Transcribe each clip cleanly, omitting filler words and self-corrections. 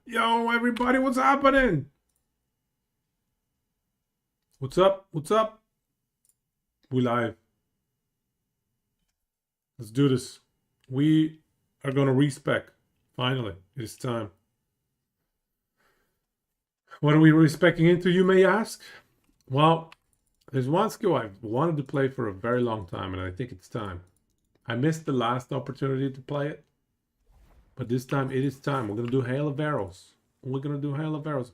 Yo, everybody, what's happening? What's up? What's up? We live. Let's do this. We are gonna respec. Finally, it's time. What are we respecing into, you may ask? Well, there's one skill I've wanted to play for a very long time, and I think it's time. I missed the last opportunity to play it, but this time it is time. We're gonna do Hail of Arrows. We're gonna do Hail of Arrows.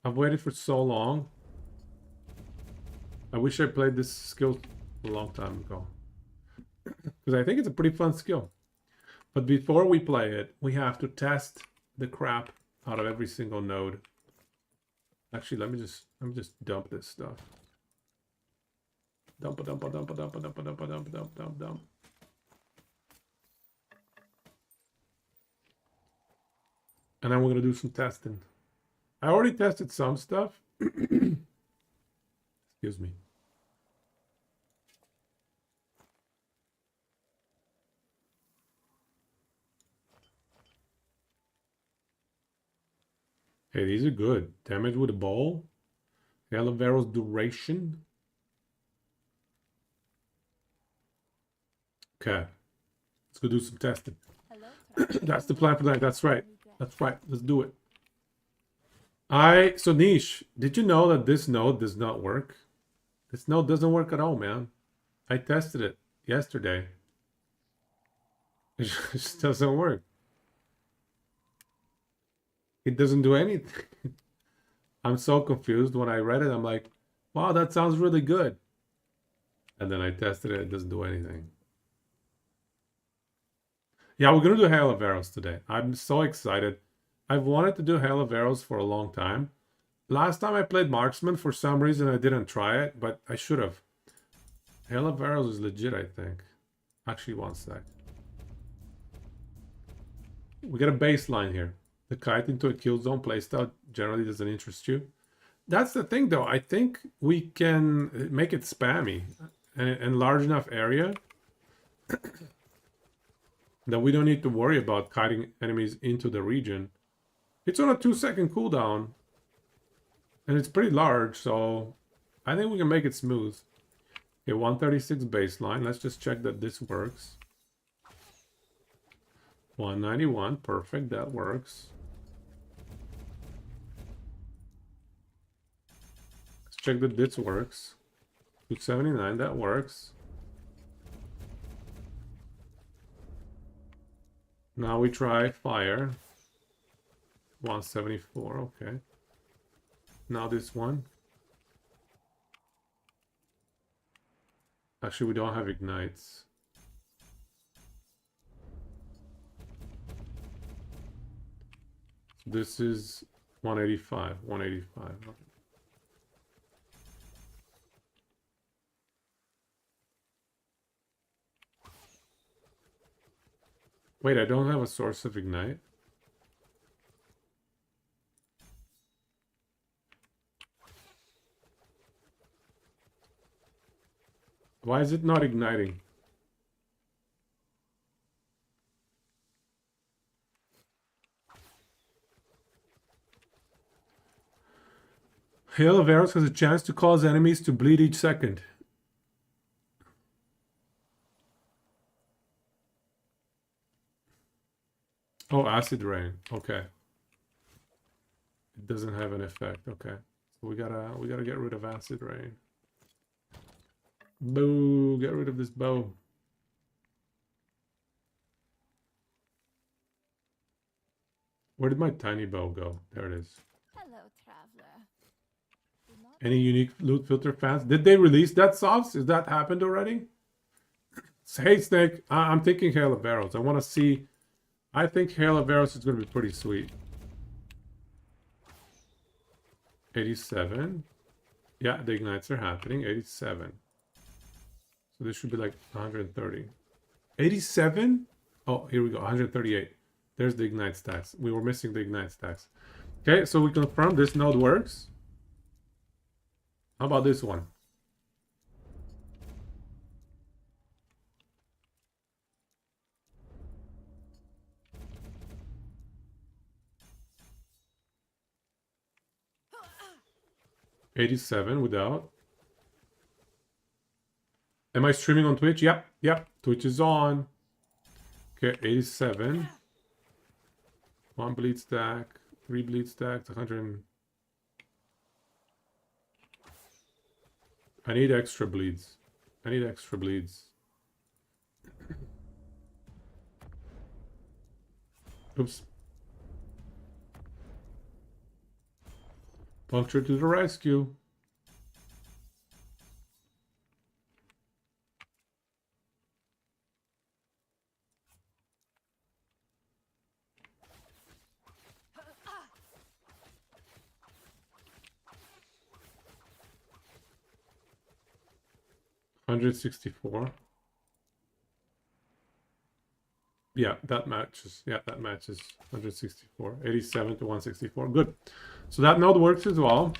I've waited for so long. I wish I played this skill a long time ago, because I think it's a pretty fun skill. But before we play it, we have to test the crap out of every single node. Actually, let me just dump this stuff. Dump. And then we're gonna do some testing. I already tested some stuff. Excuse me. Hey, these are good. Damage with a bow. Hail of Arrows duration. Okay. Let's go do some testing. That's the plan for tonight. That's right. That's right. Let's do it. So Niche, did you know that this node does not work? This node doesn't work at all, man. I tested it yesterday. It just doesn't work. It doesn't do anything. I'm so confused. When I read it, I'm like, wow, that sounds really good. And then I tested it, it doesn't do anything. Yeah, we're gonna do Hail of Arrows today. I'm so excited. I've wanted to do Hail of Arrows for a long time. Last time I played Marksman, for some reason I didn't try it, but I should have. Hail of Arrows is legit, I think. Actually, one sec. We get a baseline here. The kite into a kill zone playstyle generally doesn't interest you. That's the thing, though. I think we can make it spammy and large enough area that we don't need to worry about kiting enemies into the region. It's on a 2-second cooldown, and it's pretty large, so I think we can make it smooth. Okay, 136 baseline. Let's just check that this works. 191, perfect, that works. Let's check that this works. 279, that works. Now we try fire. 174, okay. Now this one. Actually, we don't have ignites. This is 185, 185. Okay. Wait, I don't have a source of ignite. Why is it not igniting? Hail of Arrows has a chance to cause enemies to bleed each second. Oh, acid rain. Okay. It doesn't have an effect. Okay. So we gotta get rid of acid rain. Boo! Get rid of this bow. Where did my tiny bow go? There it is. Hello, traveler. Any unique loot filter fans? Did they release that softs? Is that happened already? Hey Snake, I'm thinking Hail of Arrows. I want to see. I think Hail of Arrows is going to be pretty sweet. 87. Yeah, the ignites are happening. 87. So this should be like 130. 87? Oh, here we go. 138. There's the ignite stacks. We were missing the ignite stacks. Okay, so we confirm this node works. How about this one? 87 without. Am I streaming on Twitch? Yep, yep. Twitch is on. Okay, 87. 1 bleed stack, 3 bleed stacks, 100. I need extra bleeds. I need extra bleeds. Oops. Puncture to the rescue. $164. Yeah, that matches. Yeah, that matches. 164. 87 to 164. Good. So that node works as well.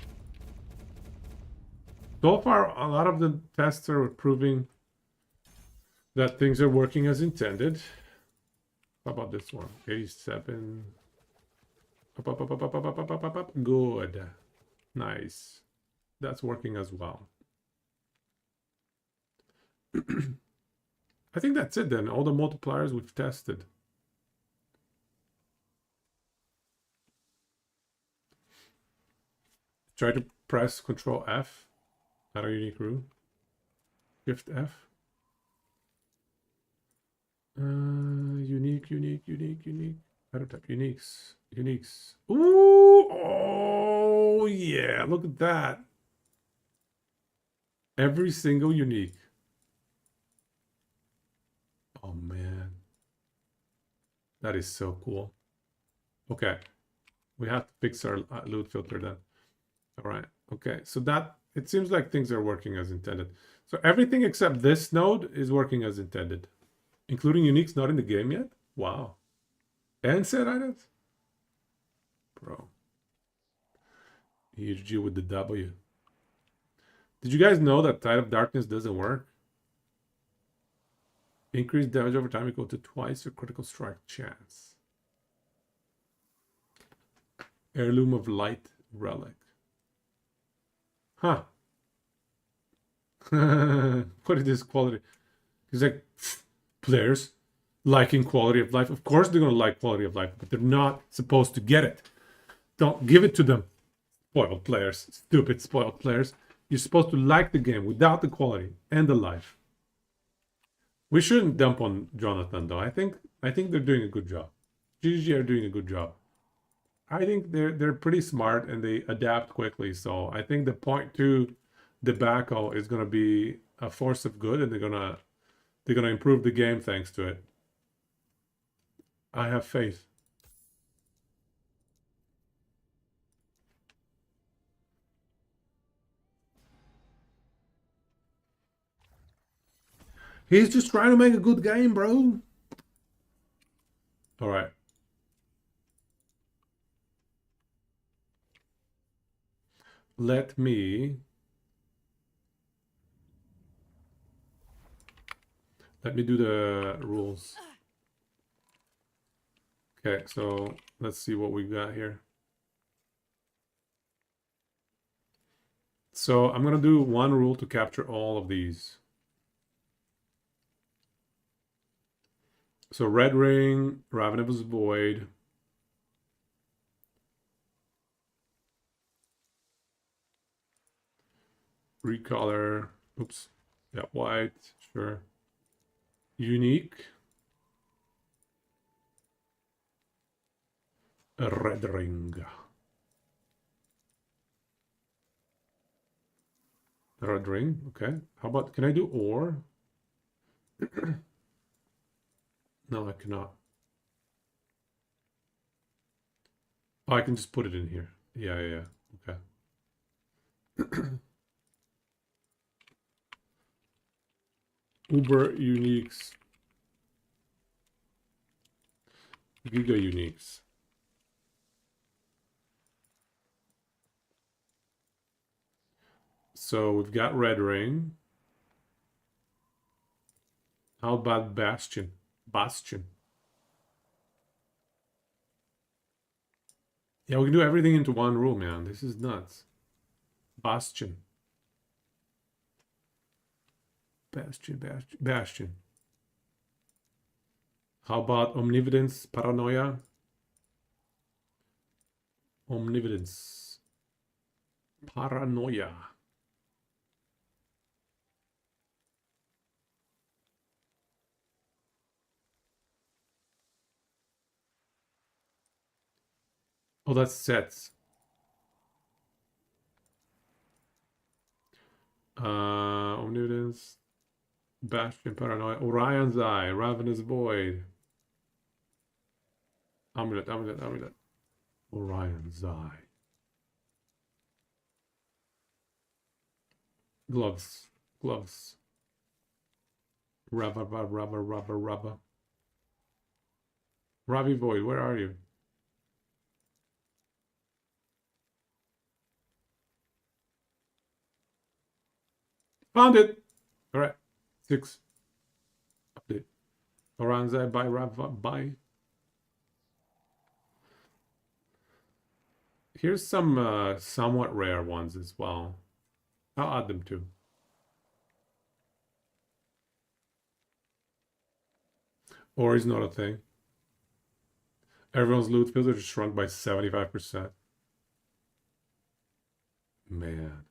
So far, a lot of the tests are proving that things are working as intended. How about this one? 87. Up. Good. Nice. That's working as well. I think that's it then. All the multipliers we've tested. Try to press Control F. Add a unique rule. Shift F. Unique. Better type uniques. Ooh, oh yeah, look at that. Every single unique. Oh man. That is so cool. Okay. We have to fix our loot filter then. All right. Okay. So that, it seems like things are working as intended. So everything except this node is working as intended. Including uniques not in the game yet? Wow. And set items? Bro. HG with the W. Did you guys know that Tide of Darkness doesn't work? Increased damage over time equal to twice your critical strike chance. Heirloom of Light Relic. Huh. What is this quality? He's like, players liking quality of life. Of course they're going to like quality of life, but they're not supposed to get it. Don't give it to them. Spoiled players. Stupid spoiled players. You're supposed to like the game without the quality and the life. We shouldn't dump on Jonathan though. I think they're doing a good job. GG are doing a good job. I think they're pretty smart and they adapt quickly. So I think the .2 debacle is gonna be a force of good, and they're gonna improve the game thanks to it. I have faith. He's just trying to make a good game, bro. All right. Let me do the rules. Okay, so let's see what we got here. So I'm gonna do one rule to capture all of these. So red ring, Ravenous Void. Recolor. Oops. Yeah, white. Sure. Unique. A red ring. A red ring. Okay. How about, can I do ore? No, I cannot. Oh, I can just put it in here. Yeah. Okay. Uber uniques. Giga uniques. So we've got red ring. How about bastion? Yeah, we can do everything into one rule, man. This is nuts. Bastion. Bastion. How about omnividence, paranoia? Omnividence. Paranoia. Oh, that's sets. Omnividence. Bastion, paranoia. Orion's Eye. Ravenous Void. Amulet. Orion's Eye. Gloves. Rubber. Ravi Void, where are you? Found it! Alright. 6. Update. Orion's Eye by by. Here's some somewhat rare ones as well. I'll add them too. Or is not a thing. Everyone's loot filter just shrunk by 75%. Man.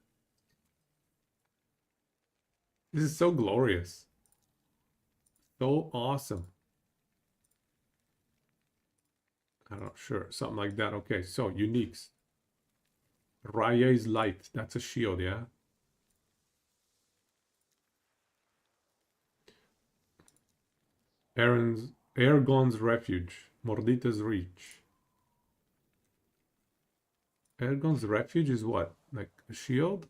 This is so glorious. So awesome. I don't know, sure, something like that. Okay, so uniques. Raye's Light, that's a shield, yeah? Airgon's Refuge, Mordita's Reach. Airgon's Refuge is what? Like a shield?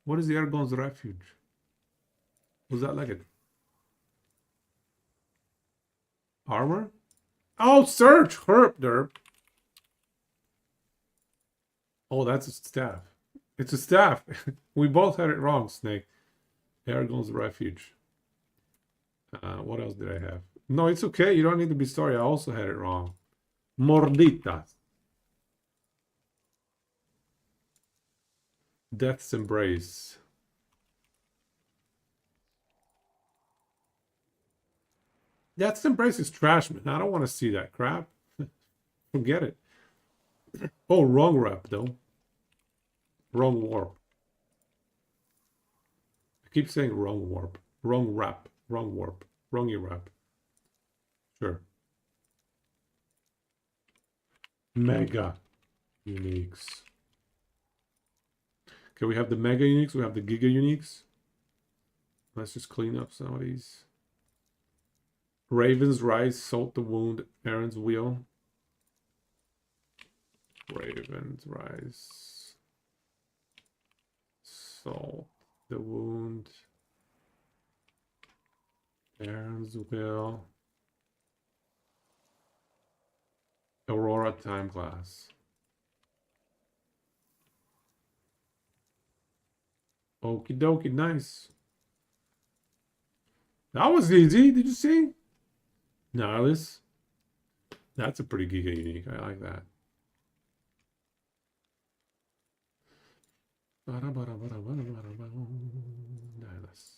What is the Airgon's Refuge? Was that like a armor? Oh, search! Herp derp. Oh, that's a staff. It's a staff. We both had it wrong, Snake. Airgon's Refuge. What else did I have? No, it's okay. You don't need to be sorry. I also had it wrong. Morditas. Death's Embrace. Death's Embrace is trash, man. I don't want to see that crap. Forget it. Oh, wrong rep, though. Wrong warp. I keep saying wrong warp. Wrong rep. Wrong warp. Wrongy rep. Sure. Mega uniques. Okay, we have the mega uniques. We have the giga uniques. Let's just clean up some of these. Raven's Rise, Salt the Wound, Aaron's Wheel. Raven's Rise. Salt the Wound. Aaron's Wheel. Aurora Time Glass. Okie dokie, nice. That was easy. Did you see? Nihilus. That's a pretty giga unique. I like that. Nihilus.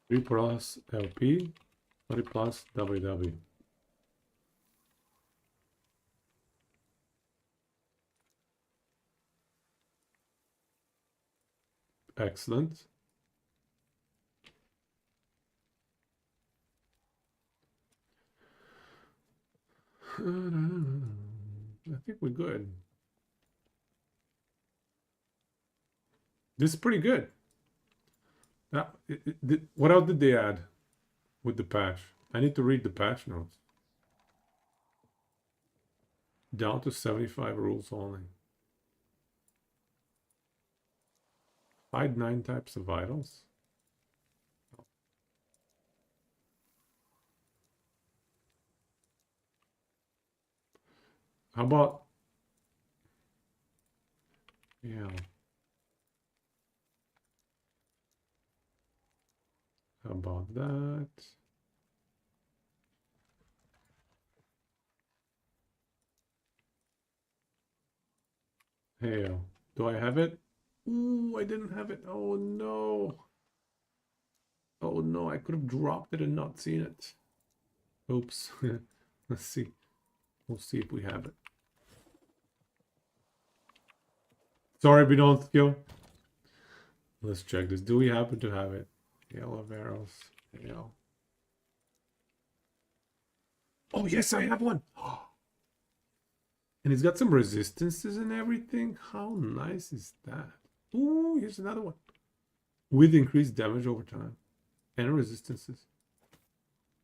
Three plus LP, 3 plus WW. Excellent. I think we're good. This is pretty good. What else did they add with the patch? I need to read the patch notes. Down to 75 rules only. Hide 9 types of vitals. How about Yeah. How about that? Hail. Do I have it? Ooh, I didn't have it. Oh no. Oh no, I could have dropped it and not seen it. Oops. Let's see. We'll see if we have it. Sorry we don't skill. Let's check this. Do we happen to have it? Hail of arrows. Hail. Oh yes, I have one. And it's got some resistances and everything. How nice is that? Ooh, here's another one. With increased damage over time. And resistances.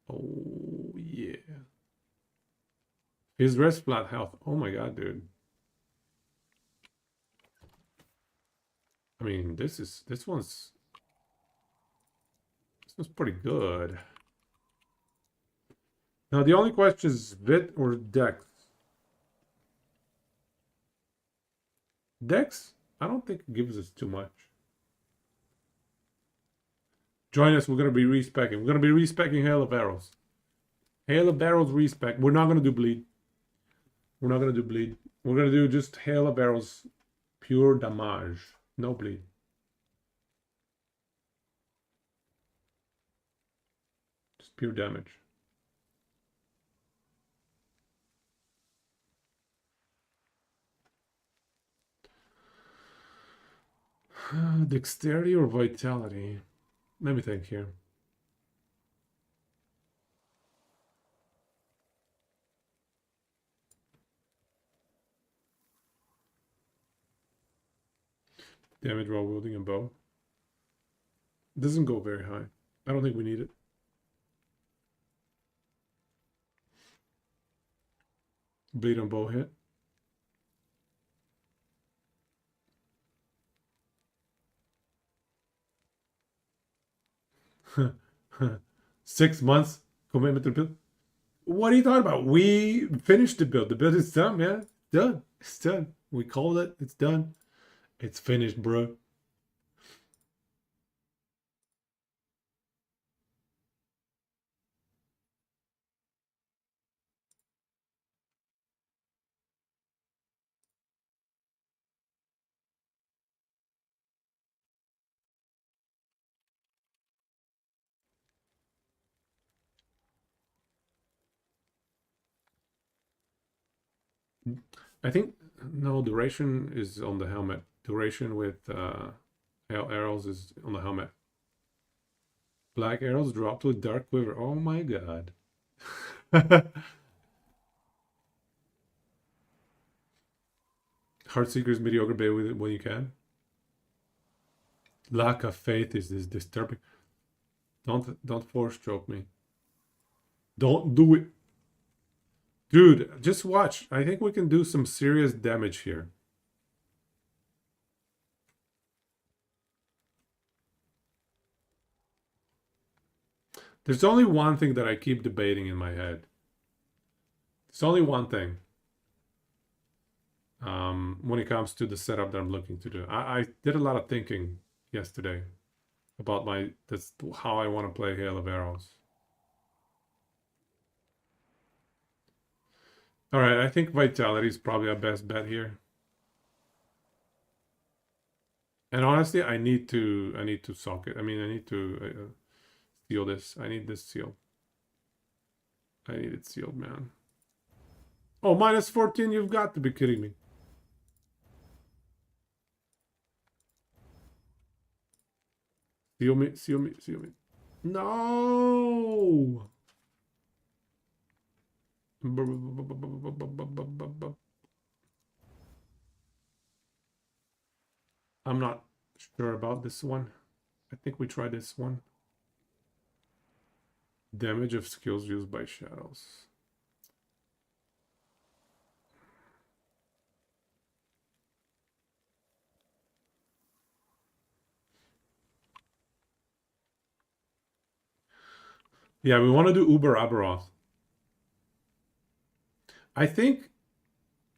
Oh yeah. His rest flat health. Oh my god, dude. I mean, this one's pretty good. Now the only question is Vit or Dex. Dex, I don't think it gives us too much. Join us, we're gonna be respecking. We're gonna be respecking Hail of Arrows. Hail of Arrows respec. We're not gonna do bleed. We're not gonna do bleed. We're gonna do just Hail of Arrows, pure damage. No bleed. Just pure damage. Dexterity or vitality? Let me think here. Damage while wielding a bow. Doesn't go very high. I don't think we need it. Bleed on bow hit. Six months commitment to build. What are you talking about? We finished the build. The build is done, man. Done. It's done. We called it. It's done. It's finished, bro. I think no duration is on the helmet. Duration with arrows is on the helmet. Black arrows drop to a dark quiver. Oh my god. Heartseeker's mediocre bay with it when you can. Lack of faith is this disturbing. Don't force choke me. Don't do it. Dude, just watch. I think we can do some serious damage here. There's only one thing that I keep debating in my head. There's only one thing. When it comes to the setup that I'm looking to do. I did a lot of thinking yesterday about that's how I want to play Hail of Arrows. All right, I think Vitality is probably our best bet here. And honestly, I need to sock it. I mean, I need to seal this. I need this sealed. I need it sealed, man. Oh, minus 14, you've got to be kidding me. Seal me, seal me, seal me. No! I'm not sure about this one. I think we try this one. Damage of skills used by shadows. Yeah, we want to do Uber Aberoth. I think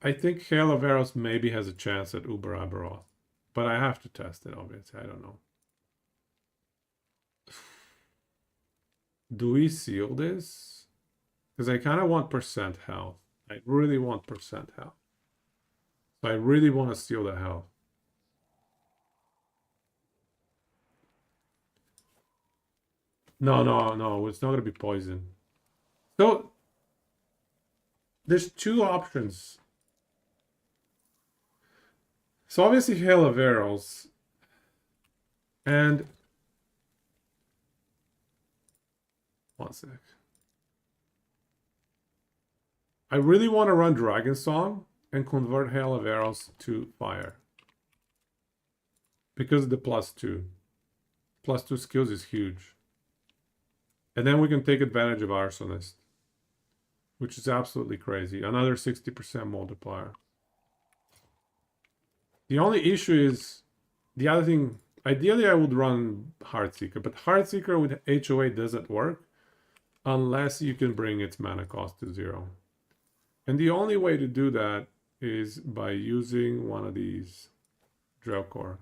Hail of Arrows maybe has a chance at Uber Aberoth. But I have to test it, obviously. I don't know. Do we seal this? Because I kind of want percent health. I really want percent health. So I really want to seal the health. No, no, no. It's not going to be poison. So there's two options. So obviously Hail of Arrows. And one sec. I really want to run Dragon Song and convert Hail of Arrows to fire. Because of the +2. +2 skills is huge. And then we can take advantage of Arsonist, which is absolutely crazy. Another 60% multiplier. The only issue is, the other thing, ideally I would run Heartseeker, but Heartseeker with HOA doesn't work unless you can bring its mana cost to 0. And the only way to do that is by using one of these Drellcore.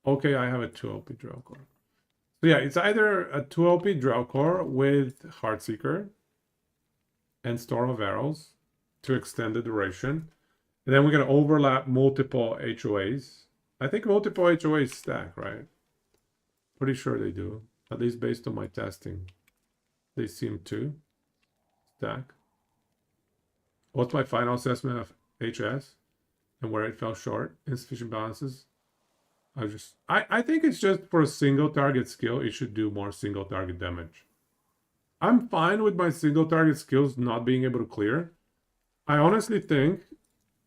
Okay, I have a 2 OP Drellcore. So yeah, it's either a 2 OP Drellcore with Heartseeker and Storm of Arrows to extend the duration. And then we're going to overlap multiple HOAs. I think multiple HOAs stack, right? Pretty sure they do. At least based on my testing. They seem to stack. What's my final assessment of HS and where it fell short? Insufficient balances. I think it's just for a single target skill, it should do more single target damage. I'm fine with my single target skills not being able to clear. I honestly think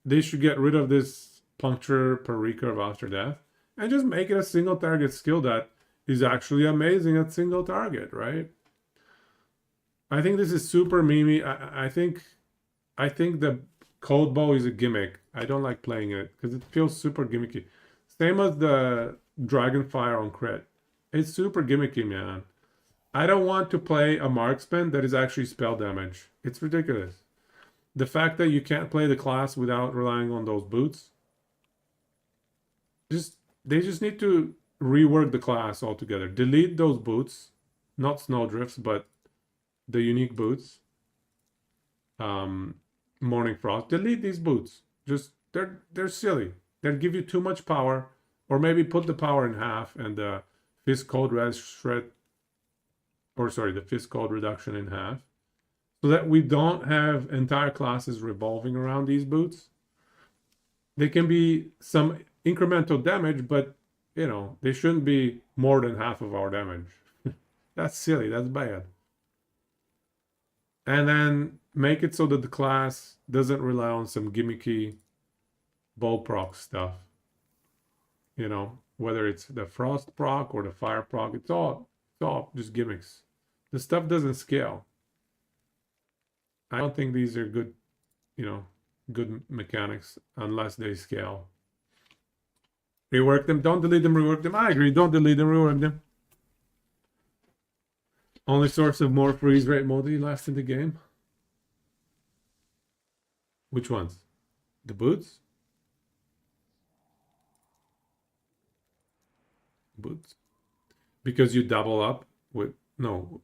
they should get rid of this puncture per recurve after death and just make it a single target skill that is actually amazing at single target, right? I think this is super memey. I think the Cold Bow is a gimmick. I don't like playing it because it feels super gimmicky. Same as the Dragonfire on crit. It's super gimmicky, man. I don't want to play a marksman that is actually spell damage. It's ridiculous. The fact that you can't play the class without relying on those boots. They just need to rework the class altogether. Delete those boots. Not snowdrifts, but the unique boots. Morning Frost. Delete these boots. Just they're silly. They give you too much power, or maybe put the power in half and the fist code shred, or sorry, the fist code reduction in half, so that we don't have entire classes revolving around these boots. They can be some incremental damage, but you know they shouldn't be more than half of our damage. That's silly. That's bad. And then make it so that the class doesn't rely on some gimmicky bow proc stuff. You know, whether it's the frost proc or the fire proc, it's all just gimmicks. The stuff doesn't scale. I don't think these are good, you know, good mechanics unless they scale. Rework them. Don't delete them, rework them. I agree. Don't delete them, rework them. Only source of more freeze rate multi left in the game. Which ones? The boots? Boots. Because you double up with, no.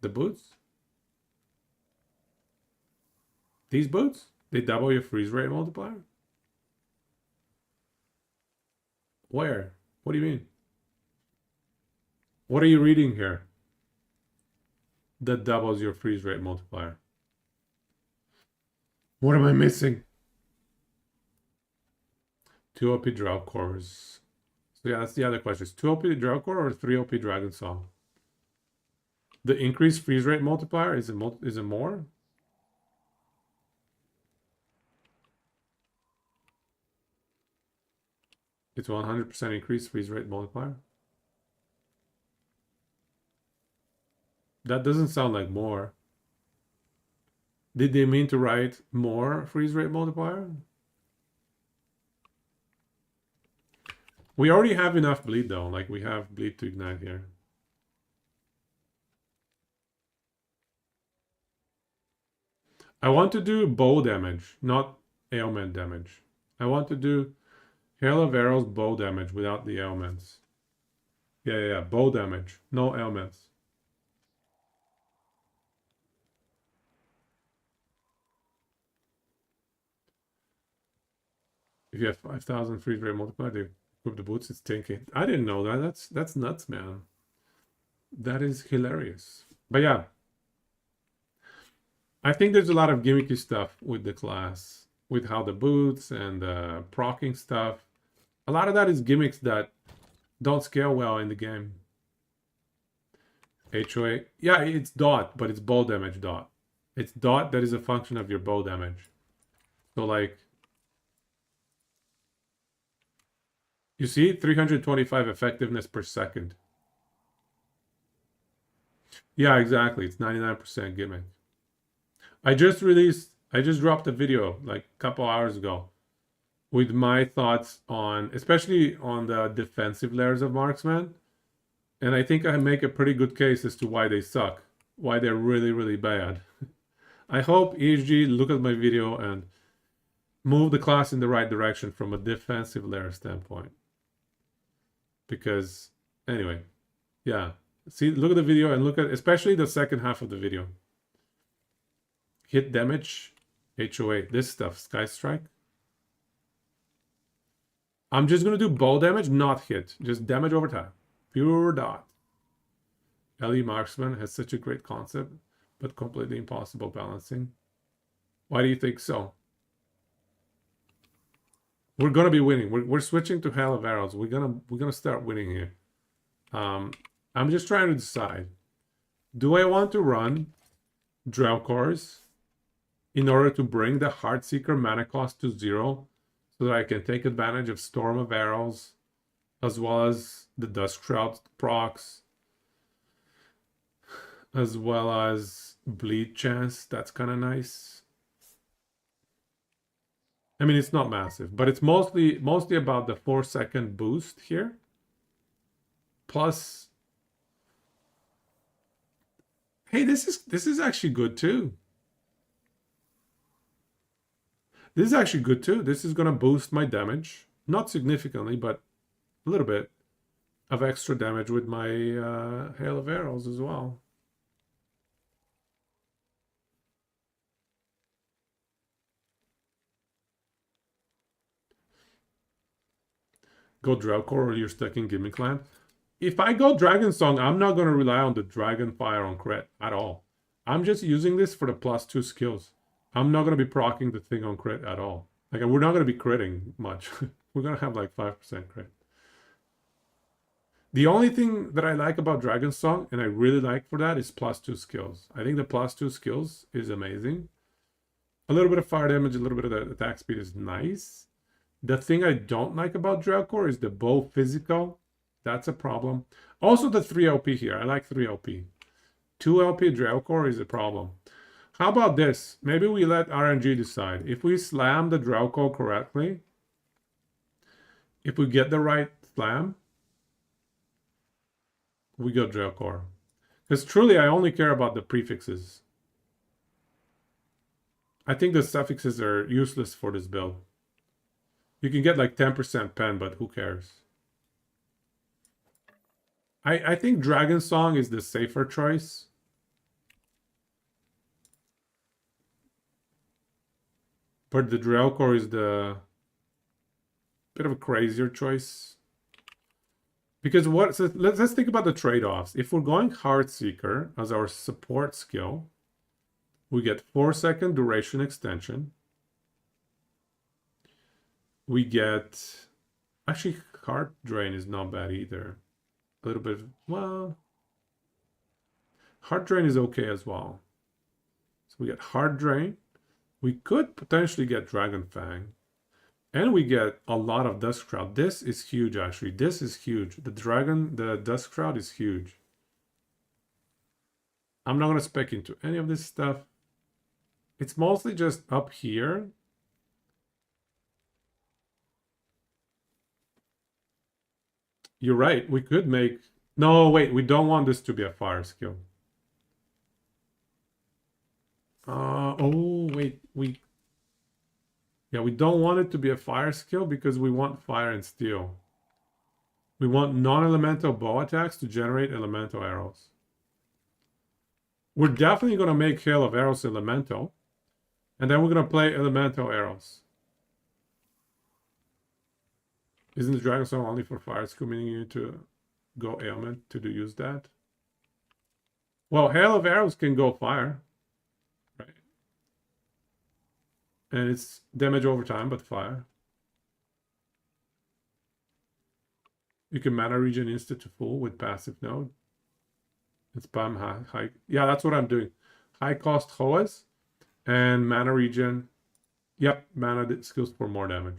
The boots? These boots? They double your freeze rate multiplier? Where? What do you mean? What are you reading here? That doubles your freeze rate multiplier. What am I missing? 2 OP Drow cores. So yeah, that's the other question. Is 2 OP Drow core or 3 OP Dragon Song? The increased freeze rate multiplier, is it more? It's 100% increased freeze rate multiplier. That doesn't sound like more. Did they mean to write more freeze rate multiplier? We already have enough bleed though. Like we have bleed to ignite here. I want to do bow damage, not ailment damage. I want to do hail of arrows bow damage without the ailments. Yeah, bow damage, no ailments. If you have 5,000 freeze rate multiplied, they equip the boots, it's tanking. I didn't know that. That's nuts, man. That is hilarious. But yeah, I think there's a lot of gimmicky stuff with the class, with how the boots and the proccing stuff. A lot of that is gimmicks that don't scale well in the game. HOA, yeah, it's dot, but it's bow damage dot. It's dot that is a function of your bow damage. So like, you see 325 effectiveness per second. Yeah, exactly. It's 99% gimmick. I just dropped a video like a couple hours ago with my thoughts on, especially on the defensive layers of Marksman. And I think I make a pretty good case as to why they suck, why they're really, really bad. I hope ESG look at my video and move the class in the right direction from a defensive layer standpoint. Because, anyway, yeah. See, look at the video and look at especially the second half of the video. Hit damage, HOA, this stuff, Sky Strike. I'm just going to do bow damage, not hit. Just damage over time. Pure dot. LE Marksman has such a great concept, but completely impossible balancing. Why do you think so? We're gonna be winning. We're switching to Hail of Arrows. We're gonna start winning here. I'm just trying to decide. Do I want to run Drellcores in order to bring the Heartseeker mana cost to 0 so that I can take advantage of Storm of Arrows as well as the Duskshroud procs, as well as Bleed chance? That's kind of nice. I mean, it's not massive, but it's mostly about the 4-second boost here. Plus, hey, this is actually good too. This is actually good too. This is gonna boost my damage, not significantly, but a little bit of extra damage with my Hail of Arrows as well. Go Drellcore or you're stuck in Gimmick Land. If I go Dragon Song, I'm not going to rely on the Dragon Fire on crit at all. I'm just using this for the +2 skills. I'm not going to be proccing the thing on crit at all. Like, we're not going to be critting much. We're going to have like 5% crit. The only thing that I like about Dragon Song, and I really like for that, is +2 skills. I think the +2 skills is amazing. A little bit of fire damage, a little bit of the attack speed is nice. The thing I don't like about Drellcore is the bow physical. That's a problem. Also the 3 LP here. I like 3 LP. 2 LP Drellcore is a problem. How about this? Maybe we let RNG decide. If we slam the Drellcore correctly, if we get the right slam, we go Drellcore. Because truly, I only care about the prefixes. I think the suffixes are useless for this build. You can get like 10% pen, but who cares? I think Dragon Song is the safer choice. But the Drellcore is the bit of a crazier choice. Because what? So let's think about the trade-offs. If we're going Heartseeker as our support skill, we get 4-second duration extension. We get, actually, Heart Drain is not bad either. A little bit, well, Heart Drain is okay as well. So we get Heart Drain. We could potentially get Dragon Fang. And we get a lot of Duskshroud. This is huge, actually. This is huge. The Duskshroud is huge. I'm not going to spec into any of this stuff. It's mostly just up here. You're right. We could make... No, wait. We don't want this to be a fire skill. Oh, wait. Yeah, we don't want it to be a fire skill because we want fire and steel. We want non-elemental bow attacks to generate elemental arrows. We're definitely going to make Hail of Arrows elemental. And then we're going to play elemental arrows. Isn't the Dragon Song only for fire skill, meaning you need to go ailment to use that? Well, Hail of Arrows can go fire. Right? And it's damage over time, but fire. You can mana regen instant to full with passive node. And spam high. Yeah, that's what I'm doing. High cost Hoas and mana regen. Yep, mana skills for more damage.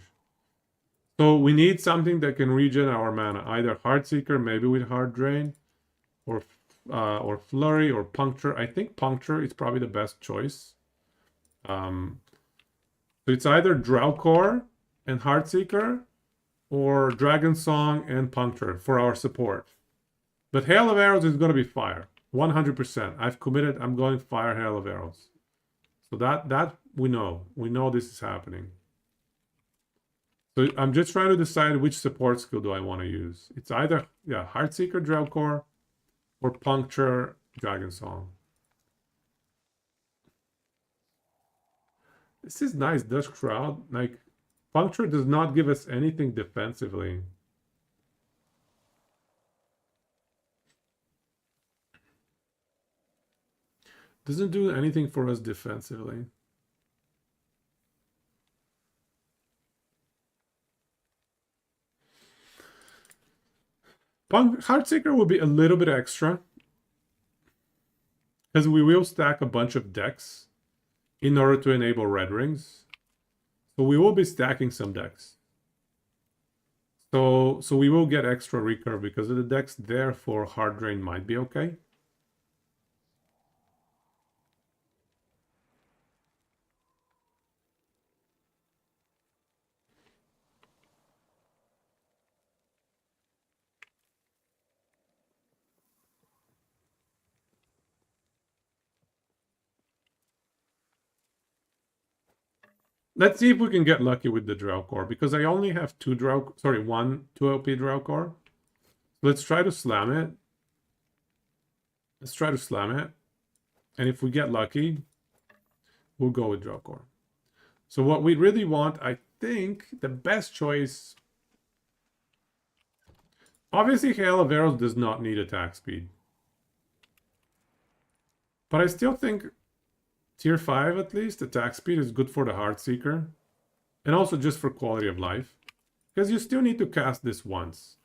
So we need something that can regen our mana. Either Heartseeker, maybe with Heart Drain, or Flurry, or Puncture. I think Puncture is probably the best choice. So it's either Drowcore and Heartseeker, or Dragon Song and Puncture for our support. But Hail of Arrows is going to be fire. 100%. I've committed. I'm going fire Hail of Arrows. So that we know. We know this is happening. So I'm just trying to decide which support skill do I want to use. It's either, yeah, Heartseeker, Drowcore, or Puncture, Dragon Song. This is nice, Dust Crowd. Like, Puncture does not give us anything defensively. Doesn't do anything for us defensively. Heartseeker will be a little bit extra, because we will stack a bunch of decks in order to enable red rings. So we will be stacking some decks. So we will get extra recurve because of the decks. Therefore, Heart Drain might be okay. Let's see if we can get lucky with the Drowcore, because I only have one 2 LP Drowcore. Let's try to slam it. Let's try to slam it. And if we get lucky, we'll go with Drowcore. So what we really want, I think, the best choice... Obviously, Hail of Arrows does not need attack speed. But I still think Tier 5 at least, attack speed is good for the Heartseeker. And also just for quality of life. Because you still need to cast this once.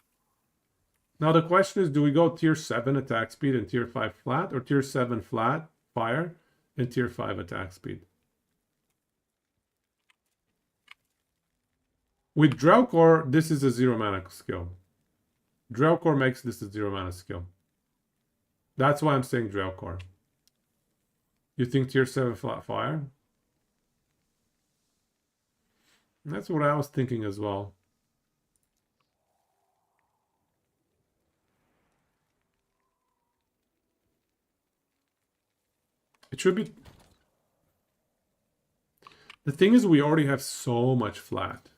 Now the question is, do we go Tier 7 attack speed and Tier 5 flat? Or Tier 7 flat, fire, and Tier 5 attack speed? With Drowcore, this is a 0 mana skill. Drowcore makes this a 0 mana skill. That's why I'm saying Drowcore. You think Tier 7 flat fire? That's what I was thinking as well. It should be... The thing is, we already have so much flat.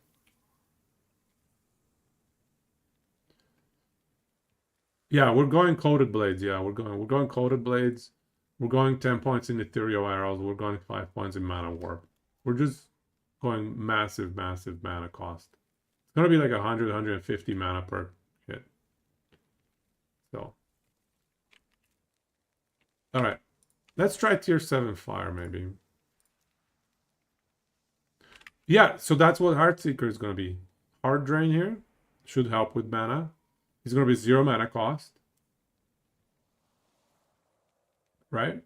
Yeah, we're going Coated Blades. Yeah, we're going Coated Blades. We're going 10 points in Ethereal Arrows. We're going 5 points in Mana Warp. We're just going massive, massive mana cost. It's going to be like 100, 150 mana per hit. So. All right. Let's try Tier 7 Fire, maybe. Yeah, so that's what Heartseeker is going to be. Heart Drain here. Should help with mana. It's going to be 0 mana cost. Right?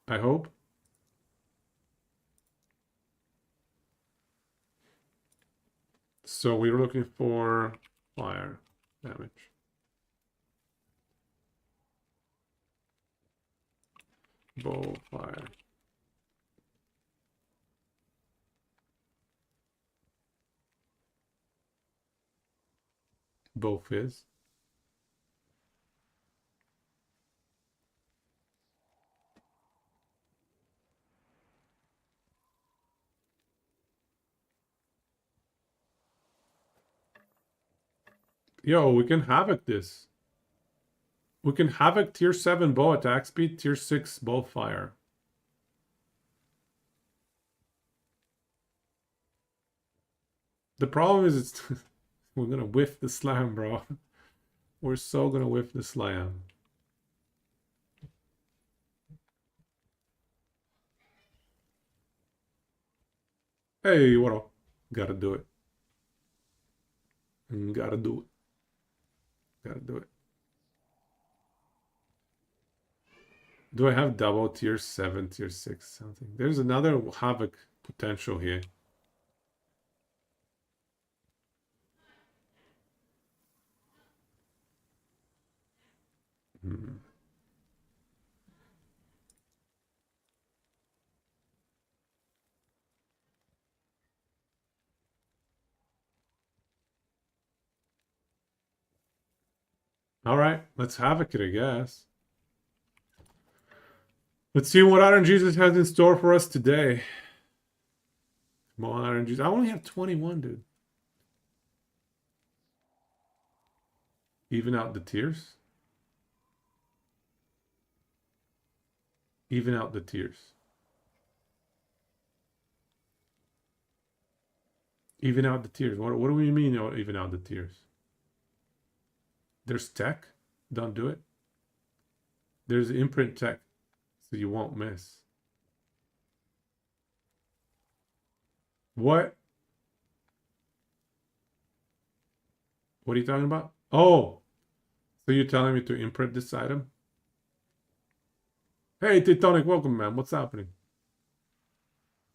I hope. So we're looking for fire damage. Bow fire. Bow fizz. Yo, we can havoc this. We can havoc tier 7 bow attack speed, tier 6 bow fire. The problem is it's we're gonna whiff the slam, bro. We're so gonna whiff the slam. Hey, what up? Gotta do it. Gotta do it. Gotta do it. Do I have double tier 7, tier 6 something? There's another havoc potential here. Hmm. All right, let's havoc it, I guess. Let's see what Iron Jesus has in store for us today. Come on, Iron Jesus. I only have 21, dude. Even out the tiers. Even out the tiers. Even out the tiers. What do we mean even out the tiers? There's tech. Don't do it. There's imprint tech. So you won't miss. What? What are you talking about? Oh, so you're telling me to imprint this item? Hey, Titanic, welcome, man. What's happening?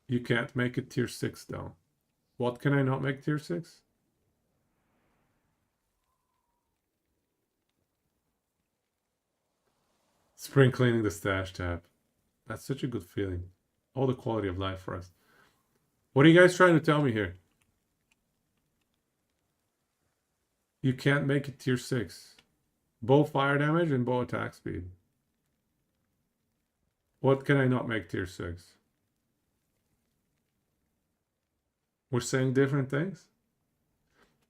You can't make it tier 6, though. What can I not make tier 6? Spring cleaning the stash tab. That's such a good feeling. All the quality of life for us. What are you guys trying to tell me here? You can't make it tier 6. Bow fire damage and bow attack speed. What can I not make tier 6? We're saying different things?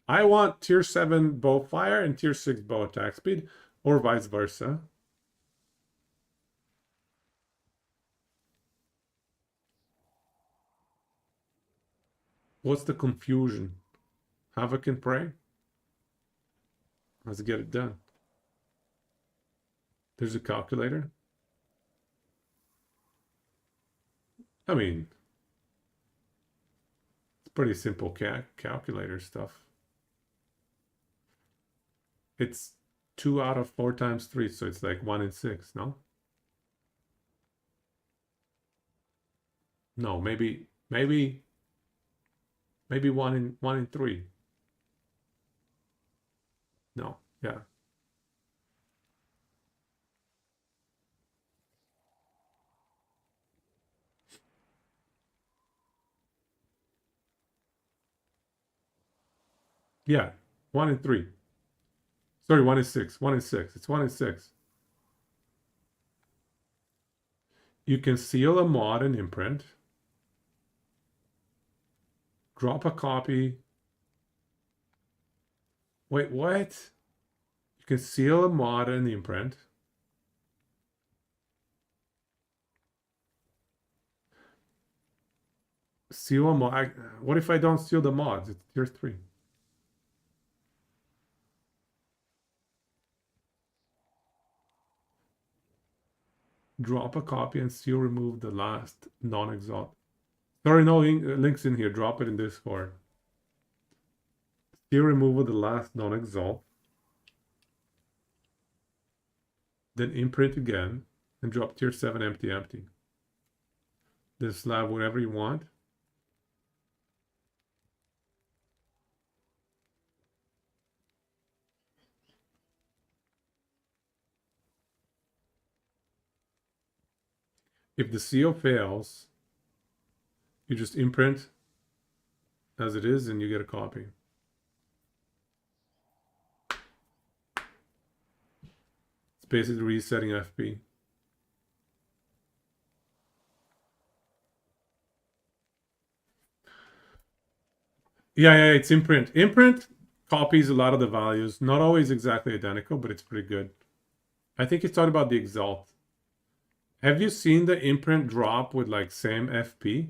I want tier 7 bow fire and tier 6 bow attack speed, or vice versa. What's the confusion? Havoc and Prey? Let's get it done. There's a calculator. I mean, it's pretty simple calculator stuff. It's 2 out of 4 times 3, so it's like 1 in 6, no? No, maybe 1 in 3. No, yeah. Yeah, 1 in 3. Sorry, 1 in 6. 1 in 6. It's 1 in 6. You can seal a mod and imprint. Drop a copy. Wait, what? You can seal a mod and imprint. Seal a mod. What if I don't seal the mods? It's tier 3. Drop a copy and seal remove the last non-exalt. Sorry, no links in here. Drop it in Discord. Seal remove the last non-exalt. Then imprint again and drop tier 7 empty empty. Then slab whatever you want. If the seal fails, you just imprint as it is and you get a copy. It's basically resetting FP. Yeah, it's imprint. Imprint, Copies a lot of the values. Not always exactly identical, but it's pretty good. I think he's talking about the Exalt. Have you seen the imprint drop with like same FP?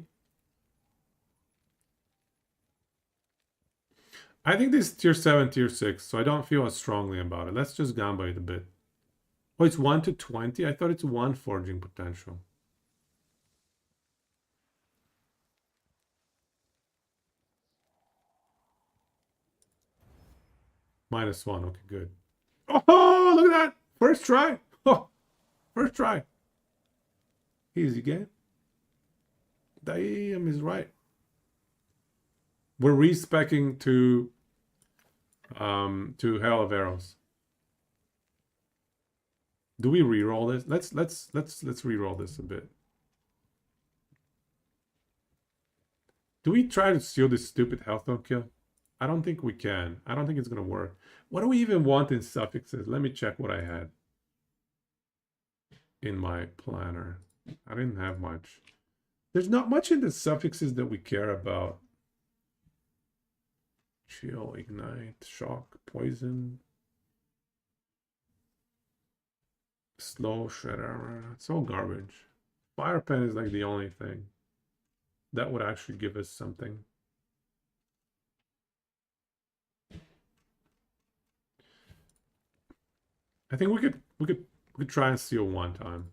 I think this is tier 7, tier 6, so I don't feel as strongly about it. Let's just gamble it a bit. Oh, it's 1 to 20? I thought it's 1 forging potential. -1, okay, good. Oh, look at that! First try! Oh, first try. Easy game. Damn is right. We're respecking to Hell of Arrows. Do we re-roll this? Let's re-roll this a bit. Do we try to steal this stupid health on kill? I don't think we can. I don't think it's gonna work. What do we even want in suffixes? Let me check what I had in my planner. I didn't have much. There's not much in the suffixes that we care about. Chill, ignite, shock, poison, slow, shredder. It's all garbage. Fire pen is like the only thing that would actually give us something. I think we could try and steal one time.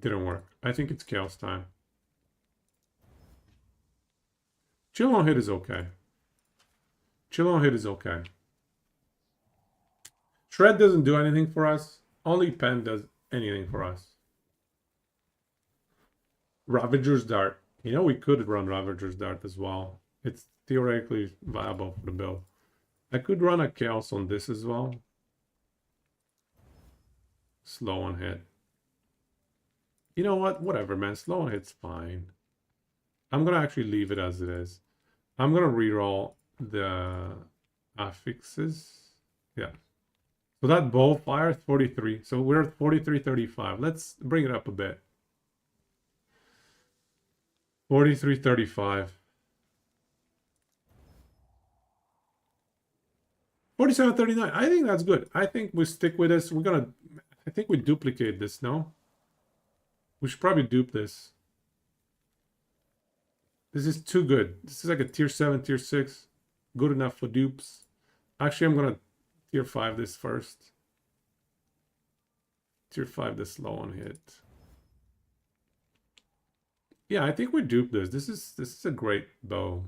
Didn't work. I think it's chaos time. Chill on hit is okay. Chill on hit is okay. Shred doesn't do anything for us. Only pen does anything for us. Ravager's Dart. You know, we could run Ravager's Dart as well. It's theoretically viable for the build. I could run a chaos on this as well. Slow on hit. You know what? Whatever, man. Slow on hit's fine. I'm gonna actually leave it as it is. I'm gonna reroll the affixes. Yeah. So that bow fire 43. So we're at 43.35. Let's bring it up a bit. 43.35. 47.39. I think that's good. I think we stick with this. I think we duplicate this, no? We should probably dupe this. This is too good. This is like a tier 7, tier 6. Good enough for dupes. Actually, I'm gonna tier 5 this first. Tier 5 the slow on hit. Yeah, I think we dupe this. This is a great bow.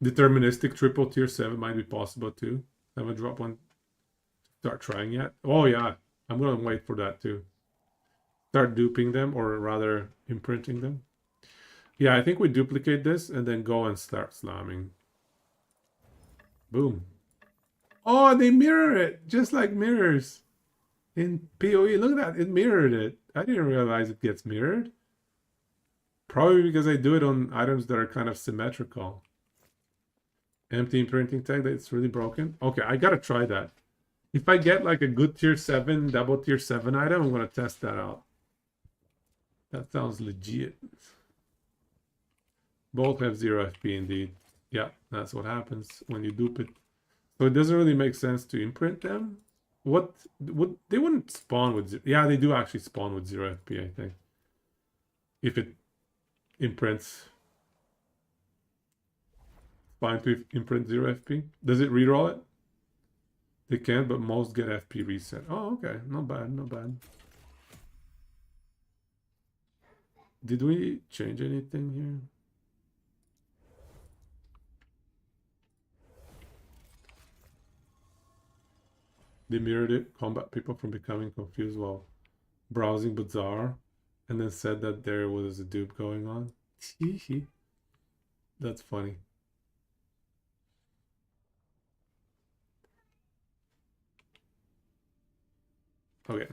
Deterministic triple tier 7 might be possible too. Haven't dropped one. Start trying yet. Oh yeah, I'm gonna wait for that too. Start duping them, or rather imprinting them. Yeah, I think we duplicate this and then go and start slamming. Boom. Oh, they mirror it, just like mirrors in PoE. Look at that, it mirrored it. I didn't realize it gets mirrored. Probably because I do it on items that are kind of symmetrical. Empty imprinting tag, that's really broken. Okay, I gotta try that. If I get like a good tier 7, double tier 7 item, I'm gonna test that out. That sounds legit. Both have 0 FP indeed. Yeah, that's what happens when you dupe it. So it doesn't really make sense to imprint them. What would they wouldn't spawn with 0? Yeah, they do actually spawn with 0 FP, I think. If it imprints. Fine to imprint 0 FP. Does it reroll it? They can, but most get FP reset. Oh, okay. Not bad, not bad. Did we change anything here? They mirrored it, combat people from becoming confused while browsing Bazaar, and then said that there was a dupe going on. That's funny. Okay.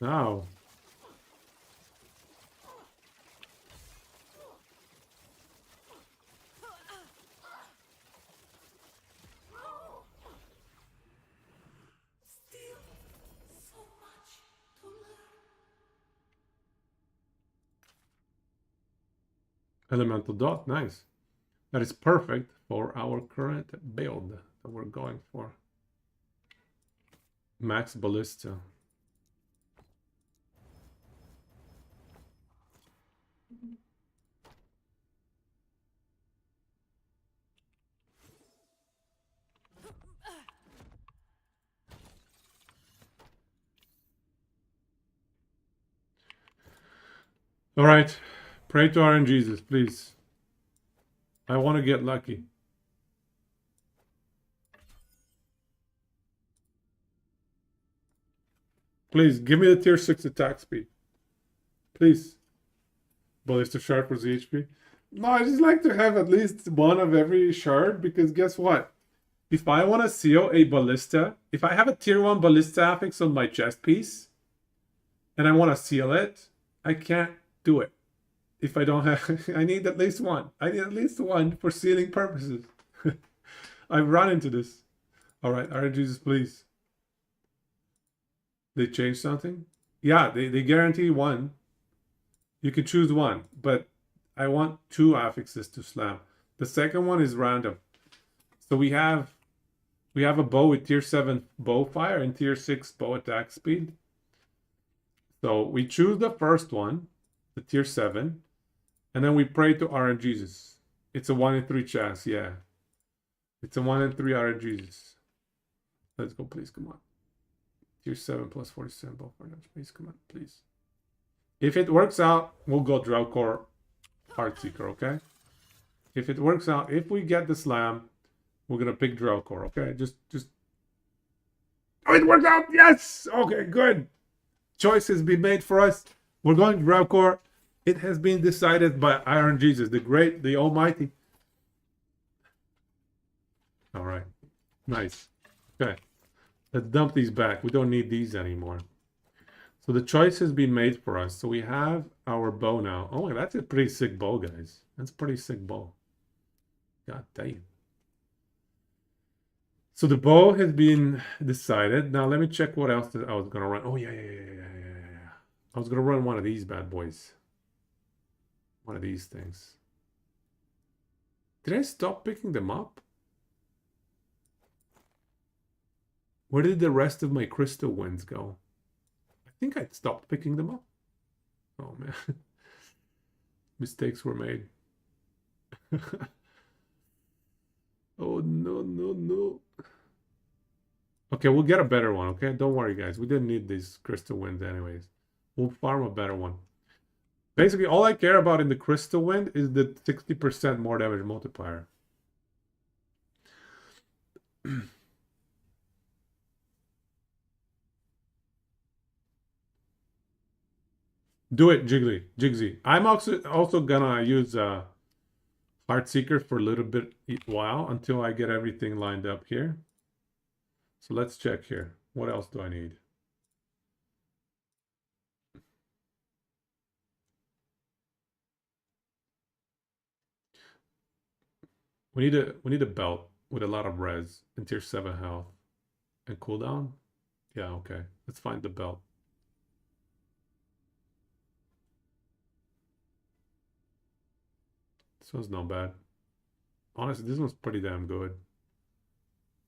Now. Elemental dot, nice. That is perfect for our current build that we're going for. Max Ballista. All right. Pray to our Jesus, please. I want to get lucky. Please, give me the tier 6 attack speed. Please. Ballista shard for ZHP. No, I just like to have at least one of every shard, because guess what? If I want to seal a ballista, if I have a tier 1 ballista affix on my chest piece, and I want to seal it, I can't do it. If I don't have, I need at least one. I need at least one for sealing purposes. I've run into this. All right, RGs, please. They changed something? Yeah, they guarantee one. You can choose one, but I want 2 affixes to slam. The second one is random. So we have a bow with tier 7 bow fire and tier 6 bow attack speed. So we choose the first one, the tier 7, and then we pray to RNGesus. It's a 1 in 3 chance, yeah. It's a 1 in 3 RNGesus. Let's go, please, come on. Tier 7 plus 47 bow fire damage, please, come on, please. If it works out, we'll go Drellcore Heartseeker, okay? If it works out, if we get the slam, we're gonna pick Drellcore, okay? Just oh, it worked out! Yes! Okay, good. Choice has been made for us. We're going Drellcore. It has been decided by Iron Jesus, the great, the almighty. All right. Nice. Okay. Let's dump these back. We don't need these anymore. So the choice has been made for us. So we have our bow now. Oh, that's a pretty sick bow, guys. That's a pretty sick bow. God damn. So the bow has been decided. Now let me check what else I was gonna run. Oh yeah. I was gonna run one of these bad boys. One of these things. Did I stop picking them up? Where did the rest of my crystal winds go? I think I stopped picking them up. Oh man. Mistakes were made. Oh no. Okay, we'll get a better one, okay? Don't worry, guys. We didn't need these crystal winds anyways. We'll farm a better one. Basically, all I care about in the crystal wind is the 60% more damage multiplier. Do it, Jigsy. I'm also gonna use Heartseeker for a little bit while until I get everything lined up here. So let's check here. What else do I need? We need a belt with a lot of res and tier 7 health and cooldown. Yeah, okay. Let's find the belt. This one's not bad. Honestly, this one's pretty damn good.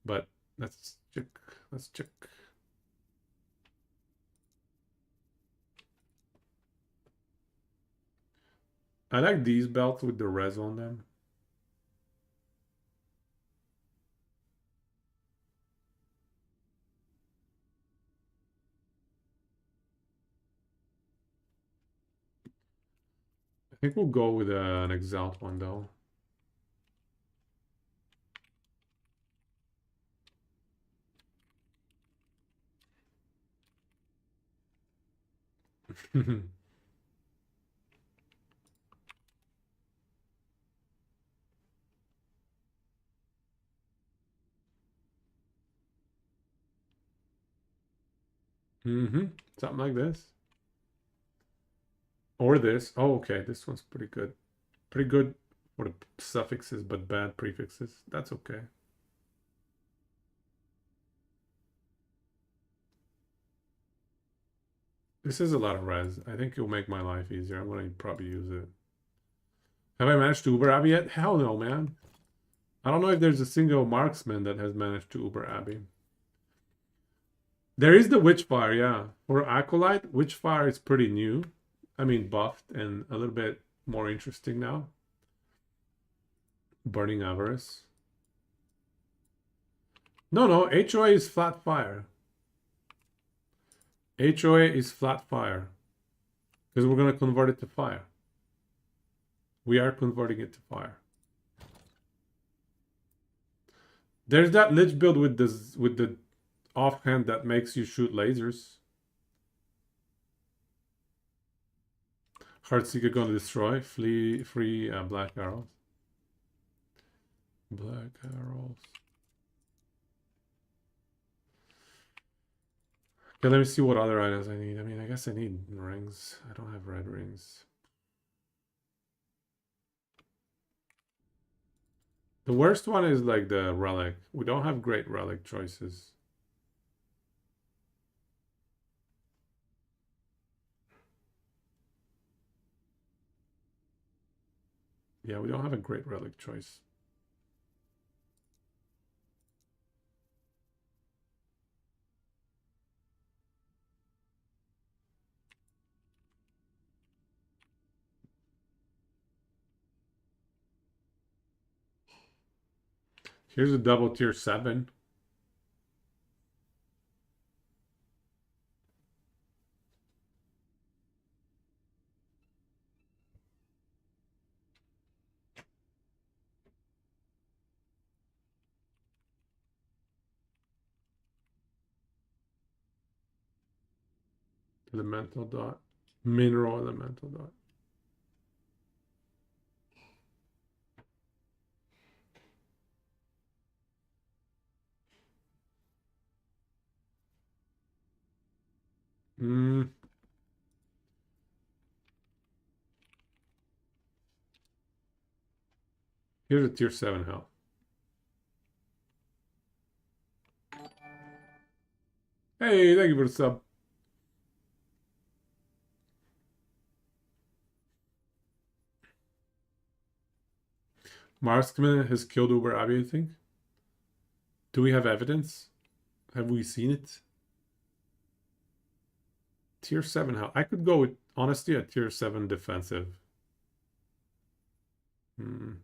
But let's check. Let's check. I like these belts with the res on them. I think we'll go with an Exalt one though. Something like this. Or this. Oh, okay. This one's pretty good. Pretty good for the suffixes, but bad prefixes. That's okay. This is a lot of res. I think it'll make my life easier. I'm going to probably use it. Have I managed to Uber Abbey yet? Hell no, man. I don't know if there's a single marksman that has managed to Uber Abbey. There is the Witchfire, yeah. For Acolyte, Witchfire is pretty new. I mean, buffed and a little bit more interesting now. Burning Avarice. No, HOA is flat fire. HOA is flat fire. Because we're going to convert it to fire. We are converting it to fire. There's that Lich build with the offhand that makes you shoot lasers. Heartseeker gonna destroy. Free black arrows. Black arrows. Okay, let me see what other items I need. I mean, I guess I need rings. I don't have red rings. The worst one is like the relic. We don't have great relic choices. Yeah, we don't have a great relic choice. Here's a double tier 7. Elemental dot. Mineral elemental dot. Here's a tier 7 health. Hey, thank you for the sub. Marksman has killed Uber Abbey, you think? Do we have evidence? Have we seen it? Tier 7 health. I could go with, honestly, a tier 7 defensive. And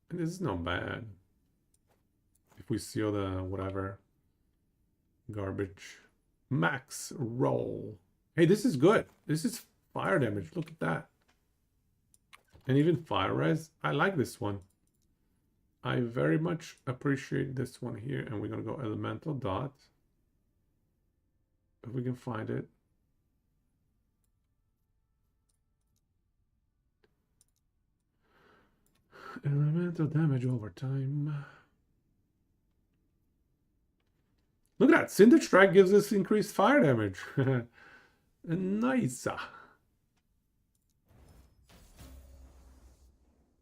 this is not bad. If we seal the whatever garbage. Max roll. Hey, this is good. This is fire damage. Look at that. And even fire res. I like this one. I very much appreciate this one here. And we're going to go elemental dot. If we can find it. Elemental damage over time. Look at that. Cinder Strike gives us increased fire damage. Nice.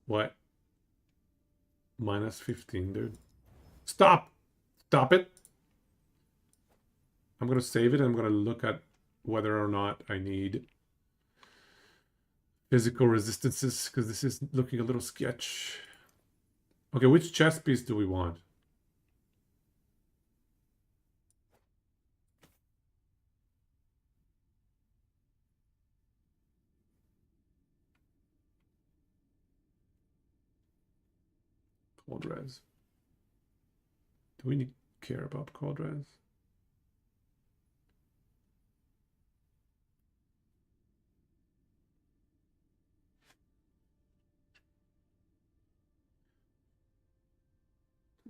What? Minus 15, dude. Stop! Stop it! I'm going to save it and I'm going to look at whether or not I need physical resistances, because this is looking a little sketch. Okay, which chest piece do we want? Cold res. Do we care about cold res?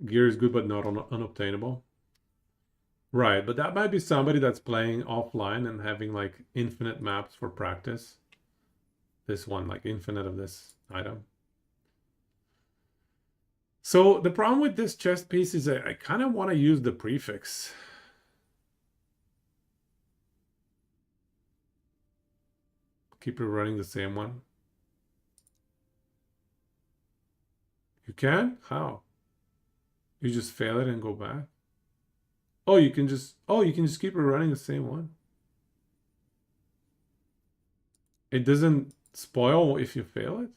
Gear is good, but not unobtainable. Right, but that might be somebody that's playing offline and having like infinite maps for practice. This one, like infinite of this item. So the problem with this chest piece is I kind of want to use the prefix. Keep it running the same one. You can? How? You just fail it and go back? Oh, you can just keep it running the same one. It doesn't spoil if you fail it?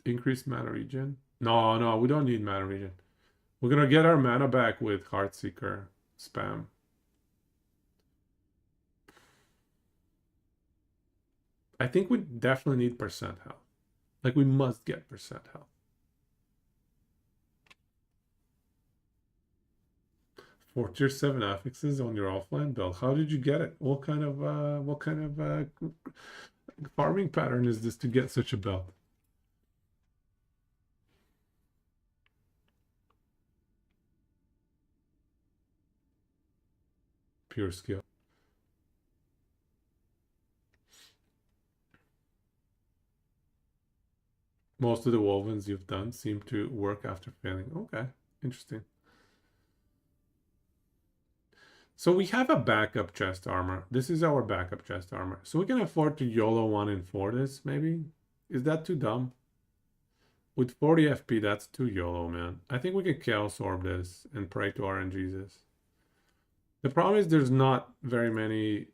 Increase mana regen? No, we don't need mana regen. We're gonna get our mana back with Heartseeker spam. I think we definitely need percent health. Like, we must get percent health. For tier 7 affixes on your offline build. How did you get it? What kind of farming pattern is this to get such a build? Pure skill. Most of the wovens you've done seem to work after failing. Okay, interesting. So we have a backup chest armor. This is our backup chest armor. So we can afford to YOLO 1 in 4 this, maybe? Is that too dumb? With 40 FP, that's too YOLO, man. I think we can Chaos Orb this and pray to RNGesus. The problem is there's not very many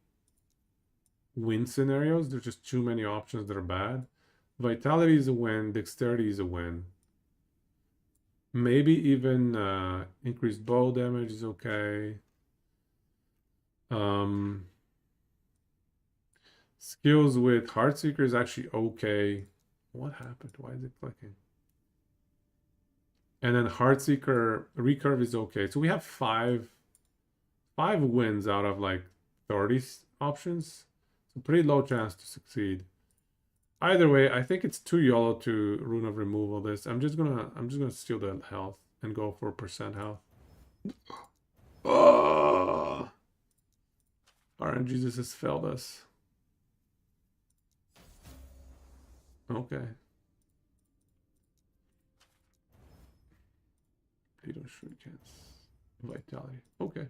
win scenarios. There's just too many options that are bad. Vitality is a win. Dexterity is a win. Maybe even increased bow damage is okay. Skills with Heartseeker is actually okay. What happened? Why is it clicking? And then Heartseeker recurve is okay. So we have five wins out of like 30 options. So pretty low chance to succeed. Either way, I think it's too YOLO to Rune of Removal this. I'm just gonna steal the health and go for percent health. Oh! RNGesus has failed us. Okay. Beetle Shurikens. Vitality. Okay.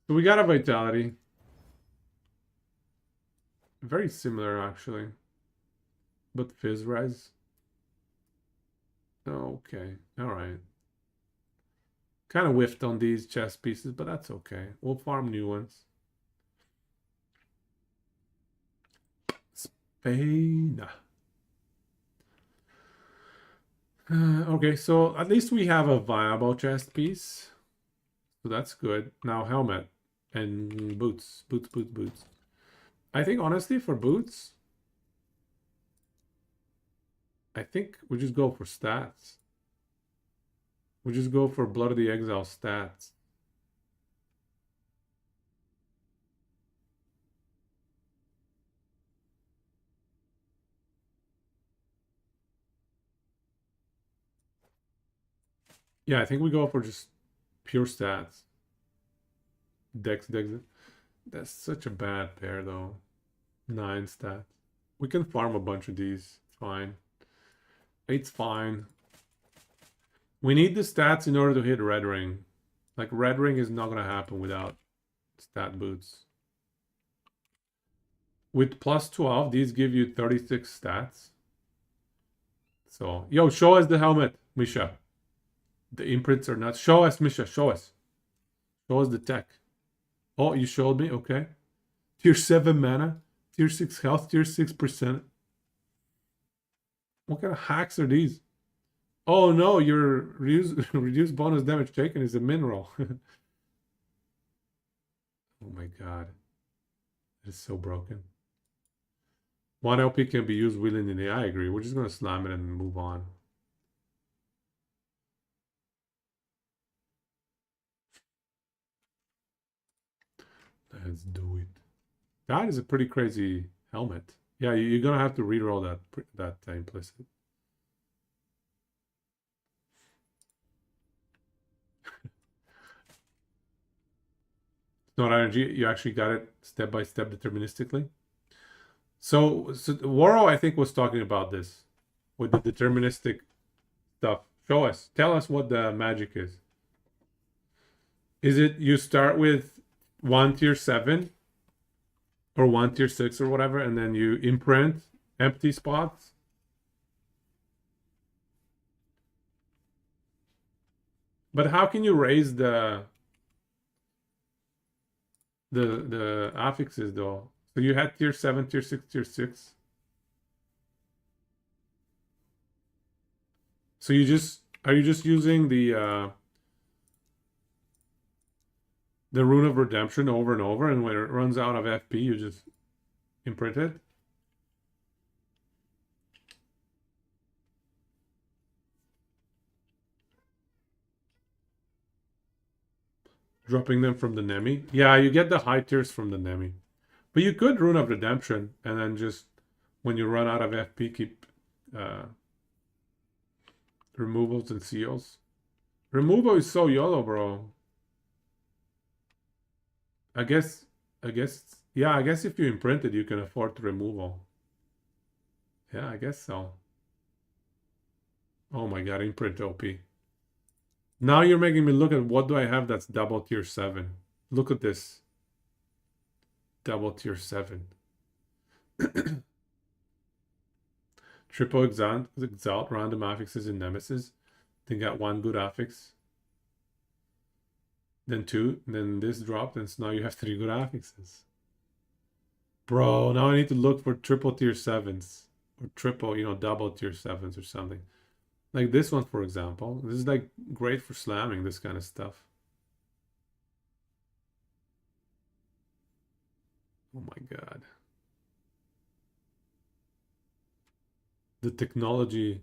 So we got a Vitality. Very similar, actually. But Fizz Rise. Okay. Alright. Kind of whiffed on these chest pieces, but that's okay. We'll farm new ones. Spain. Okay, so at least we have a viable chest piece. So that's good. Now helmet and boots. Boots. I think honestly for boots, I think we just go for stats. We just go for Blood of the Exile stats. Yeah, I think we go for just pure stats. Dex. That's such a bad pair though. 9 stats. We can farm a bunch of these. It's fine. It's fine. We need the stats in order to hit Red Ring. Like, Red Ring is not gonna happen without stat boots. With plus 12, these give you 36 stats. So, yo, show us the helmet, Misha. The imprints are not. Show us, Misha. Show us. Show us the tech. Oh, you showed me? Okay. Tier 7 mana. Tier 6 health. Tier 6%. What kind of hacks are these? Oh no, your reduced bonus damage taken is a mineral. Oh my god. It's so broken. 1 LP can be used willingly. I agree. We're just going to slam it and move on. Let's do it. That is a pretty crazy helmet. Yeah, you're going to have to reroll that implicit. It's not RNG. You actually got it step by step deterministically. So Waro, I think, was talking about this with the deterministic stuff. Show us. Tell us what the magic is. Is it you start with 1 tier 7 or 1 tier 6 or whatever, and then you imprint empty spots? But how can you raise the affixes though? So you had tier 7, tier 6, tier 6. So you just are you just using the Rune of Redemption over and over, and when it runs out of FP, you just imprint it? Dropping them from the Nemi? Yeah, you get the high tiers from the Nemi. But you could Rune of Redemption, and then just, when you run out of FP, keep removals and seals. Removal is so YOLO, bro. I guess, yeah, I guess if you imprint it, you can afford removal. Yeah, I guess so. Oh my god, imprint OP. Now you're making me look at what do I have that's double tier 7. Look at this. Double tier 7. Triple exalt random affixes in Nemesis. Then got 1 good affix. Then 2. Then this dropped, and so now you have 3 good affixes. Bro, now I need to look for triple tier 7s. Or triple, double tier 7s or something. Like this one, for example. This is like great for slamming this kind of stuff. Oh my god. The technology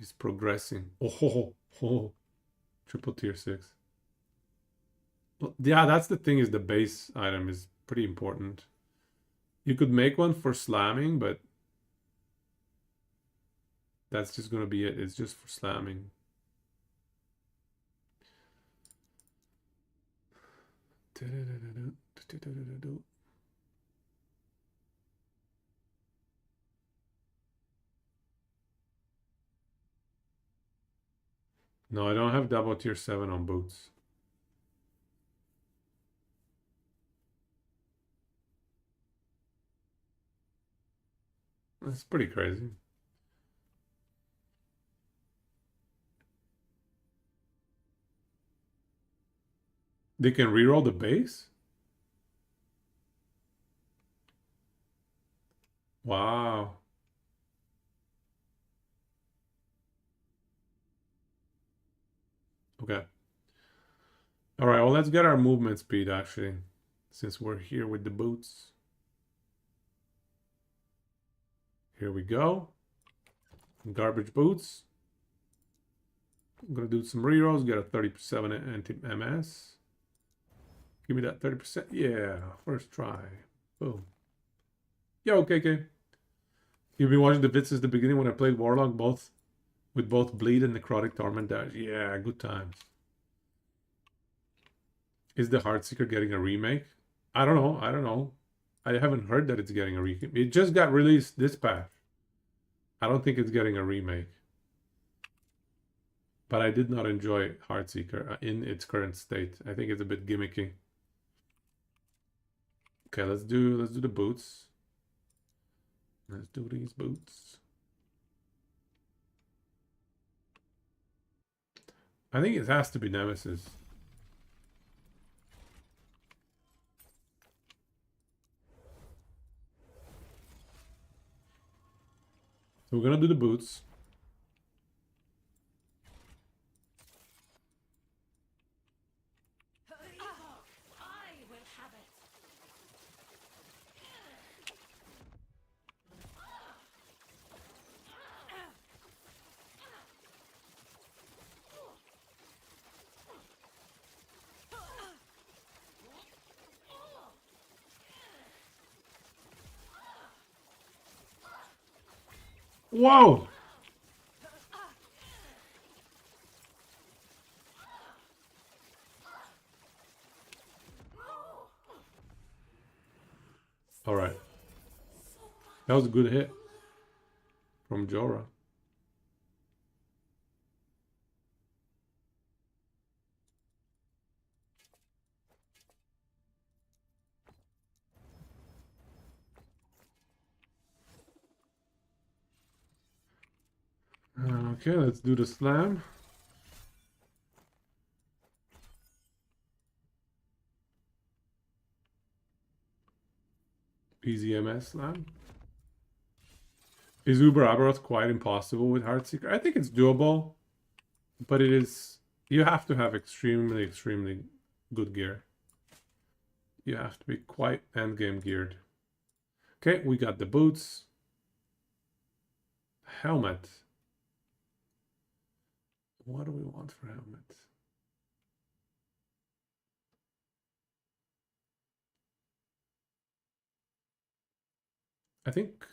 is progressing. Oh. Triple tier 6. Well, yeah, that's the thing, is the base item is pretty important. You could make one for slamming, but that's just gonna be it. It's just for slamming. No, I don't have double tier 7 on boots. That's pretty crazy. They can reroll the base? Wow. Okay. All right, well, let's get our movement speed, actually, since we're here with the boots. Here we go. Garbage boots. I'm going to do some rerolls, get a 30% anti-MS. Give me that 30%. Yeah, first try. Boom. Yo, KK. You've been watching the vids since the beginning when I played Warlock, with both Bleed and Necrotic Torment Dash. Yeah, good times. Is the Heartseeker getting a remake? I don't know. I haven't heard that it's getting a remake. It just got released this patch. I don't think it's getting a remake. But I did not enjoy Heartseeker in its current state. I think it's a bit gimmicky. Okay, let's do the boots. Let's do these boots. I think it has to be Nemesis. So we're gonna do the boots. Whoa! All right. That was a good hit from Jorah. Okay, let's do the slam. Easy MS slam. Is Uber Aberoth quite impossible with Heartseeker? I think it's doable, but it is... You have to have extremely, extremely good gear. You have to be quite endgame geared. Okay, we got the boots. Helmet. What do we want for helmet? I think...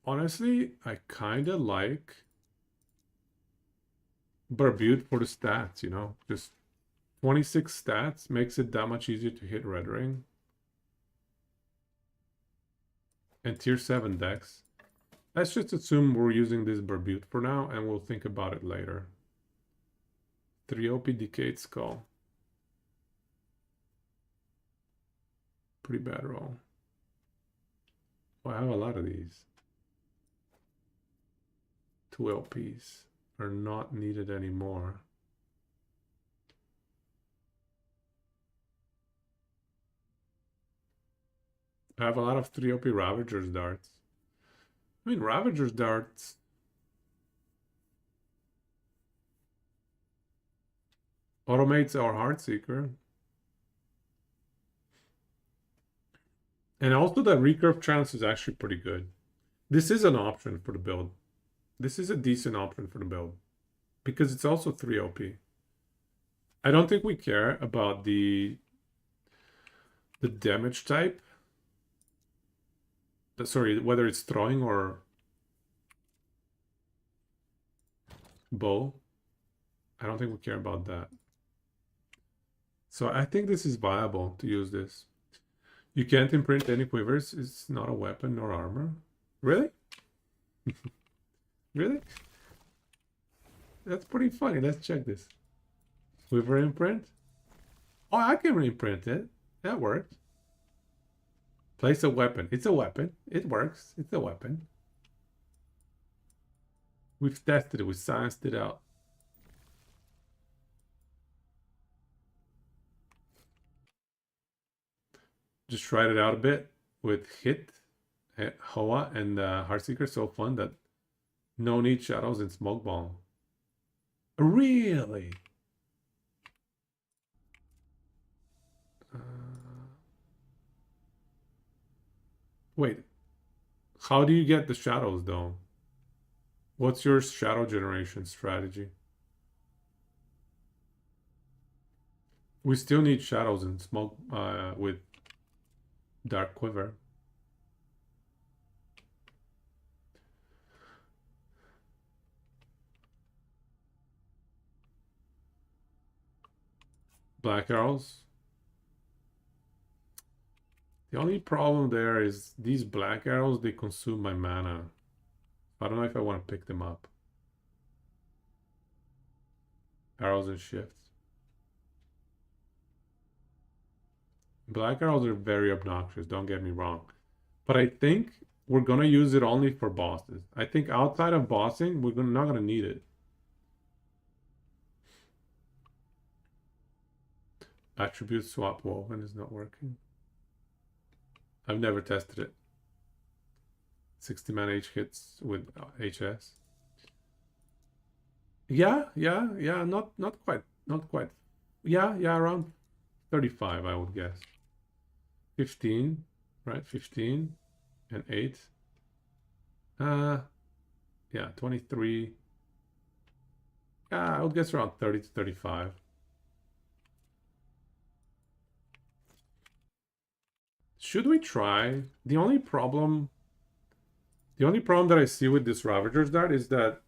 Honestly, I kind of like Barbude for the stats, you know? Just 26 stats makes it that much easier to hit Red Ring. And tier 7 decks. Let's just assume we're using this Barbude for now, and we'll think about it later. 3 OP Decayed Skull. Pretty bad roll. Oh, I have a lot of these. 2 LPs are not needed anymore. I have a lot of 3 OP Ravager's darts. I mean, Ravager's darts... automates our Heartseeker. And also the recurve chance is actually pretty good. This is an option for the build. This is a decent option for the build. Because it's also 3 OP. I don't think we care about the damage type. Sorry, whether it's throwing or bow. I don't think we care about that. So I think this is viable to use this. You can't imprint any quivers. It's not a weapon nor armor. Really? Really? That's pretty funny. Let's check this. Quiver imprint? Oh, I can reimprint it. That worked. Place a weapon. It's a weapon. It works. It's a weapon. We've tested it. We scienced it out. Just tried it out a bit with Hit, Hoa, and Heartseeker. So fun that no need shadows and smoke bomb. Really? Wait. How do you get the shadows though? What's your shadow generation strategy? We still need shadows and smoke with Dark Quiver. Black arrows. The only problem there is these black arrows, they consume my mana. I don't know if I want to pick them up. Arrows and shifts. Black arrows are very obnoxious, don't get me wrong. But I think we're going to use it only for bosses. I think outside of bossing, we're not going to need it. Attribute swap woven is not working. I've never tested it. 60 mana H hits with HS. Yeah, not quite. Yeah, around 35, I would guess. 15, right? 15 and 8. Yeah, 23. Yeah, I would guess around 30 to 35. Should we try? The only problem that I see with this Ravager's Dart is that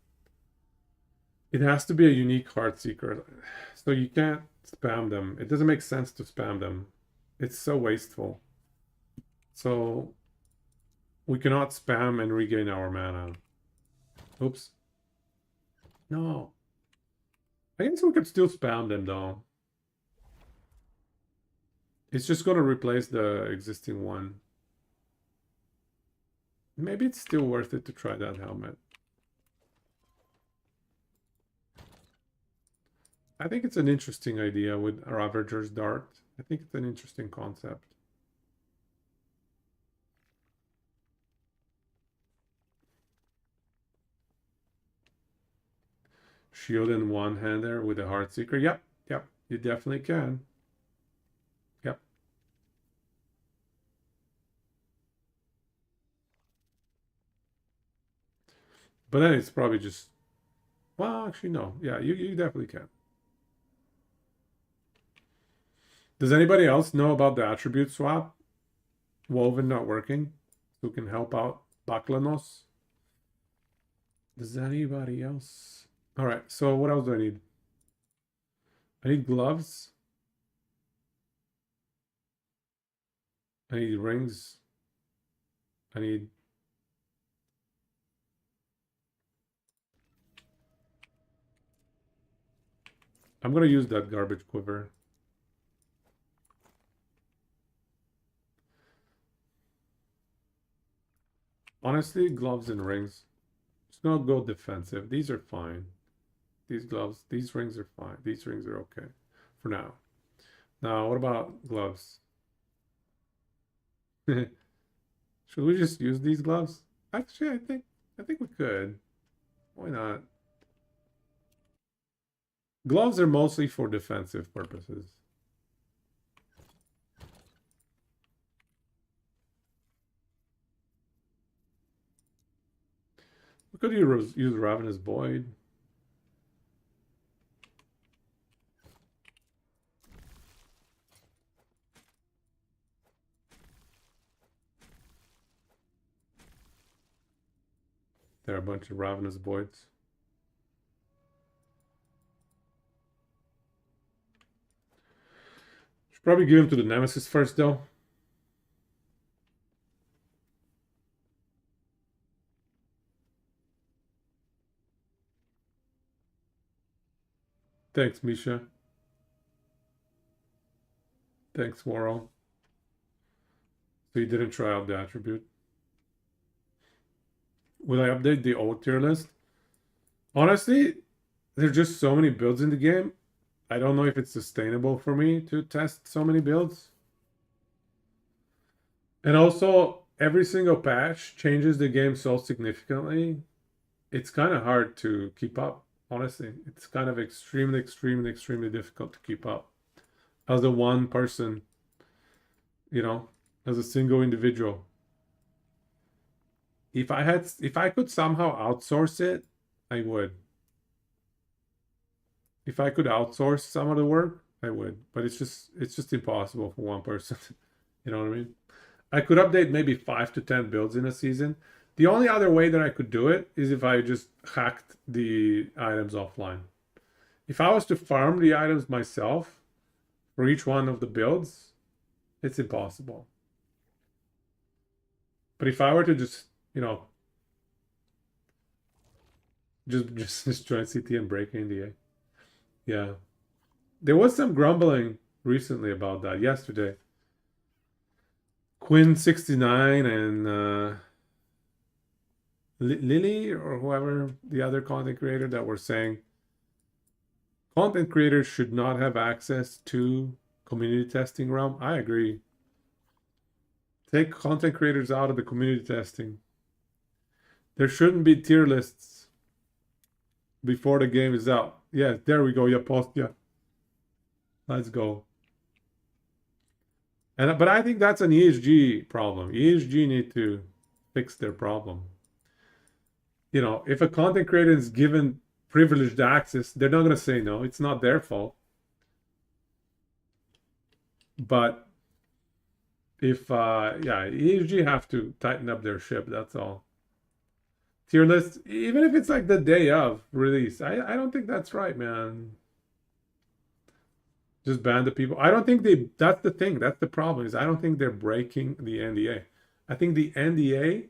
it has to be a unique Heartseeker. So you can't spam them. It doesn't make sense to spam them. It's so wasteful. So we cannot spam and regain our mana. Oops. No. I guess we could still spam them though. It's just going to replace the existing one. Maybe it's still worth it to try that helmet. I think it's an interesting idea with Ravager's Dart. I think it's an interesting concept. Shield in one-hander with a Heartseeker. Yep, yep, you definitely can. Yep. But then it's probably just, well, actually, no. Yeah, you definitely can. Does anybody else know about the attribute swap? Woven not working? Who can help out Baklanos? Does anybody else? All right, so what else do I need? I need gloves. I need rings. I need... I'm going to use that garbage quiver. Honestly, gloves and rings. Just gonna go defensive. These are fine. These gloves, these rings are fine. These rings are okay for now. Now, what about gloves? Should we just use these gloves? Actually, I think we could. Why not? Gloves are mostly for defensive purposes. We could use Ravenous Void. There are a bunch of Ravenous Voids. Should probably give him to the Nemesis first, though. Thanks, Misha. Thanks, Warhol. So you didn't try out the attribute. Will I update the old tier list? Honestly, there's just so many builds in the game. I don't know if it's sustainable for me to test so many builds. And also, every single patch changes the game so significantly. It's kind of hard to keep up, honestly. It's kind of extremely, extremely, extremely difficult to keep up as a one person, you know, as a single individual. If I could somehow outsource it, I would. If I could outsource some of the work, I would. But it's just impossible for one person. You know what I mean? I could update maybe 5 to 10 builds in a season. The only other way that I could do it is if I just hacked the items offline. If I was to farm the items myself for each one of the builds, it's impossible. But if I were to just, you know, just join CT and break NDA. Yeah. There was some grumbling recently about that yesterday. Quinn69 and Lily or whoever the other content creator that were saying content creators should not have access to community testing realm. I agree. Take content creators out of the community testing. There shouldn't be tier lists before the game is out. Yeah, there we go. Yeah, post. Yeah, let's go. But I think that's an ESG problem. ESG need to fix their problem. You know, if a content creator is given privileged access, they're not going to say no. It's not their fault. But if yeah, ESG have to tighten up their ship, that's all. Tier list, even if it's like the day of release, I don't think that's right, man. Just ban the people. I don't think that's the thing. That's the problem, is I don't think they're breaking the NDA. I think the NDA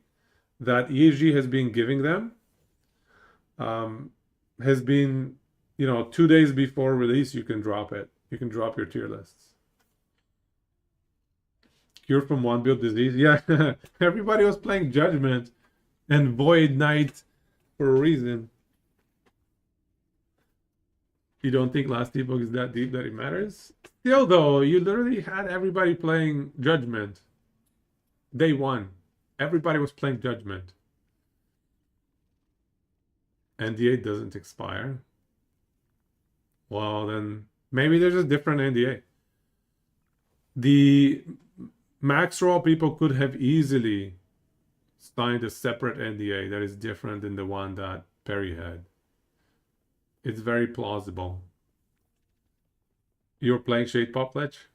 that ESG has been giving them has been, you know, 2 days before release, you can drop it. You can drop your tier lists. Cure from one build disease. Yeah, everybody was playing Judgment and Void Knight for a reason. You don't think last debug is that deep that it matters? Still, though, you literally had everybody playing Judgment. Day one. Everybody was playing Judgment. NDA doesn't expire. Well, then maybe there's a different NDA. The Max Raw people could have easily signed a separate NDA that is different than the one that Perry had. It's very plausible. You're playing Shade Pop Ledge?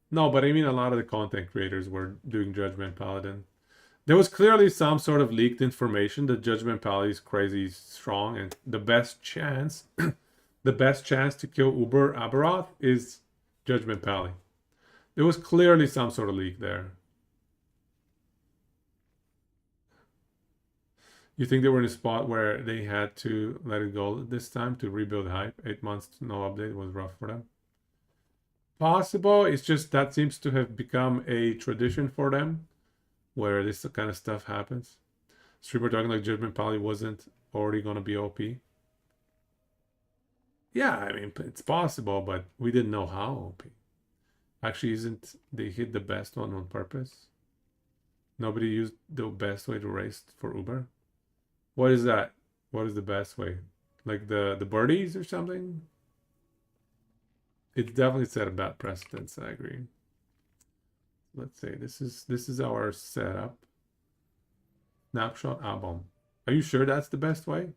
No, but I mean a lot of the content creators were doing Judgment Paladin. There was clearly some sort of leaked information that Judgment Paladin is crazy strong, and the best chance, the best chance to kill Uber Aberoth is Judgment Paladin. There was clearly some sort of leak there. You think they were in a spot where they had to let it go this time to rebuild hype? 8 months, no update was rough for them. Possible. It's just that seems to have become a tradition for them, where this kind of stuff happens. Streamer talking like Judgment probably wasn't already going to be OP. Yeah, I mean, it's possible, but we didn't know how OP. Actually, isn't they hit the best one on purpose? Nobody used the best way to race for Uber. What is that? What is the best way? Like the birdies or something? It's definitely set a bad precedence, I agree. Let's say this is our setup. Snapshot album. Are you sure that's the best way?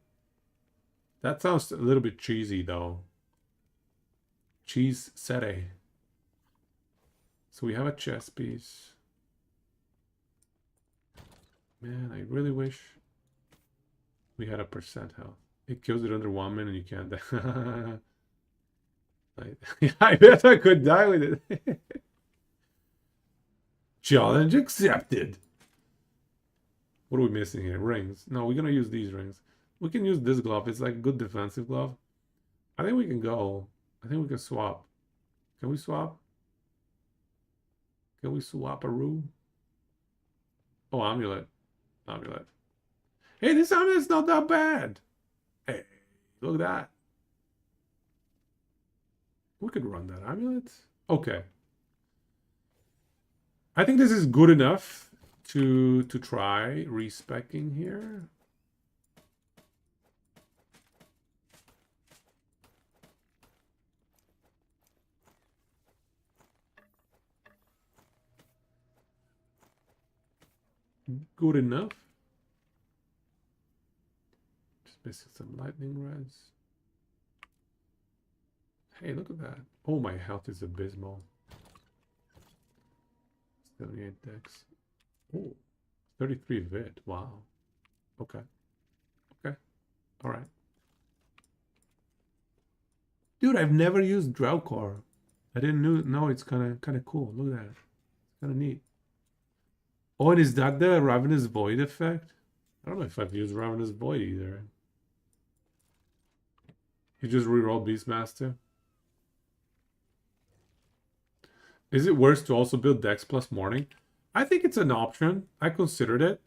That sounds a little bit cheesy though. Cheese sere. So we have a chess piece. Man, I really wish we had a percent health. It kills it under 1 minute and you can't die. I bet I could die with it. Challenge accepted. What are we missing here? Rings. No, we're gonna use these rings. We can use this glove. It's like a good defensive glove. I think we can go. I think we can swap. Can we swap? Can we swap a room? Oh, amulet. Amulet. Hey, this amulet's not that bad. Hey, look at that. We could run that amulet. Okay. I think this is good enough to try respecing here. Good enough. Just missing some lightning reds. Hey, look at that. Oh, my health is abysmal. 78 dex. Oh, 33 vid. Wow. Okay. Okay. All right. Dude, I've never used Drowcore. I didn't know it's kind of cool. Look at that. It's kind of neat. Oh, and is that the Ravenous Void effect? I don't know if I've used Ravenous Void either. You just reroll Beastmaster. Is it worse to also build Dex plus Morning? I think it's an option. I considered it.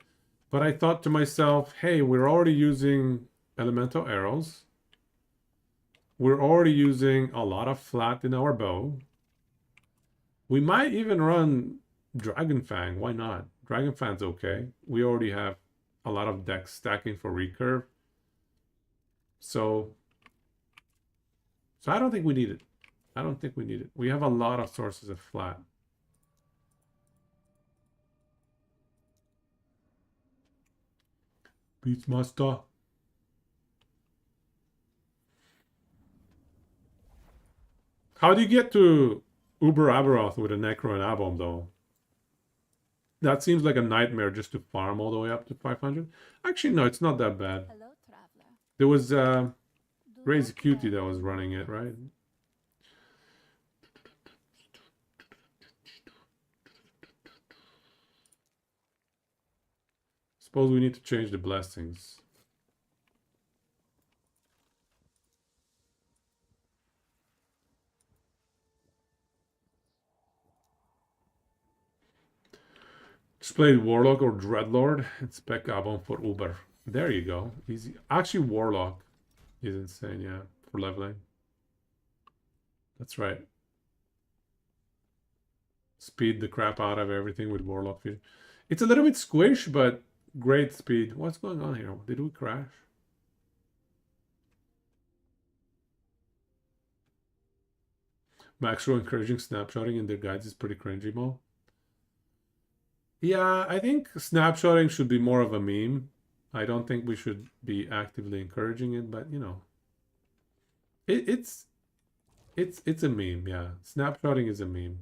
But I thought to myself, hey, we're already using Elemental Arrows. We're already using a lot of flat in our bow. We might even run Dragon Fang. Why not? Dragon Fang's okay. We already have a lot of Dex stacking for recurve. So I don't think we need it. I don't think we need it. We have a lot of sources of flat. Beastmaster. How do you get to Uber Aberoth with a Necro and Abom though? That seems like a nightmare just to farm all the way up to 500. Actually, no, it's not that bad. Hello, traveler. There was Crazy Cutie that was running it, right? Suppose we need to change the blessings. Just played Warlock or Dreadlord and spec album for Uber. There you go. Easy. Actually, Warlock is insane, yeah, for leveling. That's right. Speed the crap out of everything with Warlock feature. It's a little bit squish, but great speed. What's going on here? Did we crash? Maxwell encouraging snapshotting in their guides is pretty cringy, Mo. Yeah, I think snapshotting should be more of a meme. I don't think we should be actively encouraging it, but you know, it's a meme. Yeah, snapshotting is a meme.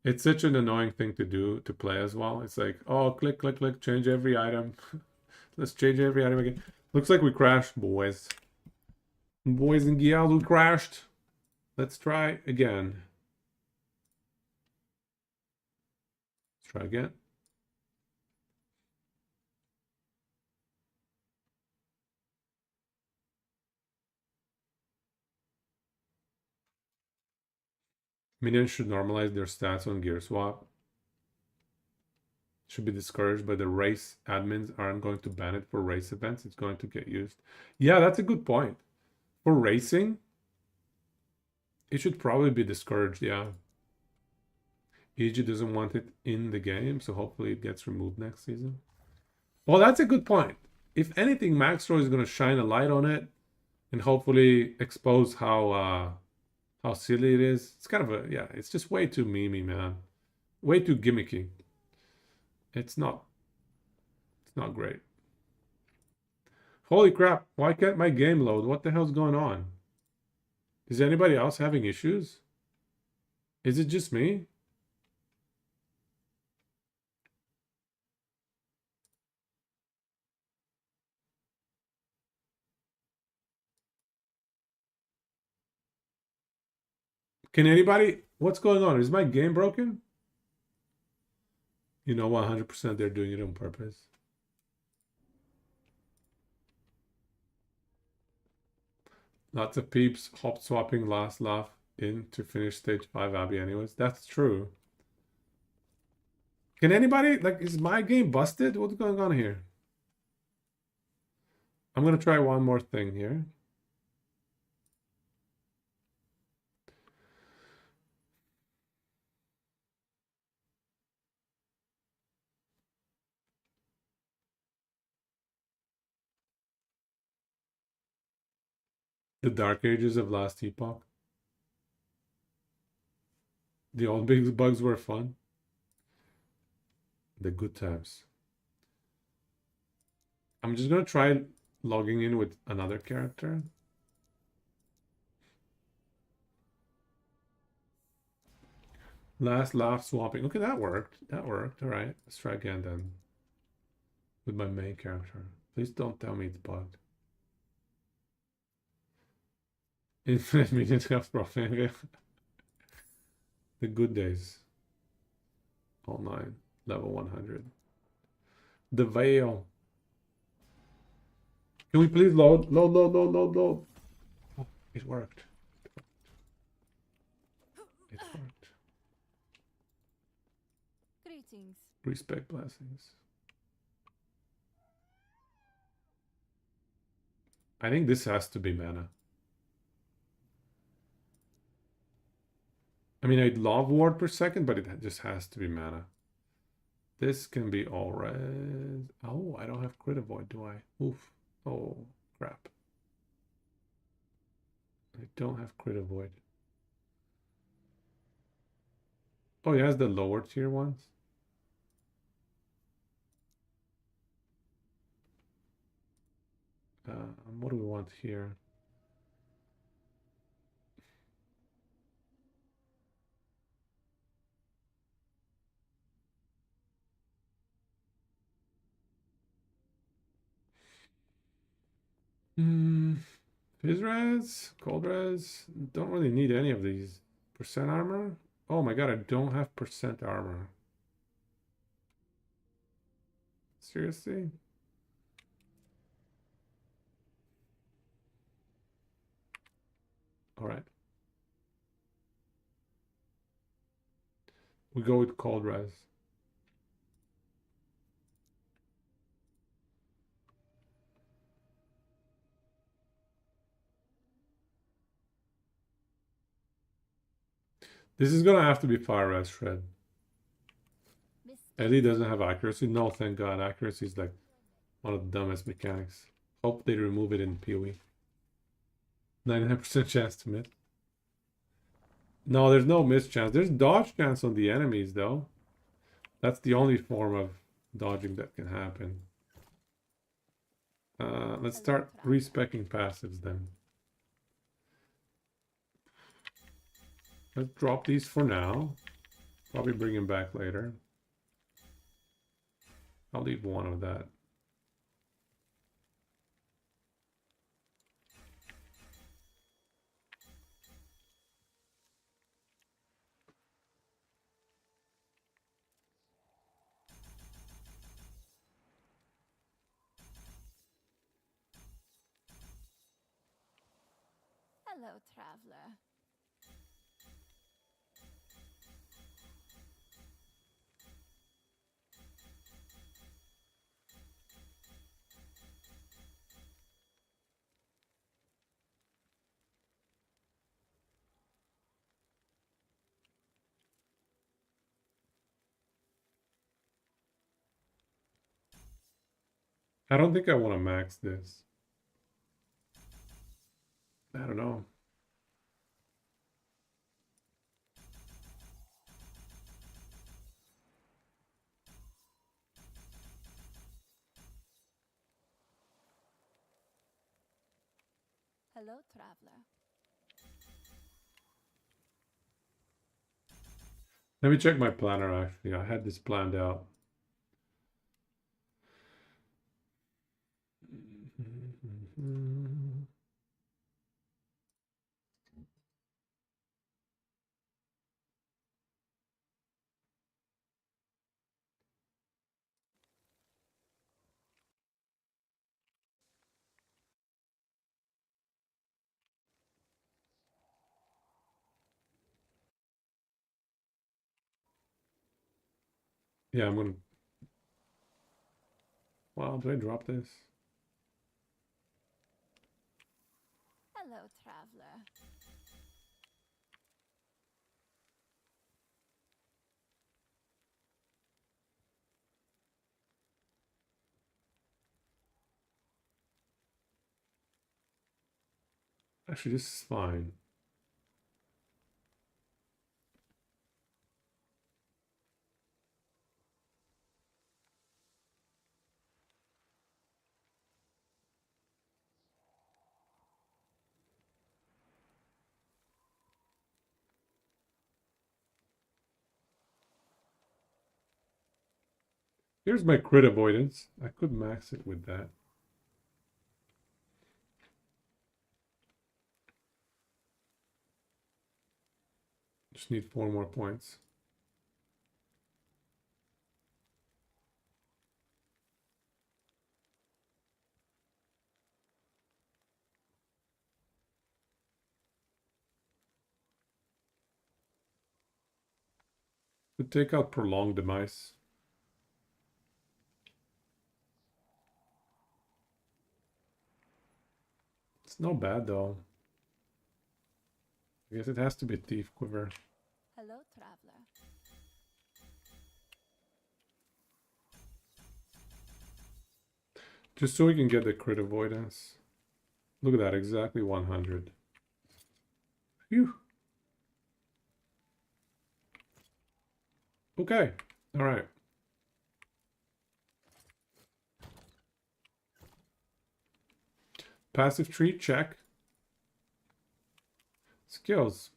It's such an annoying thing to do to play as well. It's like, oh, click, click, click, change every item. Let's change every item again. Looks like we crashed, boys. Boys and gals, we crashed. Let's try again. Let's try again. Minions should normalize their stats on gear swap. Should be discouraged, but the race admins aren't going to ban it for race events. It's going to get used. Yeah, that's a good point. For racing, it should probably be discouraged, yeah. EG doesn't want it in the game, so hopefully it gets removed next season. Well, that's a good point. If anything, Maxroy is going to shine a light on it and hopefully expose how silly it is. It's kind of a, yeah, it's just way too memey, man. Way too gimmicky. It's not great. Holy crap, why can't my game load? What the hell's going on? Is anybody else having issues? Is it just me? Can anybody? What's going on? Is my game broken? You know, 100% they're doing it on purpose. Lots of peeps hop swapping last laugh in to finish stage 5 Abby anyways. That's true. Can anybody, like, is my game busted? What's going on here? I'm gonna try one more thing here. The dark ages of last epoch. The old big bugs were fun. The good times. I'm just gonna try logging in with another character. Last laugh swapping. Okay, that worked. That worked. All right, let's try again then. With my main character. Please don't tell me it's bugged. Infinite minions have profane. The good days. All 9. Level 100. The Veil. Can we please load? Load, load, load, load, load. Oh, it worked. It worked. Greetings. Respect blessings. I think this has to be mana. I mean, I'd love ward per second, but it just has to be mana. This can be all red. Oh, I don't have crit avoid, do I? Oof. Oh, crap. I don't have crit avoid. Oh, he has the lower tier ones. What do we want here? Fizz res, cold res. Don't really need any of these. Percent armor? Oh my god, I don't have percent armor. Seriously? Alright. We go with cold res. This is gonna have to be fire red shred. Ellie doesn't have accuracy. No, thank God. Accuracy is like one of the dumbest mechanics. Hope they remove it in PoE. 99% chance to miss. No, there's no miss chance. There's dodge chance on the enemies, though. That's the only form of dodging that can happen. Let's start respecking passives then. Let's drop these for now. Probably bring them back later. I'll leave one of that. Hello, traveler. I don't think I want to max this. I don't know. Hello, traveler. Let me check my planner, actually. I had this planned out. Yeah, I'm gonna... Wow, do I drop this? Hello, traveler. Actually, this is fine. Here's my crit avoidance. I could max it with that. Just need 4 more points. Could take out prolonged demise. It's not bad though. I guess it has to be Thief Quiver. Hello, traveler. Just so we can get the crit avoidance. Look at that, exactly 100. Phew. Okay, all right. Passive tree, check. Skills.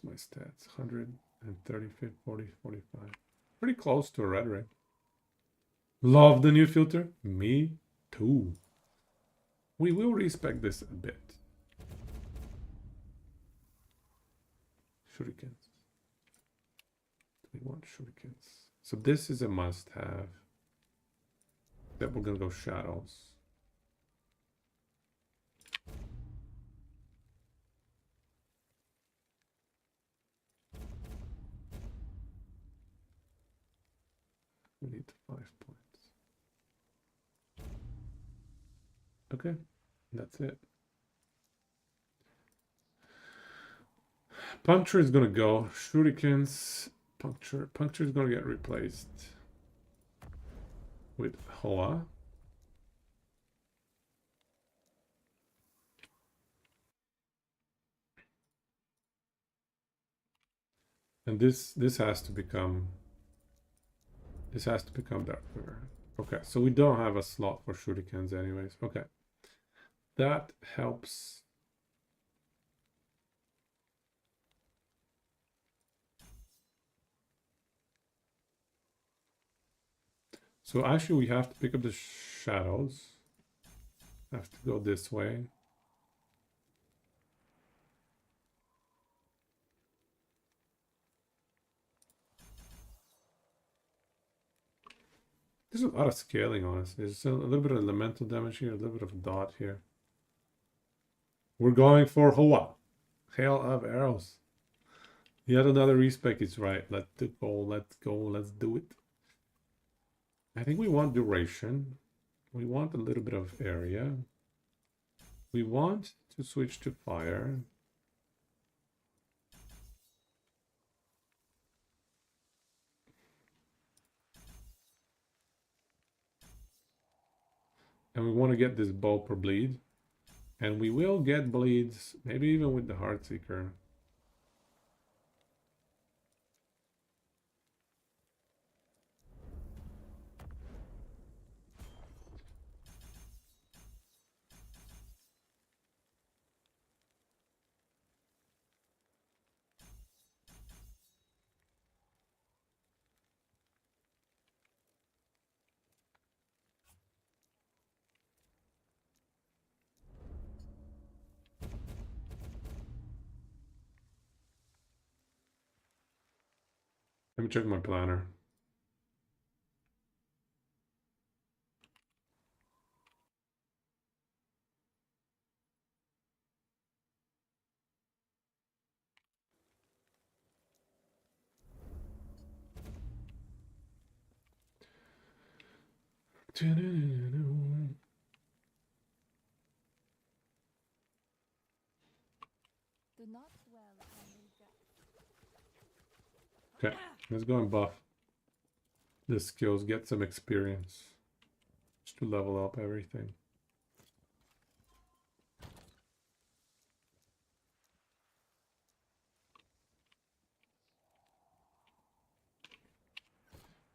What's my stats? 130, 40, 45. Pretty close to a red ring. Love the new filter. Me too. We will respect this a bit. Shurikens. We want shurikens. So this is a must-have. That we're gonna go shadows. We need 5 points. Okay, that's it. Puncture is gonna go. Shurikens. Puncture. Puncture is gonna get replaced with Hoa. And this has to become Dark River. Okay, so we don't have a slot for shurikens anyways. Okay. That helps. So actually we have to pick up the shadows. Have to go this way. There's a lot of scaling on us. There's a little bit of elemental damage here, a little bit of dot here. We're going for Hoa. Hail of arrows. Yet another respec is right. Let's go, let's go, let's do it. I think we want duration. We want a little bit of area. We want to switch to fire. And we want to get this bow per bleed. And we will get bleeds, maybe even with the Heartseeker. Let me check my planner. Do not dwell on regret. Okay, let's go and buff the skills, get some experience. Just to level up everything.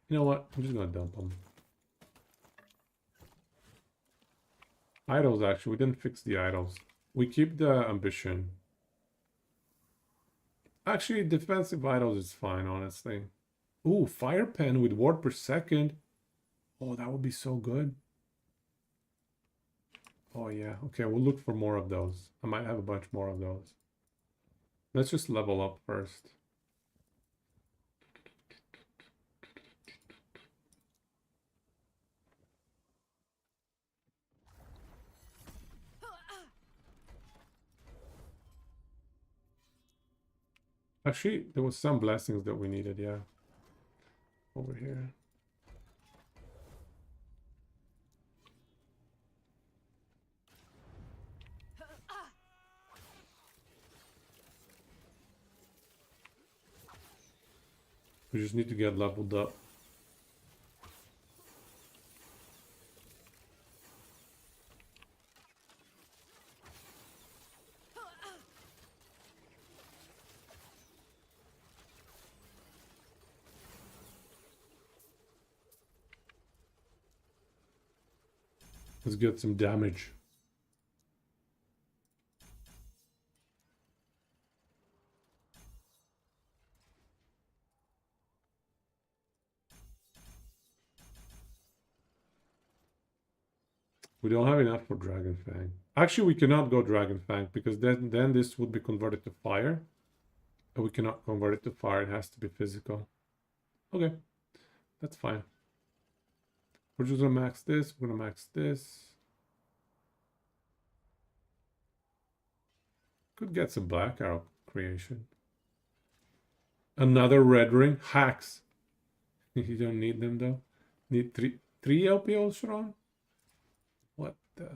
You know what? I'm just gonna dump them. Idols, actually, we didn't fix the idols. We keep the ambition. Actually, defensive idols is fine, honestly. Ooh, fire pen with ward per second. Oh, that would be so good. Oh yeah, okay, we'll look for more of those. I might have a bunch more of those. Let's just level up first. Actually, there was some blessings that we needed, yeah. Over here. We just need to get leveled up. Let's get some damage. We don't have enough for Dragon Fang. Actually, we cannot go Dragon Fang because then this would be converted to fire. And we cannot convert it to fire. It has to be physical. Okay, that's fine. We're just gonna max this. We're gonna max this. Could get some black arrow creation. Another red ring. Hacks. You don't need them though. Need three LPOs, Sharon? What the?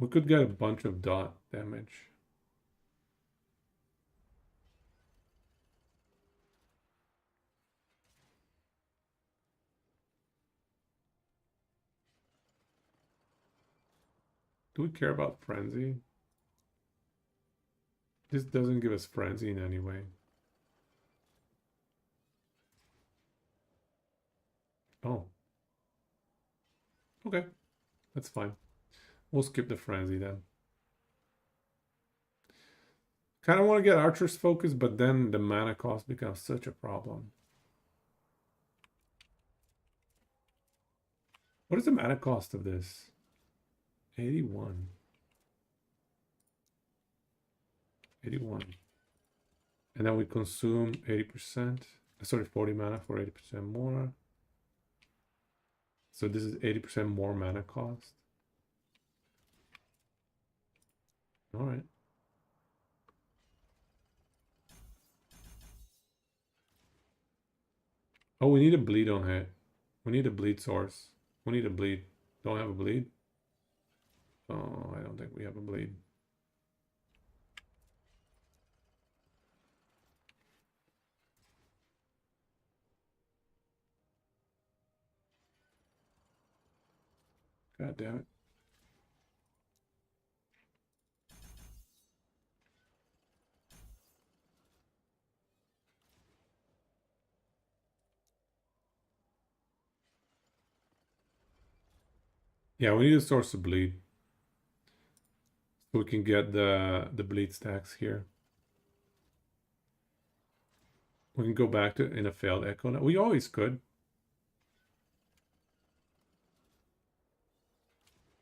We could get a bunch of dot damage. Do we care about frenzy? This doesn't give us frenzy in any way. Oh. Okay, that's fine. We'll skip the frenzy then. Kind of want to get archer's focus, but then the mana cost becomes such a problem. What is the mana cost of this? 81. 81. And then we consume 80%. Sorry, 40 mana for 80% more. So this is 80% more mana cost. All right. Oh, we need a bleed on hit. We need a bleed source. We need a bleed. Don't have a bleed? Oh, I don't think we have a bleed. God damn it. Yeah, we need a source of bleed. So we can get the bleed stacks here. We can go back to in a failed echo now. We always could.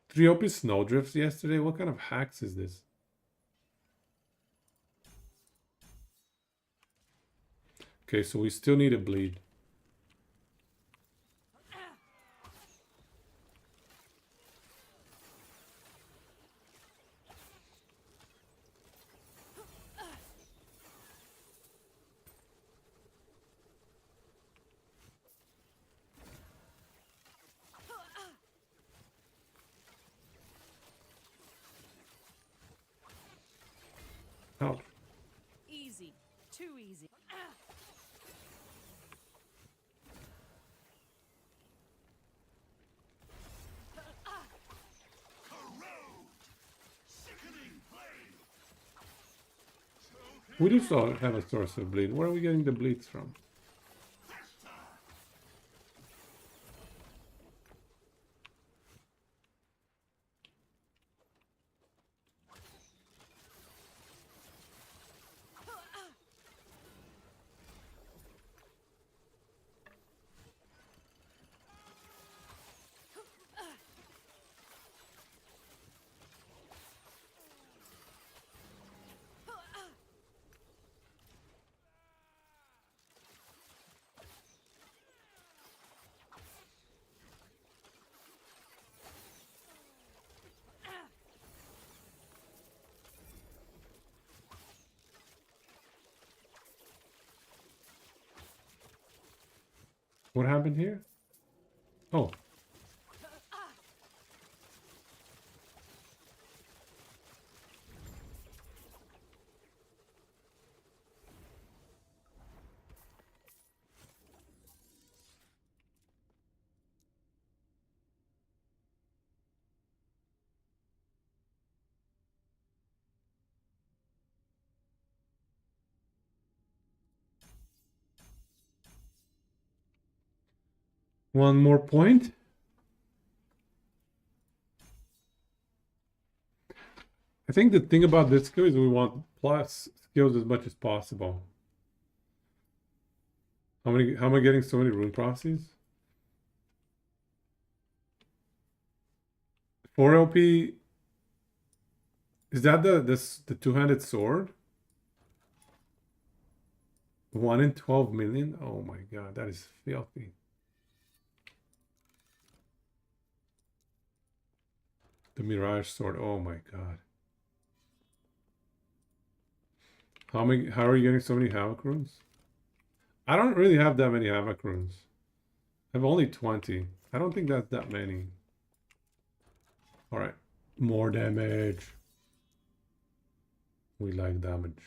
3 OP snowdrifts yesterday? What kind of hacks is this? Okay, so we still need a bleed. Ouch. Easy. Too easy. We do still have a source of bleed. Where are we getting the bleeds from? What happened here? Oh. One more point. I think the thing about this skill is we want plus skills as much as possible. How am I getting so many rune prophecies? 4 LP. Is that the two-handed sword? 1 in 12 million? Oh my god, that is filthy. The Mirage sword, oh my god. How are you getting so many Havoc runes? I don't really have that many Havoc runes. I have only 20. I don't think that's that many. Alright. More damage. We like damage.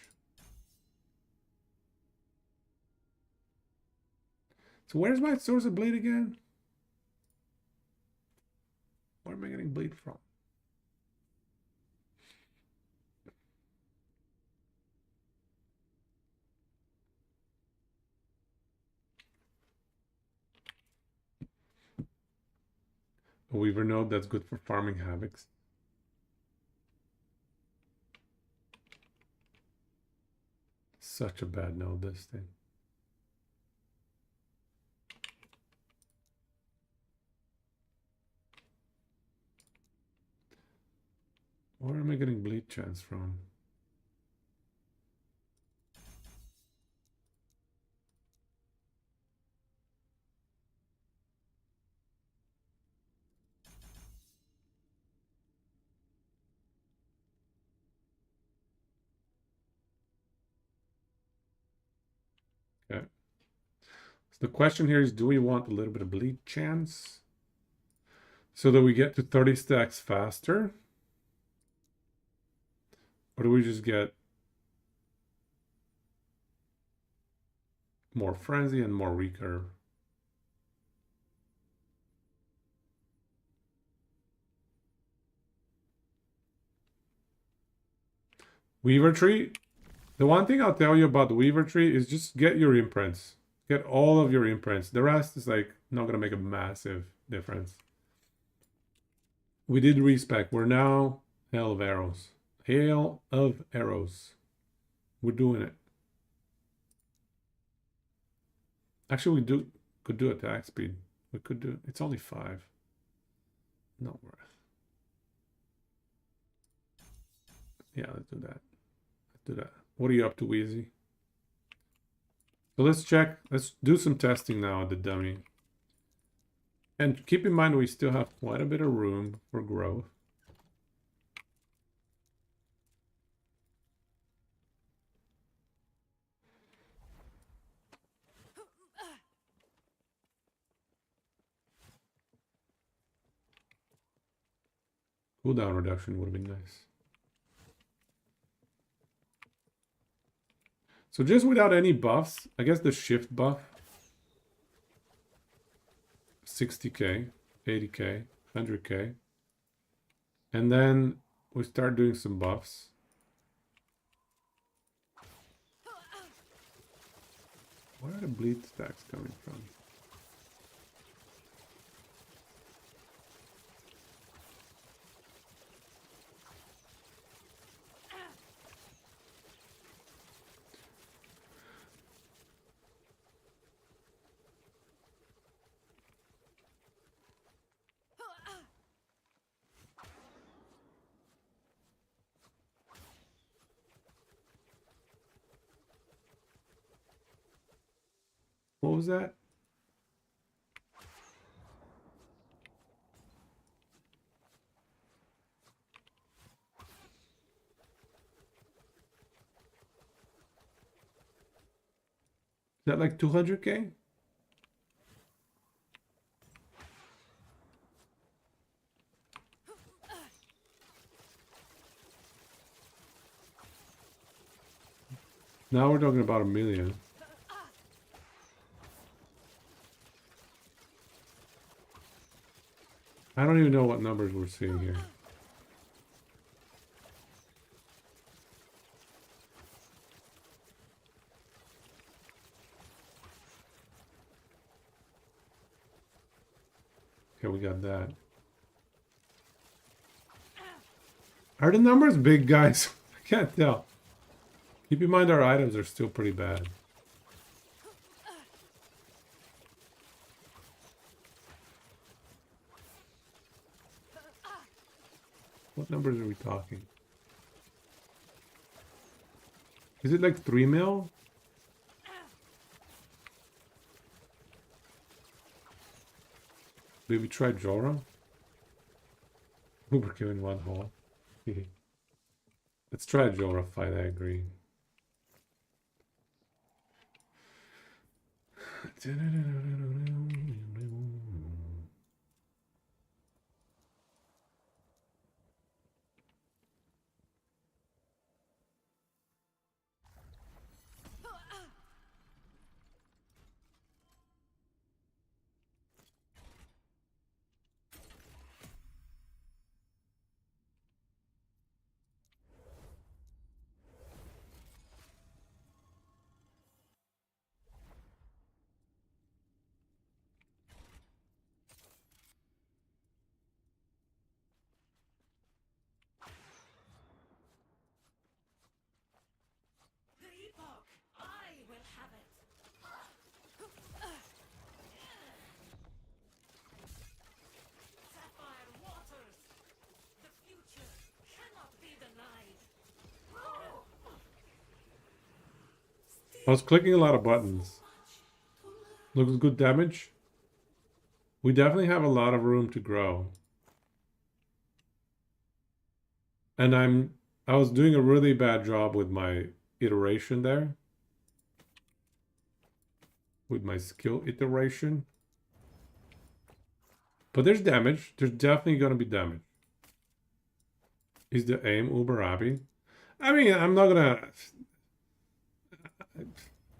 So where's my source of bleed again? Where am I getting bleed from? A Weaver node that's good for farming havocs. Such a bad node, this thing. Where am I getting bleed chance from? Okay. So the question here is, do we want a little bit of bleed chance so that we get to 30 stacks faster? Or do we just get more frenzy and more recurve? Weaver tree. The one thing I'll tell you about the Weaver tree is just get your imprints. Get all of your imprints. The rest is like not gonna make a massive difference. We did respec. We're now Hail of Arrows. Hail of Arrows. We're doing it. Actually, we could do attack speed. We could do. It's only 5. Not worth. Yeah, let's do that. Let's do that. What are you up to, Wheezy? So let's check. Let's do some testing now at the dummy. And keep in mind we still have quite a bit of room for growth. Cooldown reduction would have been nice. So just without any buffs, I guess the shift buff, 60k, 80k, 100k. And then we start doing some buffs. Where are the bleed stacks coming from? What was that? Is that like 200k? Now we're talking about 1 million. I don't even know what numbers we're seeing here. Okay, we got that. Are the numbers big, guys? I can't tell. Keep in mind our items are still pretty bad. What numbers are we talking? Is it like 3 mil? Did we try Jorah? We're killing one hole. Let's try a Jorah fight, I agree. I was clicking a lot of buttons. Looks good damage. We definitely have a lot of room to grow. And I was doing a really bad job with my iteration there. With my skill iteration. But there's damage. There's definitely going to be damage. Is the aim uber happy? I mean, I'm not gonna...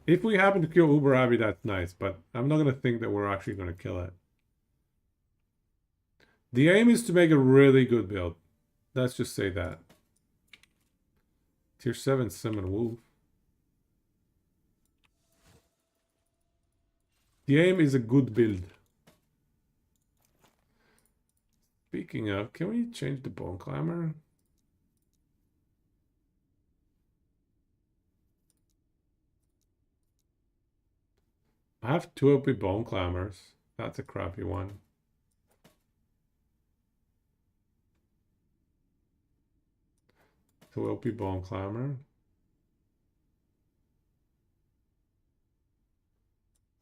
If we happen to kill Uber Abby, that's nice, but I'm not gonna think that we're actually gonna kill it. The aim is to make a really good build. Let's just say that. Tier 7 Summon Wolf. The aim is a good build. Speaking of, can we change the Bone Climber? I have 2 OP Bone Climbers. That's a crappy one. So OP Bone Climber.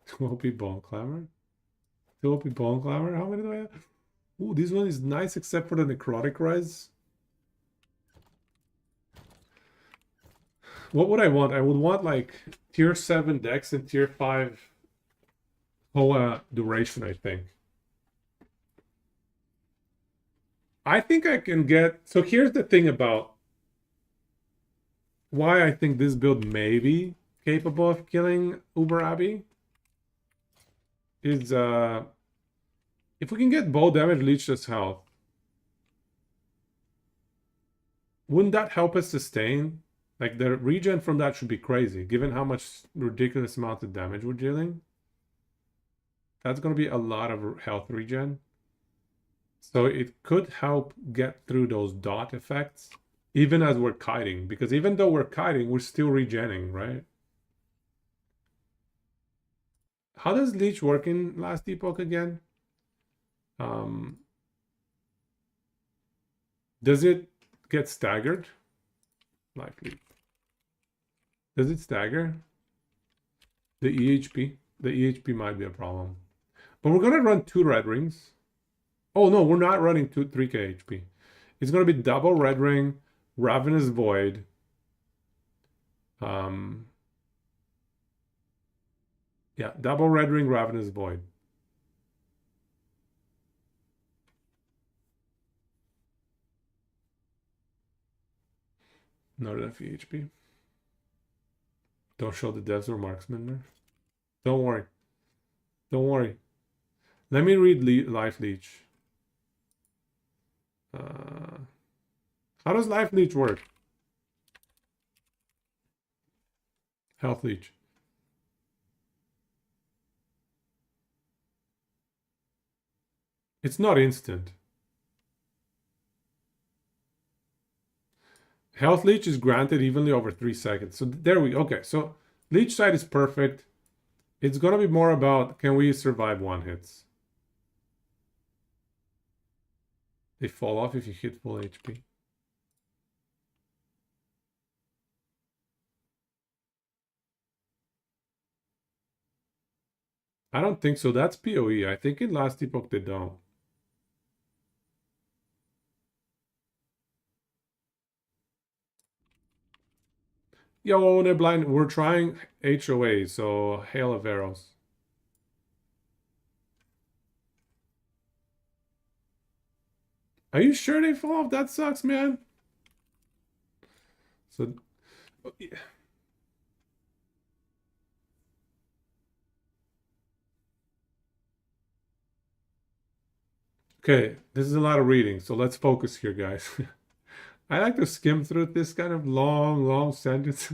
2 OP Bone Climber. 2 OP Bone Climber. How many do I have? Ooh, this one is nice except for the necrotic res. What would I want? I would want like tier 7 dex and tier 5 Hoa duration, I think. I think I can get... So here's the thing about why I think this build may be capable of killing Uber Abbey. Is if we can get bow damage, leech us health, wouldn't that help us sustain? Like the regen from that should be crazy, given how much ridiculous amount of damage we're dealing. That's going to be a lot of health regen. So it could help get through those dot effects, even as we're kiting. Because even though we're kiting, we're still regenning, right? How does leech work in last epoch again? Does it get staggered? Life leech. Does it stagger? The EHP? The EHP might be a problem. But we're gonna run 2 red rings. Oh no, we're not running 3k HP. It's gonna be double red ring, Ravenous Void. Yeah, double red ring, Ravenous Void. Not enough EHP. Don't show the devs or marksman there. Don't worry. Don't worry. Let me read Life Leech. How does Life Leech work? Health Leech. It's not instant. Health Leech is granted evenly over 3 seconds. So there we go. Okay, so Leech side is perfect. It's going to be more about, can we survive 1 hits? They fall off if you hit full HP. I don't think so. That's PoE. I think in last epoch they don't. Yo, they're blind. We're trying HOA, so Hail of Arrows. Are you sure they fall off? That sucks, man. So, okay, this is a lot of reading, so let's focus here, guys. I like to skim through this kind of long sentence.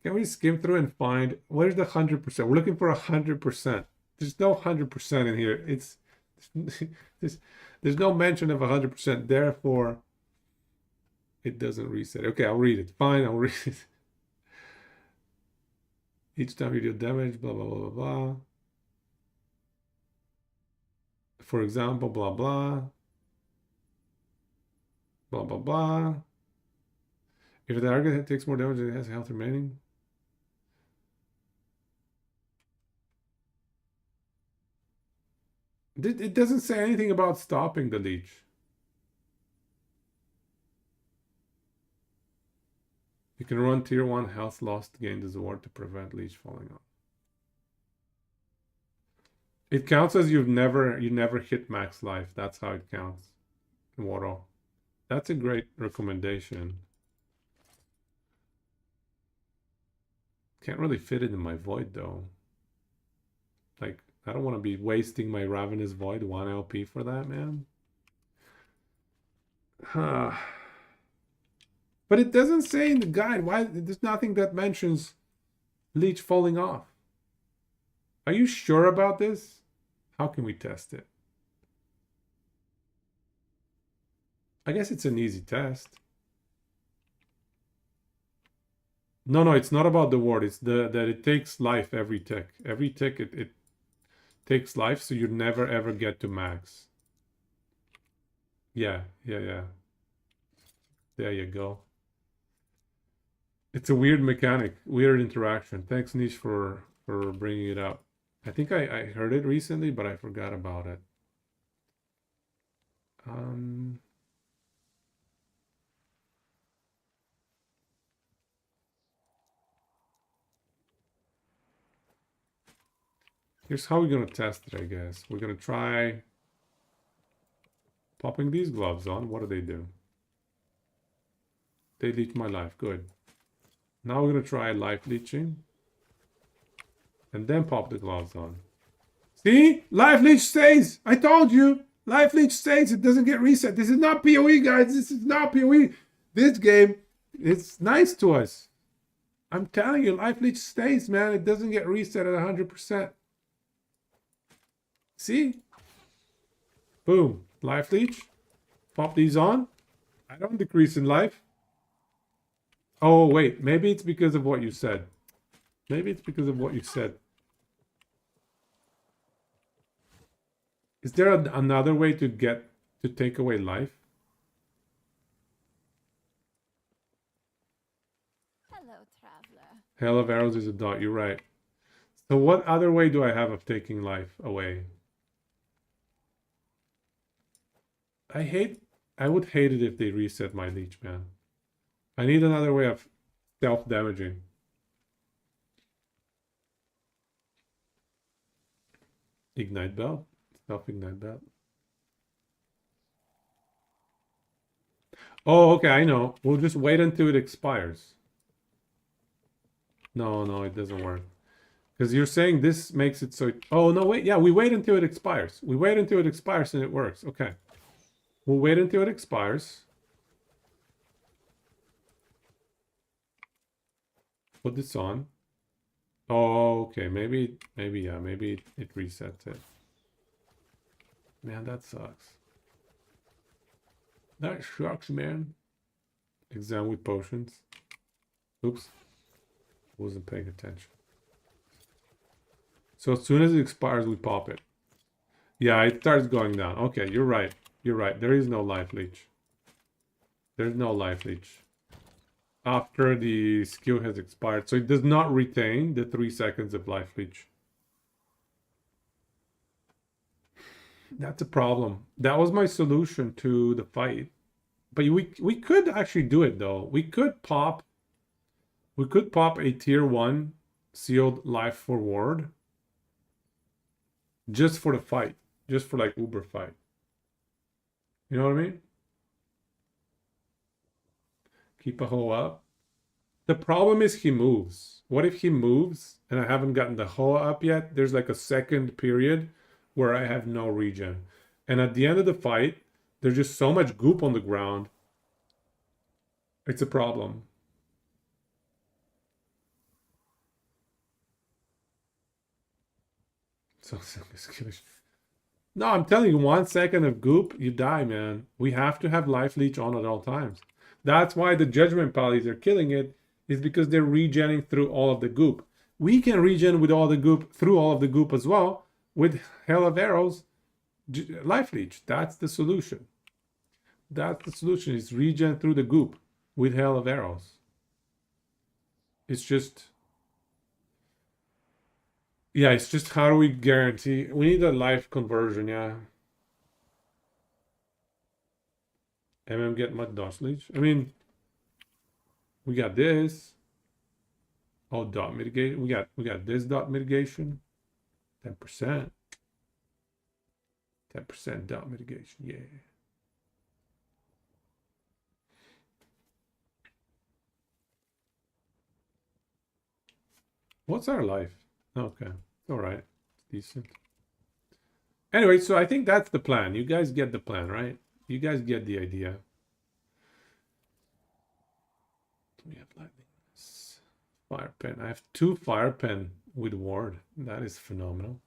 Can we skim through and find where's the 100%? We're looking for 100%. There's no 100% in here. It's there's no mention of 100%. Therefore, it doesn't reset. Okay, I'll read it. Fine, I'll read it. Each time you deal damage, blah blah blah blah blah. For example, blah blah. Blah blah blah. If the target takes more damage, it has health remaining. It doesn't say anything about stopping the leech. You can run tier 1 health loss to gain this award to prevent leech falling off. It counts as you never hit max life. That's how it counts. Waro. That's a great recommendation. Can't really fit it in my void though. Like, I don't want to be wasting my Ravenous Void 1 LP for that, man. But it doesn't say in the guide. Why? There's nothing that mentions leech falling off. Are you sure about this? How can we test it? I guess it's an easy test. No, it's not about the ward. It's that it takes life every tick. Every tick it takes life, so you never ever get to max. Yeah. There you go. It's a weird mechanic, weird interaction. Thanks, Nish, for bringing it up. I think I heard it recently, but I forgot about it. Here's how we're gonna test it, I guess. We're gonna try popping these gloves on. What do? They leech my life. Good. Now we're gonna try life leeching. And then pop the gloves on. See? Life leech stays! I told you! Life leech stays. It doesn't get reset. This is not PoE, guys. This is not PoE. This game, it's nice to us. I'm telling you, life leech stays, man. It doesn't get reset at 100%. See? Boom. Life leech. Pop these on. I don't decrease in life. Oh, wait. Maybe it's because of what you said. Maybe it's because of what you said. Is there another way to take away life? Hello, traveler. Hell of arrows is a dot. You're right. So what other way do I have of taking life away? I would hate it if they reset my leech, man. I need another way of self-damaging. Ignite belt. Self-ignite belt. Oh, okay, I know. We'll just wait until it expires. No, it doesn't work. Because you're saying this makes it so... Oh, no, wait. Yeah, we wait until it expires. We wait until it expires and it works. Okay. We'll wait until it expires. Put this on. Oh, okay. Maybe it resets it. Man, that sucks. That sucks, man. Exam with potions. Oops. Wasn't paying attention. So as soon as it expires, we pop it. Yeah, it starts going down. Okay, you're right. You're right. There is no life leech. There's no life leech. After the skill has expired. So it does not retain the 3 seconds of life leech. That's a problem. That was my solution to the fight. But we could actually do it though. We could pop a tier 1 sealed life for ward. Just for the fight. Just for like Uber fight. You know what I mean? Keep a hoe up. The problem is he moves. What if he moves and I haven't gotten the hoe up yet? There's like a second period where I have no regen. And at the end of the fight, there's just so much goop on the ground. It's a problem. So skittish. No, I'm telling you, 1 second of goop, you die, man. We have to have life leech on at all times. That's why the judgment pallies are killing it, is because they're regenning through all of the goop. We can regen with all the goop, through all of the goop as well, with Hell of Arrows, life leech. That's the solution. That's the solution, is regen through the goop with Hell of Arrows. It's just... Yeah, it's just how do we guarantee? We need a life conversion, yeah. Get much dodge leech. I mean, we got this. Oh, dot mitigation. We got this dot mitigation. 10%. 10% dot mitigation. Yeah. What's our life? Okay. All right. Decent. Anyway, so I think that's the plan. You guys get the plan, right? You guys get the idea. We have lightning. Fire pen. I have 2 fire pen with ward. That is phenomenal.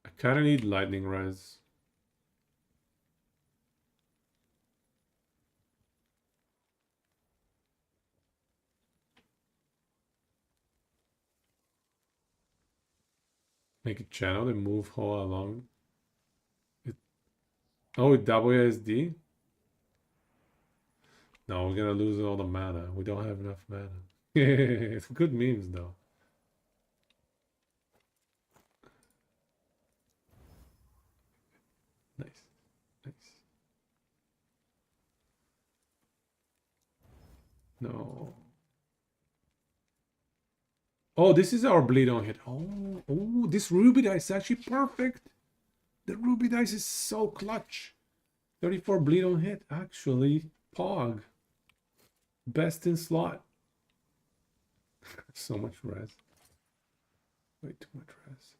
I kind of need lightning res. Make a channel and move Hoa along. Oh, WSD? No, we're gonna lose all the mana. We don't have enough mana. It's good memes though. Nice. Nice. No. Oh, this is our bleed on hit. Oh, this ruby dice is actually perfect. The ruby dice is so clutch. 34 bleed on hit. Actually, Pog. Best in slot. So much res. Way too much res.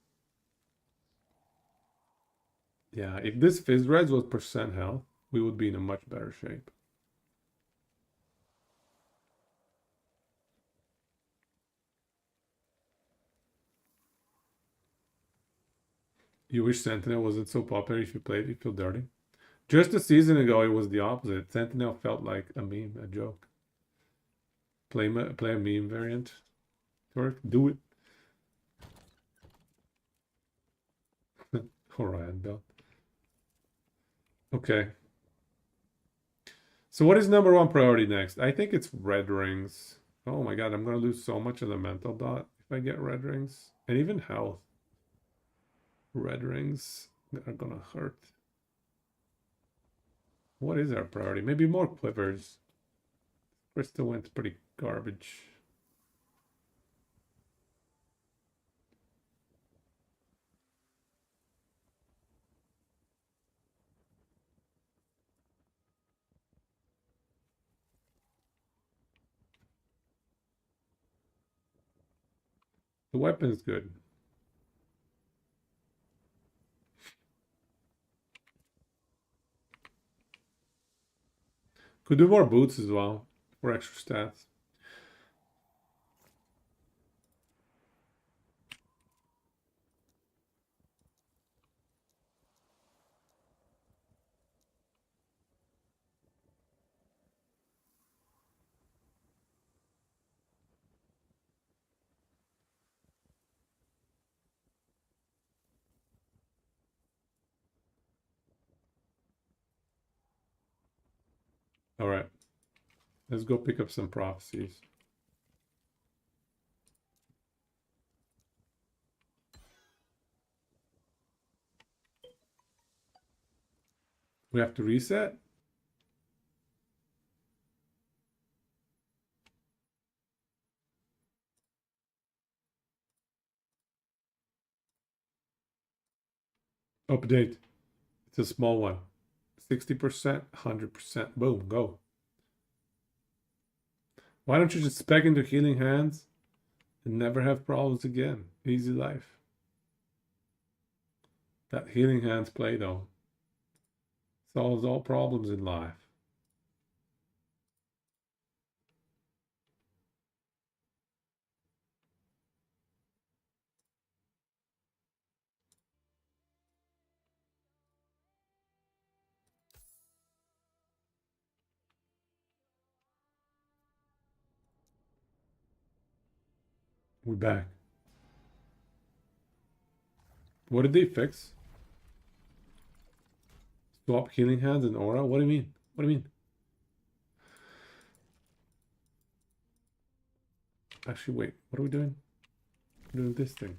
Yeah, if this Fizz res was percent health, we would be in a much better shape. You wish Sentinel wasn't so popular if you played, you feel dirty. Just a season ago, it was the opposite. Sentinel felt like a meme, a joke. Play a meme variant. Work, do it. Alright, belt. Okay. So what is number 1 priority next? I think it's red rings. Oh my god, I'm gonna lose so much of the mental dot if I get red rings. And even health. Red rings are gonna hurt. What is our priority? Maybe more quivers. Crystal went pretty garbage. The weapon is good. Could do more boots as well for extra stats. All right. Let's go pick up some prophecies. We have to reset? Update. It's a small one. 60%, 100%. Boom, go. Why don't you just spec into healing hands and never have problems again? Easy life. That healing hands play though solves all problems in life. We're back. What did they fix? Swap healing hands and aura? What do you mean? What do you mean? Actually, wait. What are we doing? We're doing this thing.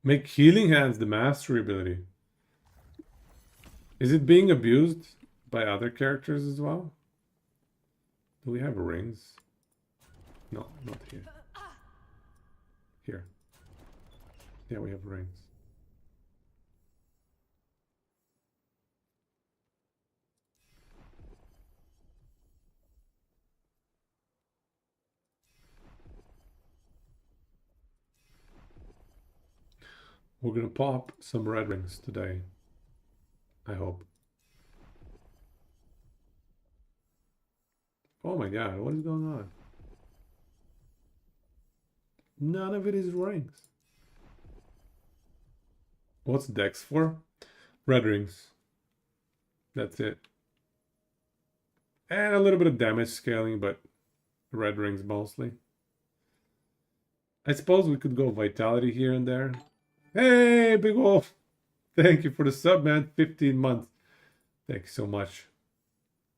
Make healing hands the mastery ability. Is it being abused by other characters as well? Do we have rings? No, not here. Here. Yeah, we have rings. We're gonna pop some red rings today. I hope. Oh my god, what is going on? None of it is rings. What's Dex for? Red rings. That's it. And a little bit of damage scaling, but red rings mostly. I suppose we could go vitality here and there. Hey, Big Wolf! Thank you for the sub, man. 15 months. Thank you so much.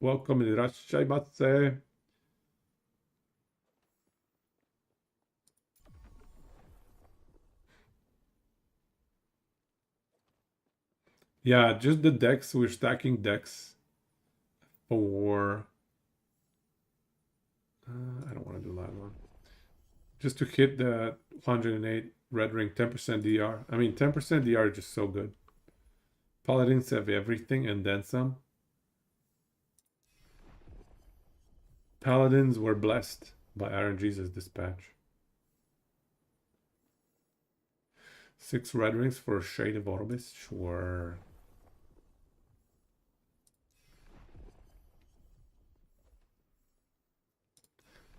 Welcome, irashaimasu. Yeah, just the decks. We're stacking decks for... I don't want to do that one. Just to hit the 108 red ring, 10% DR. I mean, 10% DR is just so good. Paladins have everything and then some. Paladins were blessed by RNG's dispatch. 6 red rings for a Shade of Orbis? Sure.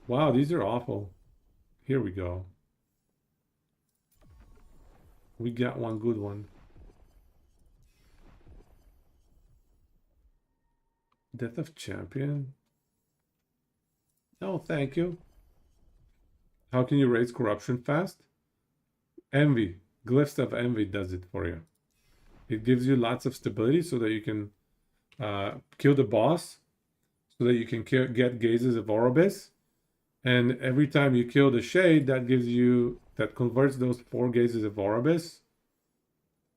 Wow, these are awful. Here we go. We got one good one. Death of Champion? No, thank you. How can you raise corruption fast? Envy. Glyphs of Envy does it for you. It gives you lots of stability so that you can kill the boss, so that you can get Gazes of Orobis. And every time you kill the Shade, that gives you, that converts those 4 Gazes of Orobis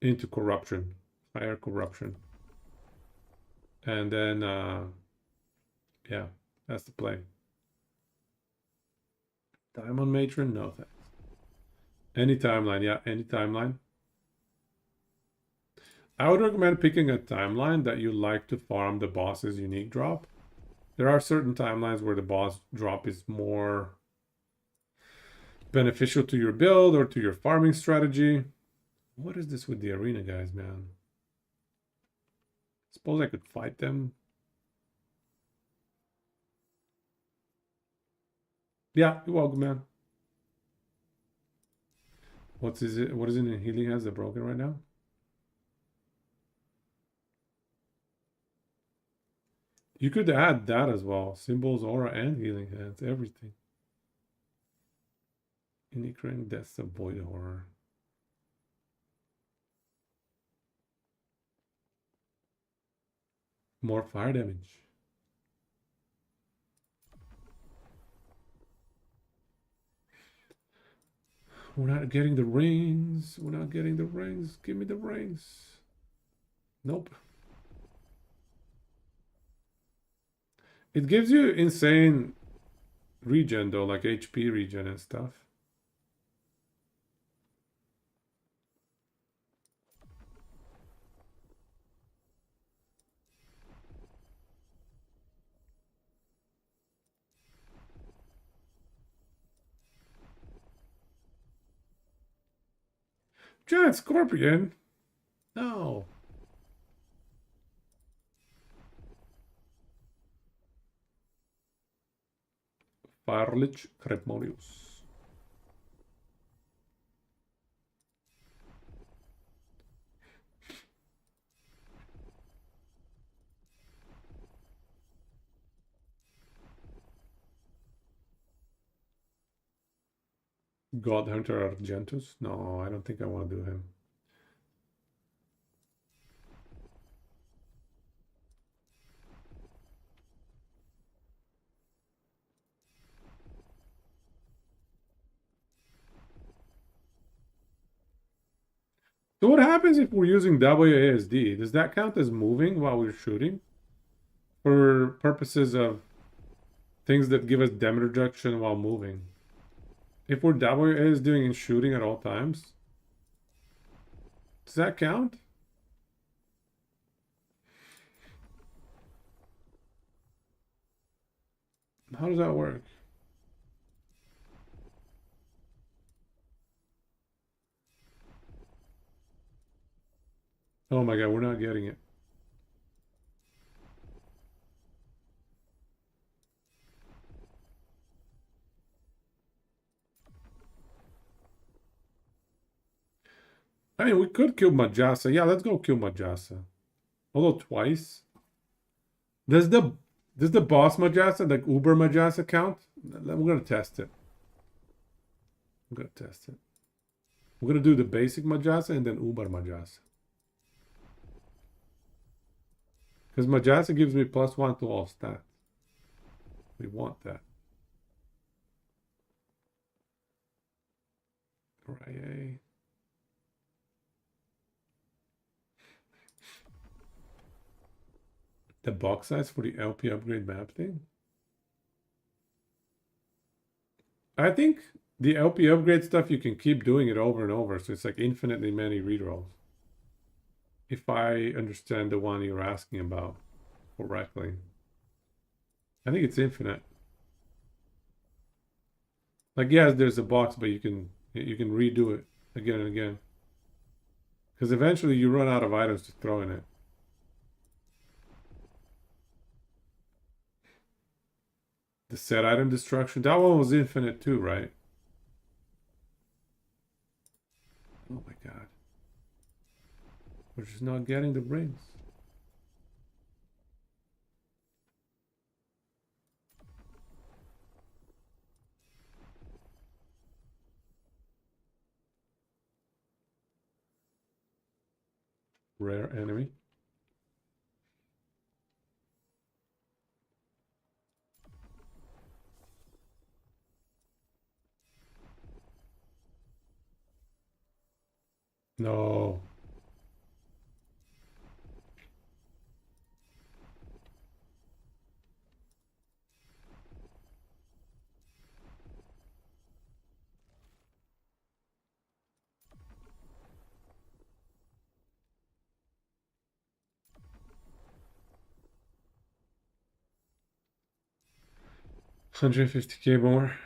into corruption, higher corruption. And then, yeah, that's the play. Diamond Matron? No thanks. Any timeline, yeah, any timeline. I would recommend picking a timeline that you like to farm the boss's unique drop. There are certain timelines where the boss drop is more beneficial to your build or to your farming strategy. What is this with the arena guys, man? Suppose I could fight them. Yeah, you're welcome, man. What is it in healing hands that broken right now? You could add that as well. Symbols, aura, and healing hands, everything. Unique Deaths of Void Horror. More fire damage. We're not getting the rings. We're not getting the rings. Give me the rings. Nope. It gives you insane regen though, like HP regen and stuff. Giant Scorpion? No. Firlich Crepmonius. God Hunter Argentus? No, I don't think I want to do him. So what happens if we're using WASD? Does that count as moving while we're shooting? For purposes of things that give us damage reduction while moving. If we're WASDing and shooting at all times, does that count? How does that work? Oh my god, we're not getting it. I mean, we could kill Majasa. Yeah, let's go kill Majasa. Although twice. Does the boss Majasa, like Uber Majasa, count? We're gonna test it. I'm gonna test it. We're gonna do the basic Majasa and then Uber Majasa. Because Majasa gives me +1 to all stats. We want that. Right. The box size for the LP upgrade map thing? I think the LP upgrade stuff, you can keep doing it over and over. So it's like infinitely many rerolls. If I understand the one you're asking about correctly. I think it's infinite. Like, yes, there's a box, but you can redo it again and again. Because eventually you run out of items to throw in it. The set item destruction, that one was infinite too, right? Oh my god. We're just not getting the rings. Rare enemy. No. $150k more.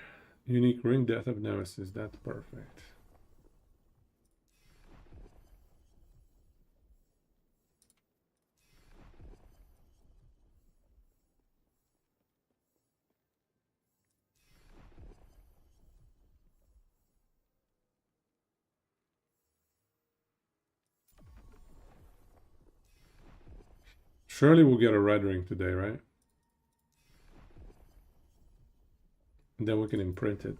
Unique ring, Death of Nemesis. That's perfect. Surely we'll get a red ring today, right? And then we can imprint it.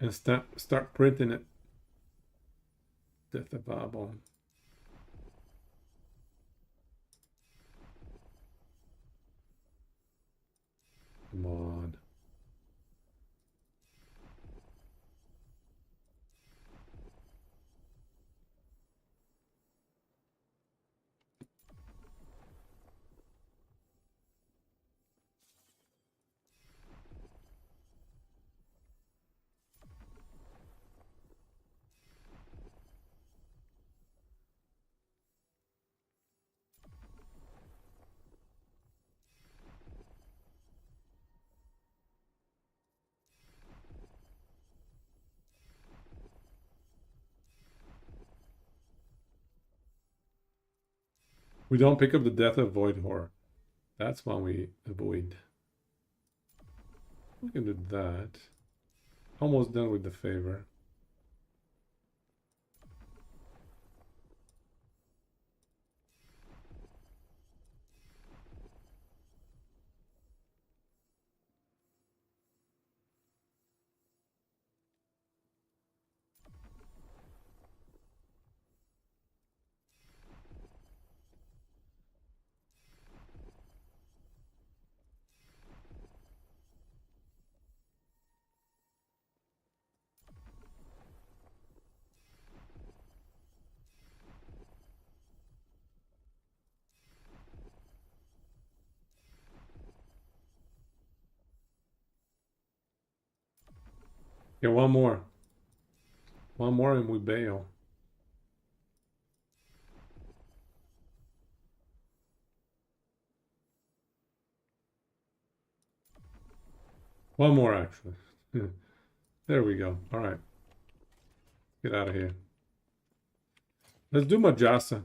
And start printing it. Death of Babylon. Come on. We don't pick up the Death of Void Horror. That's one we avoid. We can do that. Almost done with the favor. Yeah, one more. One more and we bail. One more, actually. There we go. All right. Get out of here. Let's do Majasa.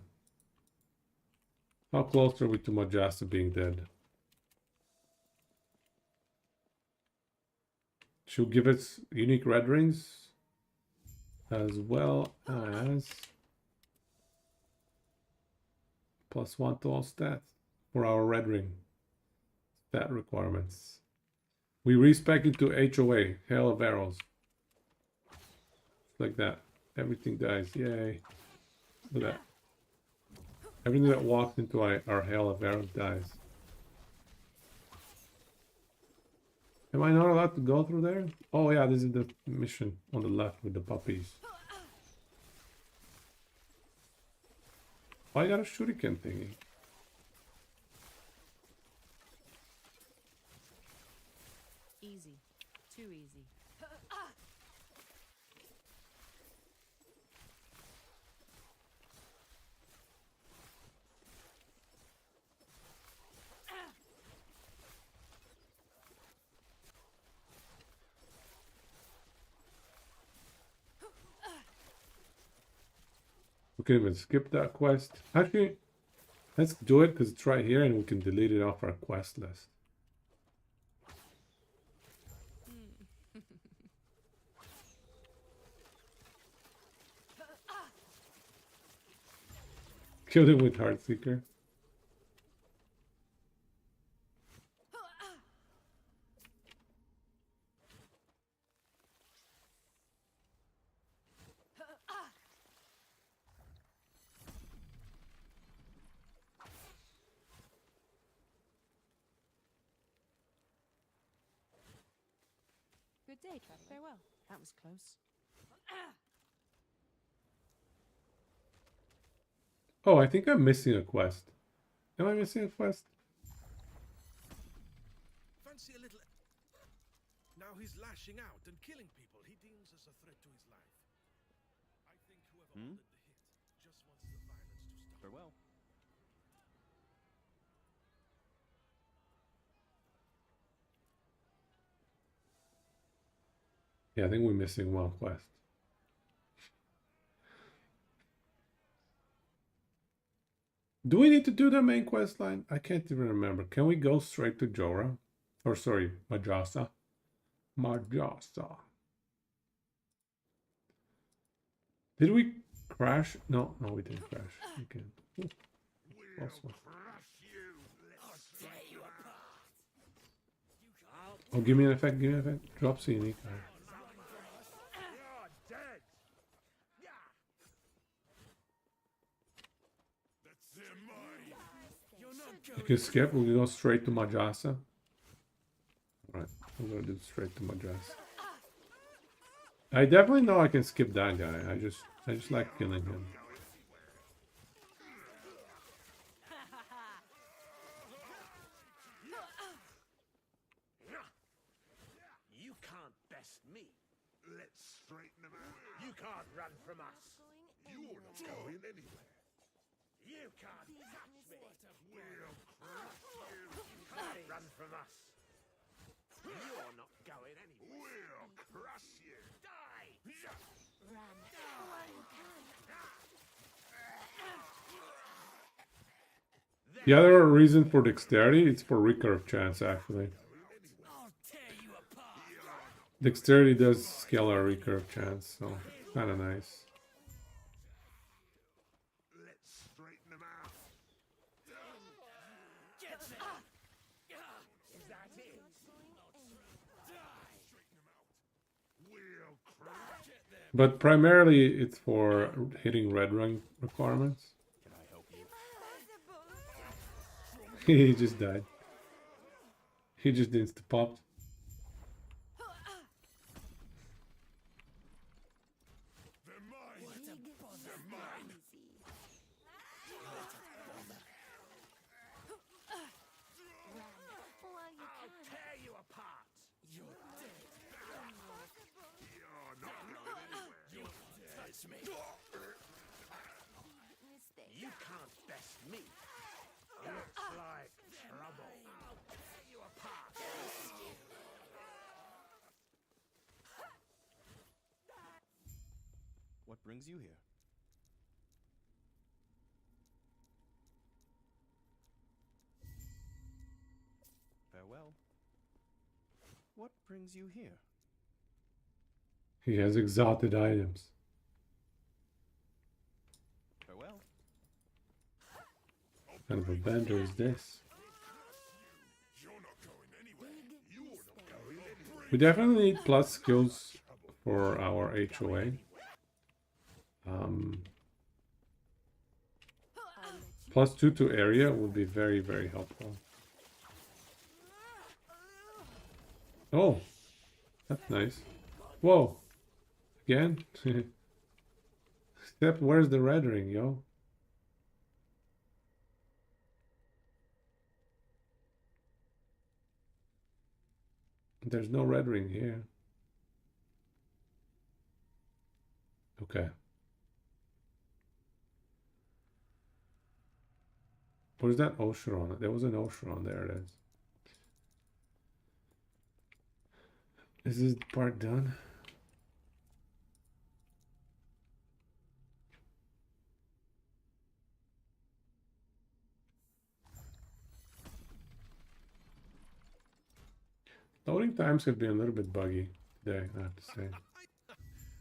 How close are we to Majasa being dead? She'll give us unique red rings as well as +1 to all stats for our red ring stat requirements. We respec into HOA, Hail of Arrows. Like that. Everything dies. Yay. Look at that. Everything that walks into our Hail of Arrows dies. Am I not allowed to go through there? Oh yeah, this is the mission on the left with the puppies. Oh, I got a shuriken thingy. Easy. Too easy. We can even skip that quest. Actually, let's do it because it's right here and we can delete it off our quest list. Killed him with Heartseeker. Good day, traveler. Farewell. That was close. Oh, I think I'm missing a quest. Am I missing a quest? Fancy a little. Now he's lashing out and killing people he deems as a threat to his life. I think whoever ordered the hit just wants the violence to stop. Farewell. Yeah, I think we're missing one quest. Do we need to do the main quest line? I can't even remember. Can we go straight to Jorah? Or sorry, Majasa. Majasa. Did we crash? No, we didn't crash. Okay. Ooh, close one. Oh, give me an effect, give me an effect. Drop scenic. You can skip, we can go straight to Majasa. Alright, I'm gonna do straight to Majasa. I definitely know I can skip that guy. I just like killing him. You can't best me. Let's straighten him out. You can't run from us. You're not going anywhere. You can't catch me. We'll crush you. You can't run from us. You're not going anywhere. We'll crush you. Die. Run while you can. The other reason for dexterity, it's for recurve chance actually. Dexterity does scale our recurve chance, so kinda nice. Let's straighten him out. Is that it? We'll crush them. But primarily it's for hitting red ring requirements. Can I help you? He just died. He just insta-popped. They're mine. They're mine. While you I'll can. tear you apart. You're dead. What brings you here? Farewell. What brings you here? He has exalted items. Farewell. What kind of a vendor is this? You're not going anywhere. You're not going anywhere. We definitely need plus skills for our HOA. +2 to area would be very, very helpful. Oh, that's nice. Whoa, again? Except where's the red ring, yo? There's no red ring here. Okay. Where's that Ocheron? There was an Ocheron. There it is. Is this part done? Loading times have been a little bit buggy today, I have to say.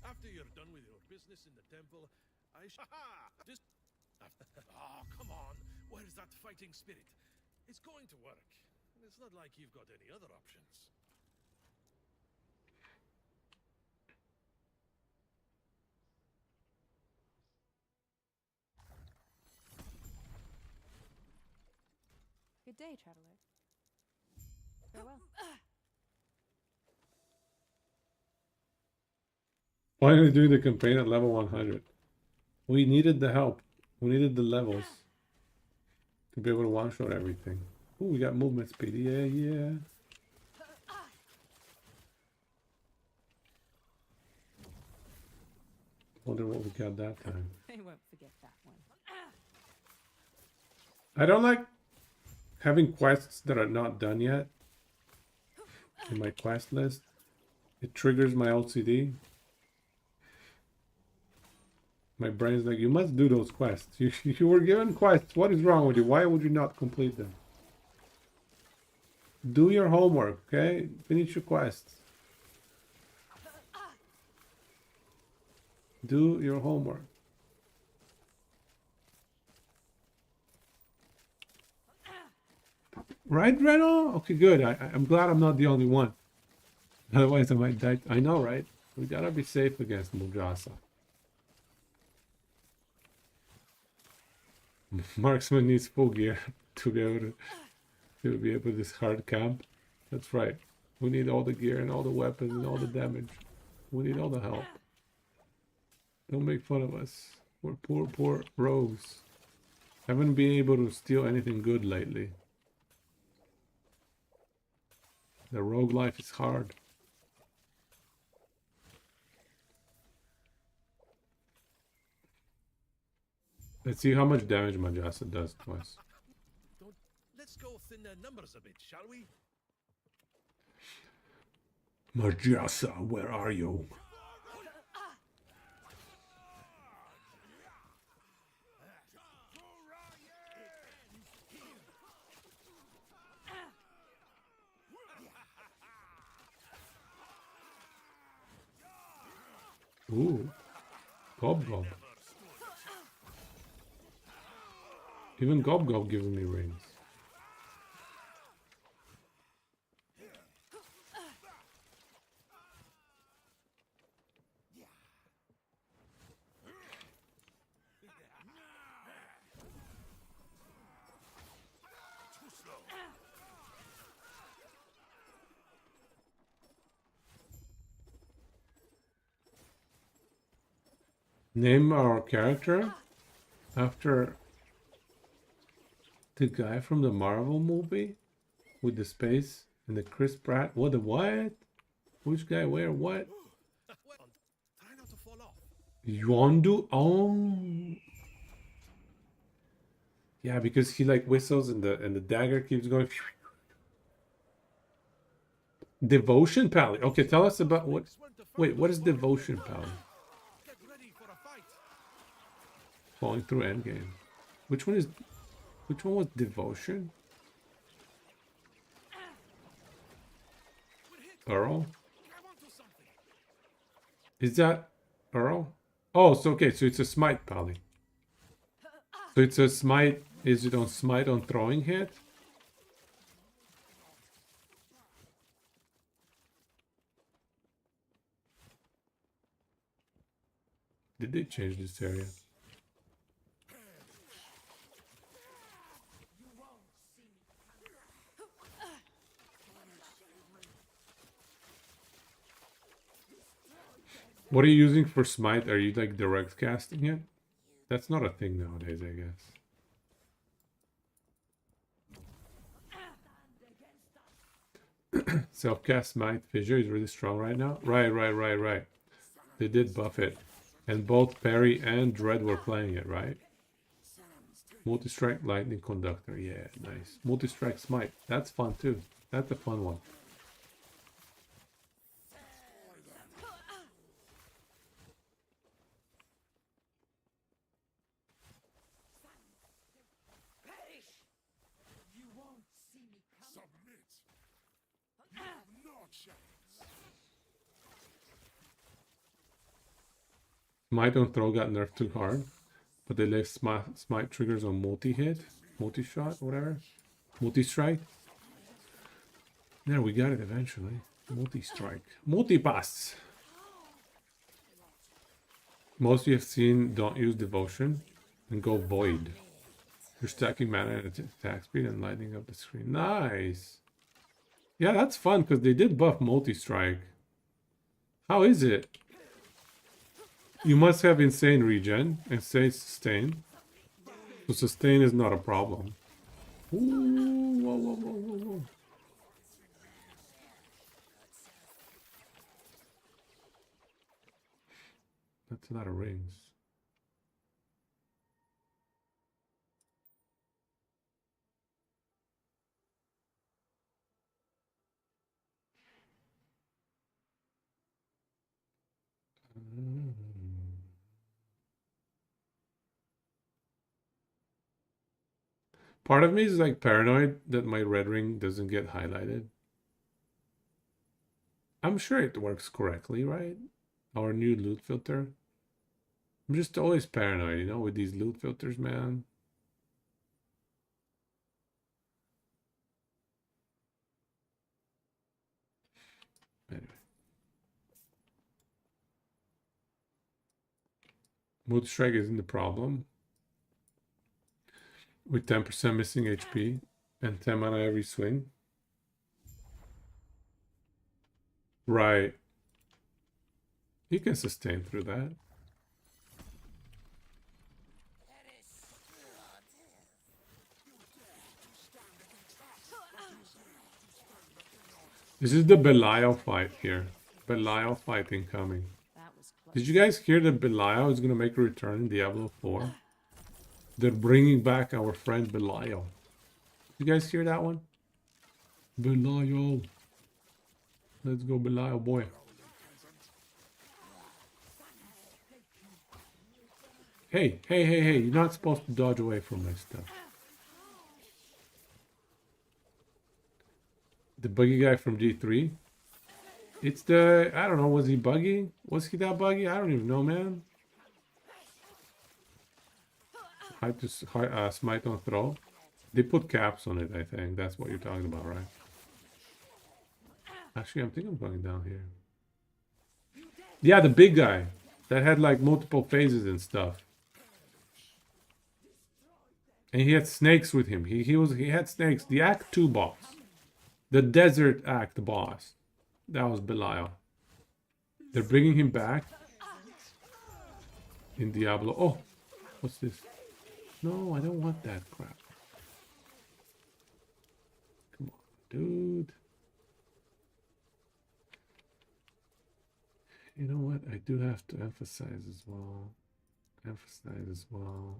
After you're done with your business in the temple, I just. Oh, come on. Where's that fighting spirit? It's going to work. It's not like you've got any other options. Good day, traveler. Farewell. Why are we doing the campaign at level 100? We needed the help. We needed the levels to be able to one-shot everything. Ooh, we got movement speed. Yeah, yeah. Wonder what we got that time. I won't forget that one. I don't like having quests that are not done yet in my quest list. It triggers my OCD. My brain's like, you must do those quests. You were given quests. What is wrong with you? Why would you not complete them? Do your homework, okay? Finish your quests. Do your homework. Right, Reno? Okay, good. I'm glad I'm not the only one. Otherwise, I might die. I know, right? We gotta be safe against Mujasa. Marksman needs full gear to be able to this hard camp. That's right. We need all the gear and all the weapons and all the damage. We need all the help. Don't make fun of us. We're poor rogues. Haven't been able to steal anything good lately. The rogue life is hard. Let's see how much damage Majasa does to us. Let's go thin their numbers a bit, shall we? Majasa, where are you? Ooh, Gob Gob. Even Gob Gob giving me rings. Name our character after the guy from the Marvel movie with the space and the Chris Pratt. What the what? Which guy? Where? What? Try not to fall off. Yondu? Oh, yeah, because he like whistles and the dagger keeps going. Devotion Pally. Okay, tell us about what. Wait, what is Devotion Pally? Get ready for a fight. falling through endgame. Which one was devotion? Earl? Is that Earl? Oh, so okay, so it's a smite, Pally. So it's a smite. Is it on smite on throwing hit? Did they change this area? What are you using for smite? Are you like direct casting it? That's not a thing nowadays, I guess. Self-cast smite fissure is really strong right now. Right. They did buff it. And both Perry and Dread were playing it, right? Multi-strike lightning conductor. Yeah, nice. Multi-strike smite. That's fun too. That's a fun one. Smite on throw got nerfed too hard, but they left smite triggers on multi-hit, multi-shot, whatever. Multi-strike. There, we got it eventually. Multi-strike. Multi-pass. Most you have seen don't use devotion and go void. You're stacking mana and attack speed and lighting up the screen. Nice. Yeah, that's fun because they did buff multi-strike. How is it? You must have insane regen, insane sustain. So sustain is not a problem. Ooh, whoa. That's a lot of rings. Part of me is like paranoid that my red ring doesn't get highlighted. I'm sure it works correctly, right? Our new loot filter. I'm just always paranoid, you know, with these loot filters, man. Anyway. Mood strike isn't the problem. With 10% missing HP and 10 mana every swing. Right. You can sustain through that. This is the Belial fight here. Belial fight incoming. That was close. Did you guys hear that Belial is going to make a return in Diablo 4? They're bringing back our friend Belial. You guys hear that one? Belial. Let's go, Belial boy. Hey. You're not supposed to dodge away from my stuff. The buggy guy from G3. It's the... I don't know. Was he buggy? Was he that buggy? I don't even know, man. Hard to smite on throw. They put caps on it, I think. That's what you're talking about, right? Actually, I think I'm going down here. Yeah, the big guy. That had like multiple phases and stuff. And he had snakes with him. He had snakes. The Act 2 boss. The Desert Act boss. That was Belial. They're bringing him back. In Diablo. Oh, what's this? No, I don't want that crap. Come on, dude. You know what? I do have to emphasize as well. Emphasize as well.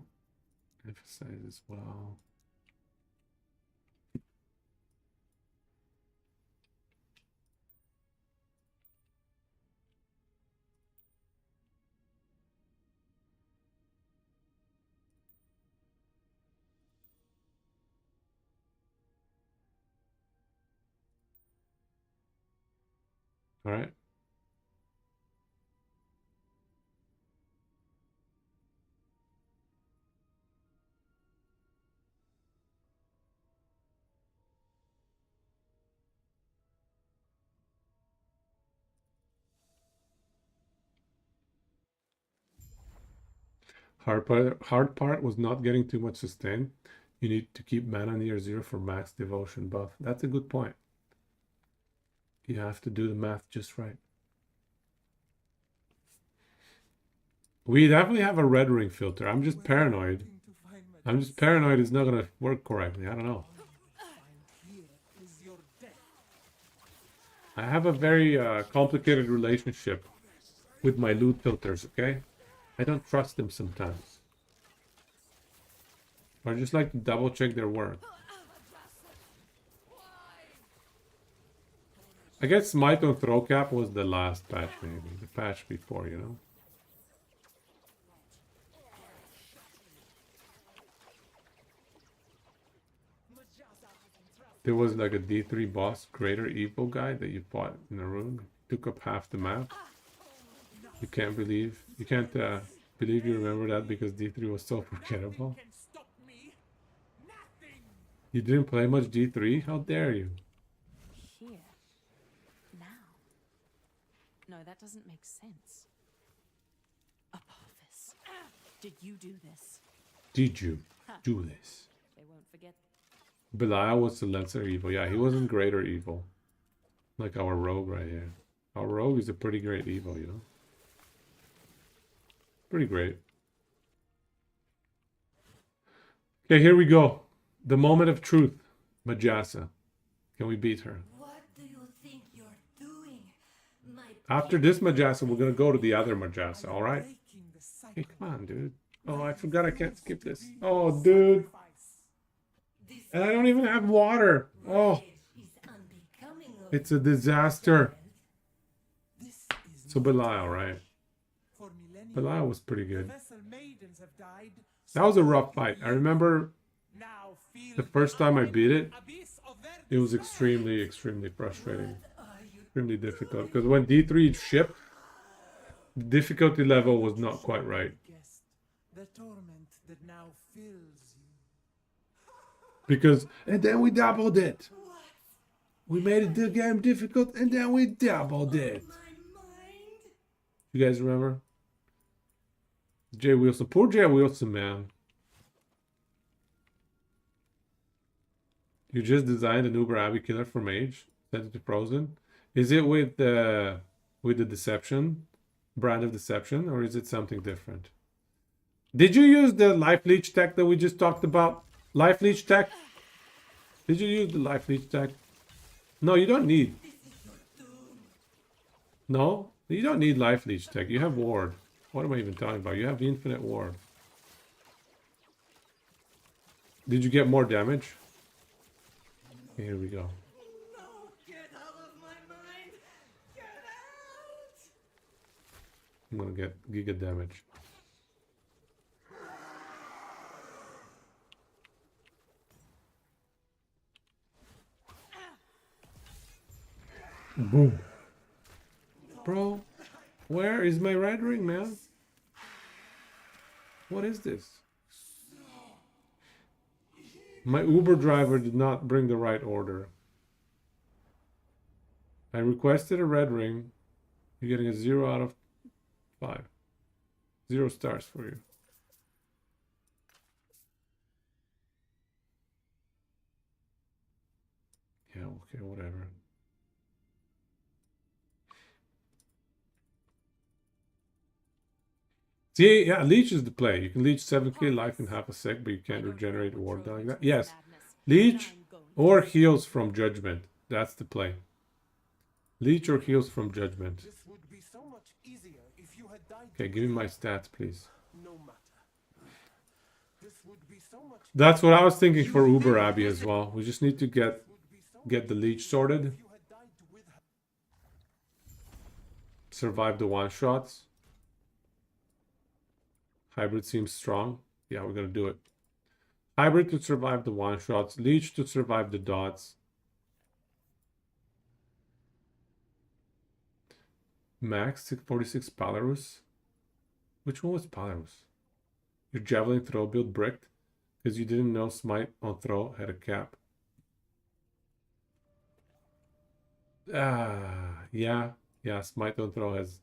All right. Hard part was not getting too much sustain. You need to keep mana near 0 for max devotion buff. That's a good point. You have to do the math just right. We definitely have a red ring filter. I'm just paranoid. I'm just paranoid it's not gonna work correctly. I don't know. I have a very complicated relationship with my loot filters, okay? I don't trust them sometimes. I just like to double check their work. I guess Smite on Throw Cap was the last patch, maybe. The patch before, you know? There was like a D3 boss, Greater Evil guy that you fought in a room. Took up half the map. You can't believe you remember that because D3 was so forgettable. You didn't play much D3? How dare you? Here. Now. No, that doesn't make sense. Apophis. Did you do this? Did you do this? They won't forget. Belial was the lesser evil. Yeah, he wasn't greater evil. Like our rogue right here. Our rogue is a pretty great evil, you know? Pretty great. Okay, here we go. The moment of truth. Majasa. Can we beat her? What do you think you're doing? My After this Majasa, we're gonna go to the other Majasa, alright? Hey, come on, dude. Oh, I forgot I can't skip this. Oh, dude. And I don't even have water. Oh, is unbecoming of it's a disaster. So Belial, right? Belial was pretty good. That was a rough fight. I remember the first time I beat it, it was extremely, extremely frustrating. Extremely difficult. Because when D3 shipped, the difficulty level was not quite right. The torment that now fills you. Because, and then we doubled it. We made the game difficult and then we doubled it. my mind. You guys remember? Jay Wilson. Poor Jay Wilson, man. You just designed an Uber Abbey killer for Mage. Sent it to Frozen. Is it with the Deception? Brand of Deception? Or is it something different? Did you use the Life Leech tech that we just talked about? Life Leech tech? Did you use the Life Leech tech? No, you don't need. No? You don't need Life Leech tech. You have Ward. What am I even talking about? You have Infinite Ward. Did you get more damage? Here we go. No, get out of my mind. Get out. I'm gonna get Giga damage. Boom. Bro, where is my red ring, man? What is this? My Uber driver did not bring the right order. I requested a red ring. You're getting a 0 out of 5. 0 stars for you. Yeah, okay, whatever. See, yeah, Leech is the play. You can leech 7k life in half a sec, but you can't regenerate ward like that. Yes, Leech or heals from Judgment. That's the play. Leech or heals from Judgment. This would be so much easier if you had died. Okay, give me my stats, please. No matter. This would be so much That's what I was thinking for Uber Abbey as well. We just need to get the Leech sorted. if you had died with her. Survive the one-shots. Hybrid seems strong. Yeah, we're gonna do it. Hybrid to survive the one-shots. Leech to survive the dots. Max 46 Palarus. Which one was Palarus? Your javelin throw build bricked because you didn't know smite on throw had a cap. Yeah, smite on throw has,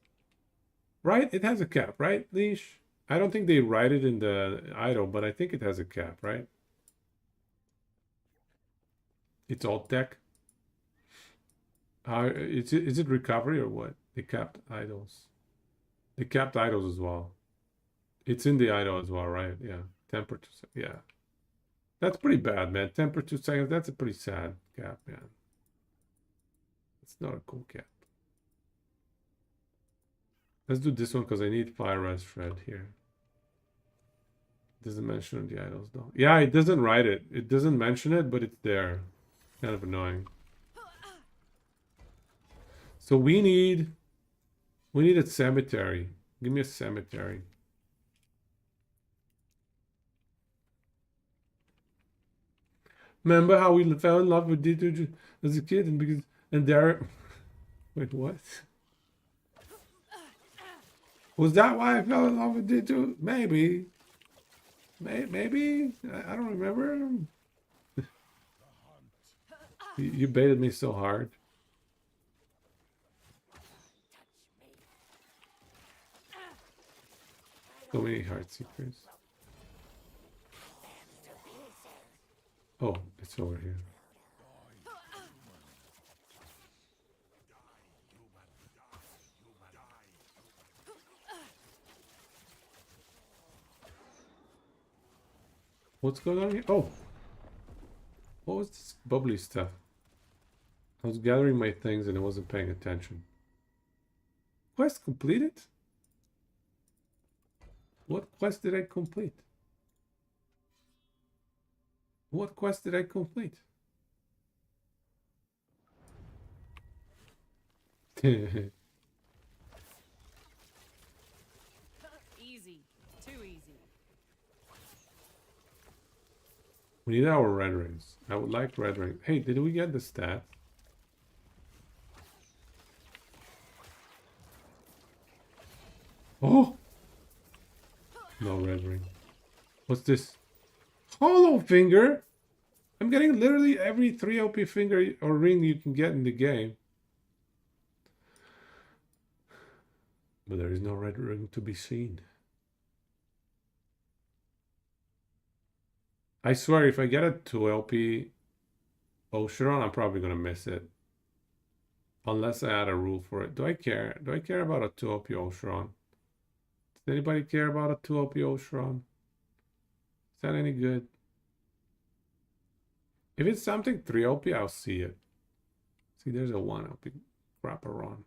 right? It has a cap, right, Leash? I don't think they write it in the idle, but I think it has a cap, right? It's alt deck. Is it recovery or what? They capped idols. They capped idols as well. It's in the idle as well, right? Yeah. Temper to, yeah. That's pretty bad, man. Temper 2 seconds. That's a pretty sad cap, man. It's not a cool cap. Let's do this one because I need fire res shred here. Doesn't mention the idols though. Yeah, it doesn't write it. It doesn't mention it, but it's there. Kind of annoying. So we need a cemetery. Give me a cemetery. Remember how we fell in love with D2 as a kid and there. Wait, what? Was that why I fell in love with D2? Maybe. Maybe? I don't remember. You baited me so hard. So many heart seekers. Oh, it's over here. What's going on here? Oh! What was this bubbly stuff? I was gathering my things and I wasn't paying attention. Quest completed? What quest did I complete? What quest did I complete? Easy. Too easy. We need our red rings. I would like red rings. Hey, did we get the stat? Oh! No red ring. What's this? Hollow finger? I'm getting literally every 3 OP finger or ring you can get in the game. But there is no red ring to be seen. I swear, if I get a 2 LP Oceron, I'm probably gonna miss it. Unless I add a rule for it. Do I care? Do I care about a 2 LP Oceron? Does anybody care about a 2 LP Oceron? Is that any good? If it's something 3 LP, I'll see it. See, there's a 1 LP Wraparon.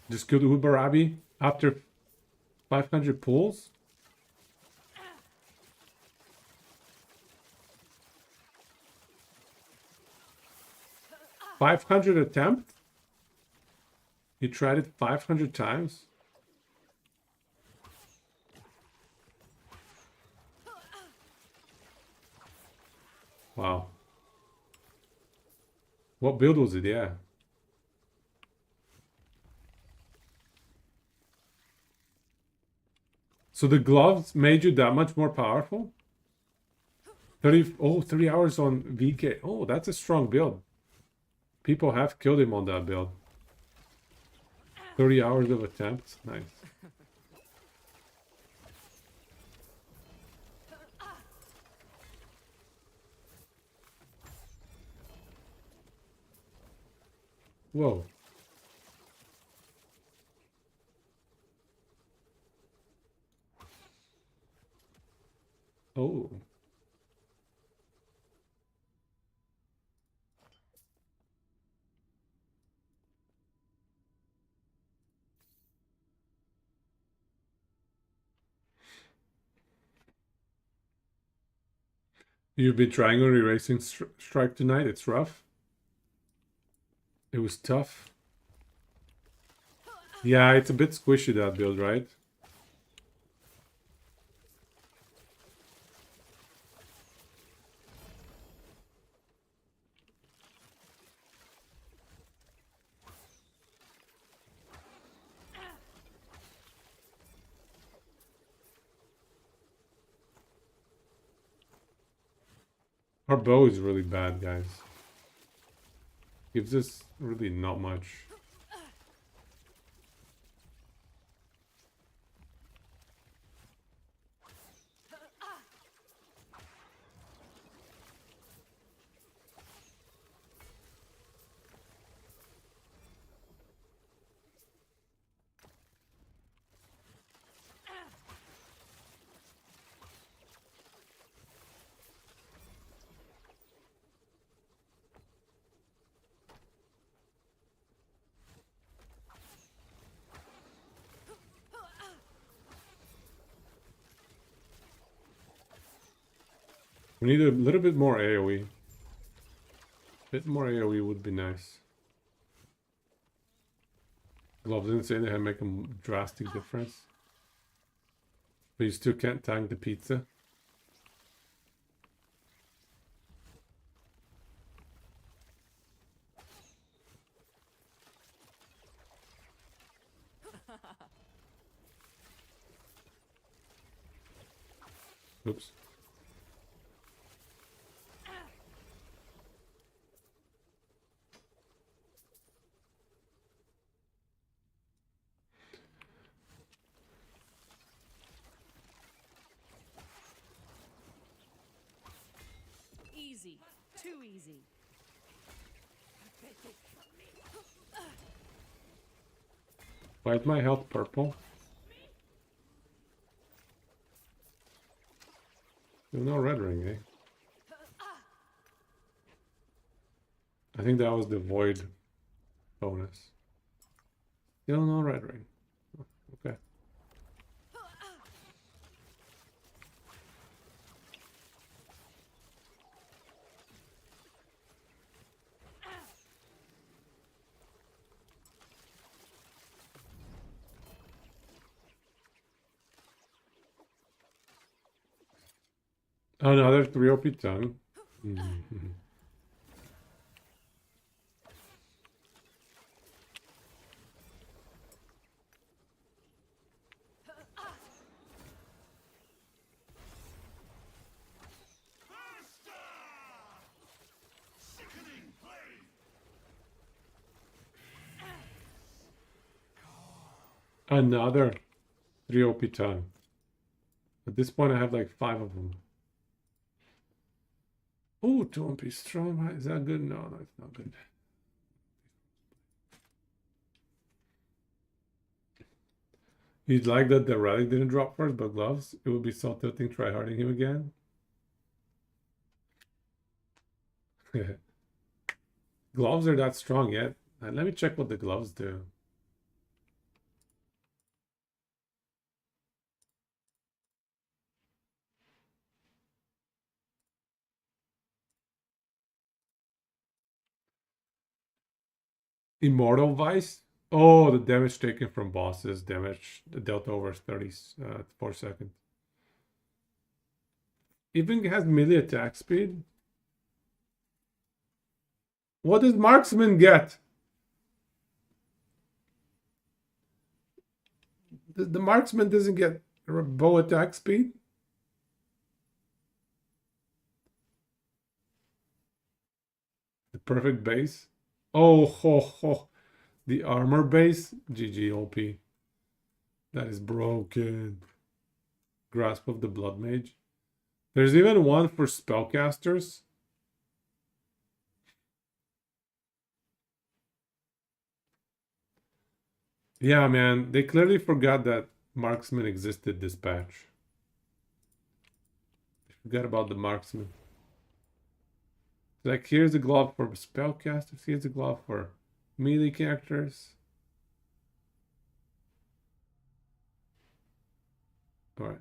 Just killed Ubarabi after 500 pulls? $500 attempt? You tried it 500 times? Wow. What build was it? Yeah. So the gloves made you that much more powerful? 3 hours on VK. Oh, that's a strong build. People have killed him on that build. 30 hours of attempts. Nice. Whoa. Oh. You've been trying on erasing strike tonight. It's rough. It was tough. Yeah, it's a bit squishy, that build, right? Our bow is really bad, guys. Gives us really not much. We need a little bit more AoE. A bit more AoE would be nice. Gloves didn't say they had make a drastic difference. But you still can't tank the pizza. Oops. Easy. Too easy. Why is my health purple? Still no red ring, eh? I think that was the void bonus. Still no red ring. Okay. Another 3 OP tongue. Another 3 OP tongue. At this point I have like 5 of them. Oh, 2 OP strong. Is that good? No, no, it's not good. You'd like that the relic didn't drop first, but gloves? It would be so tilting tryharding him again. Gloves are that strong yet? Let me check what the gloves do. Immortal Vice? Oh, the damage taken from bosses. Damage dealt over 34 seconds. Even has melee attack speed. What does Marksman get? The Marksman doesn't get bow attack speed? The perfect base? Oh, ho, ho. The armor base? GG OP. That is broken. Grasp of the Blood Mage. There's even one for spellcasters. Yeah, man. They clearly forgot that Marksman existed this patch. They forgot about the Marksman. Like, here's a glove for spellcasters. Here's a glove for melee characters. Alright.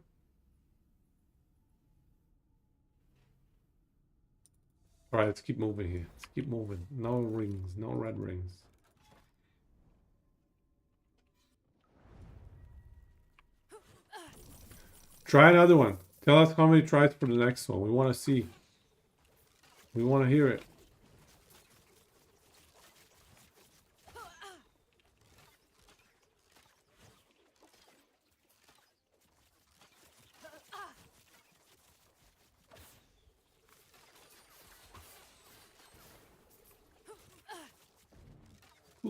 Alright, let's keep moving here. Let's keep moving. No rings. No red rings. Try another one. Tell us how many tries for the next one. We want to see. We want to hear it.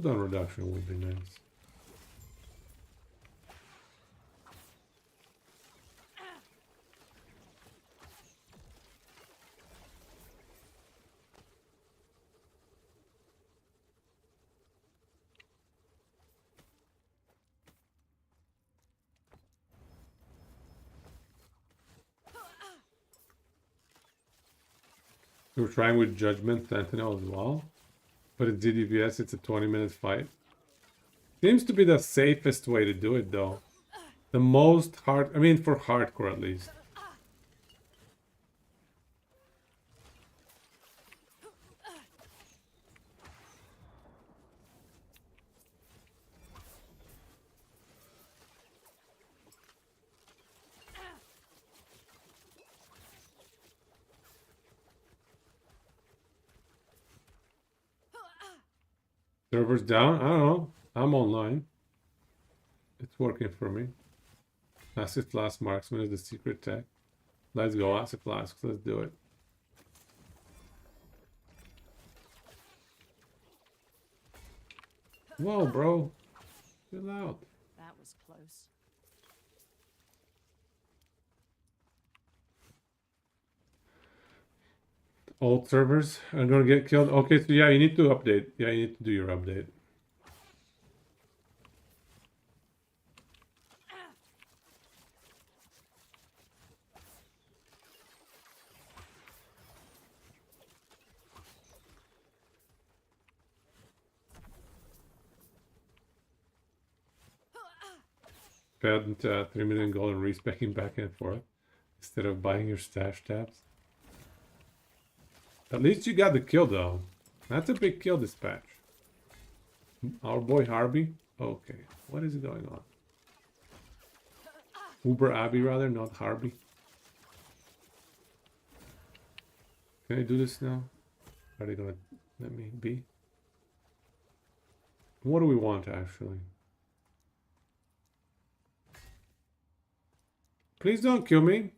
Cooldown reduction would be nice. We're trying with Judgment Sentinel as well. But at DDVS, it's a 20-minute fight. Seems to be the safest way to do it, though. The most hard... I mean, for hardcore, at least. Servers down? I don't know. I'm online. It's working for me. Acid Flask Marksman is the secret tech. Let's go, Acid Flask. Let's do it. Whoa, bro. Chill out. That was close. Old servers are gonna get killed. Okay, so yeah, you need to update. Yeah, you need to do your update. Spend 3 million gold and respecking back and forth instead of buying your stash tabs. At least you got the kill though. That's a big kill dispatch. Our boy Harvey. Okay, what is going on? Uber Abbey rather, not Harvey. Can I do this now? Are they gonna let me be? What do we want actually? Please don't kill me.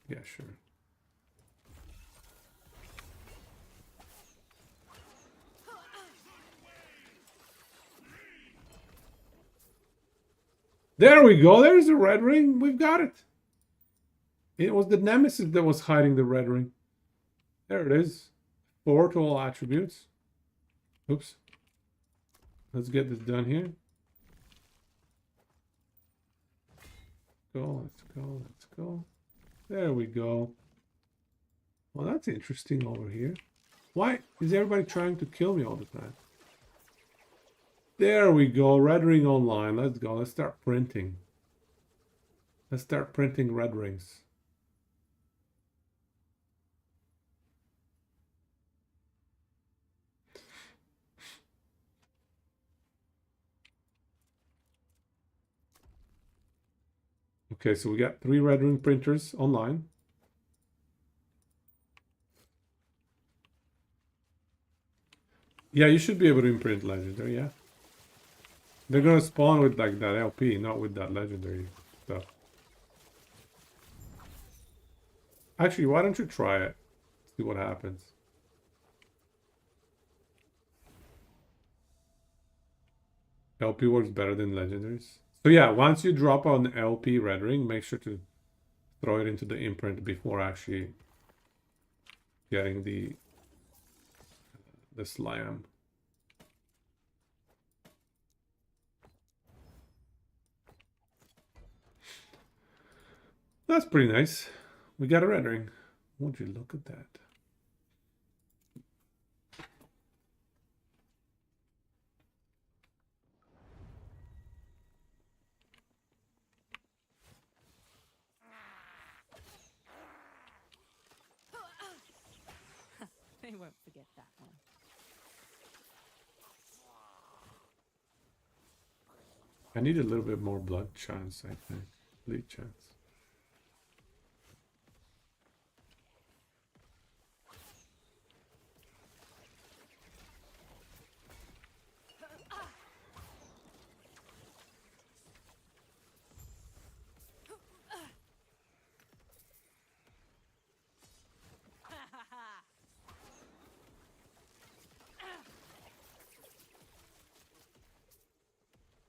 Yeah, sure. There we go. There's the red ring. We've got it. It was the Nemesis that was hiding the red ring. There it is. 4 to all attributes. Oops. Let's get this done here. Go, let's go, let's go. There we go. Well, that's interesting over here. Why is everybody trying to kill me all the time? There we go. Red ring online. Let's go. Let's start printing. Let's start printing red rings. Okay, so we got 3 red ring printers online. Yeah, you should be able to imprint legendary, yeah. They're gonna spawn with like that LP, not with that legendary stuff. Actually, why don't you try it? See what happens. LP works better than legendaries. So yeah, once you drop on LP red ring, make sure to throw it into the imprint before actually getting the slam. That's pretty nice. We got a red ring. Would you look at that? They won't forget that one. I need a little bit more blood chance, I think. Bleed chance.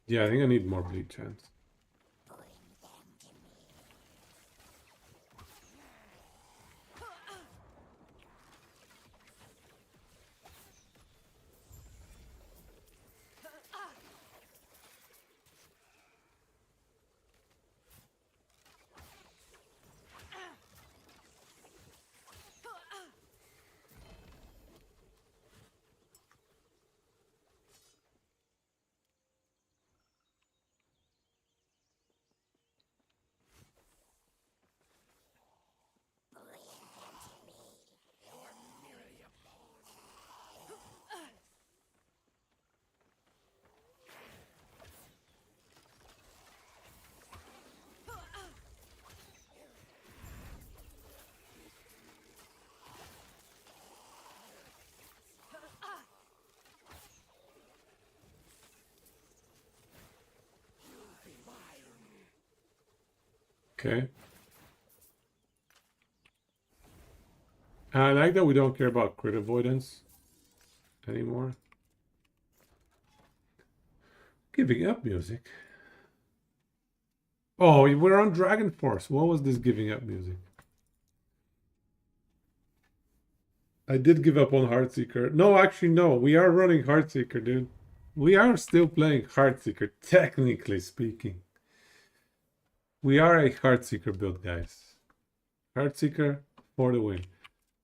Yeah, I think I need more bleed chance. Okay. I like that we don't care about crit avoidance anymore. Giving up music. Oh, we're on Dragon Force. What was this giving up music? I did give up on Heartseeker. No, actually, no. We are running Heartseeker, dude. We are still playing Heartseeker, technically speaking. We are a Heartseeker build, guys. Heartseeker for the win.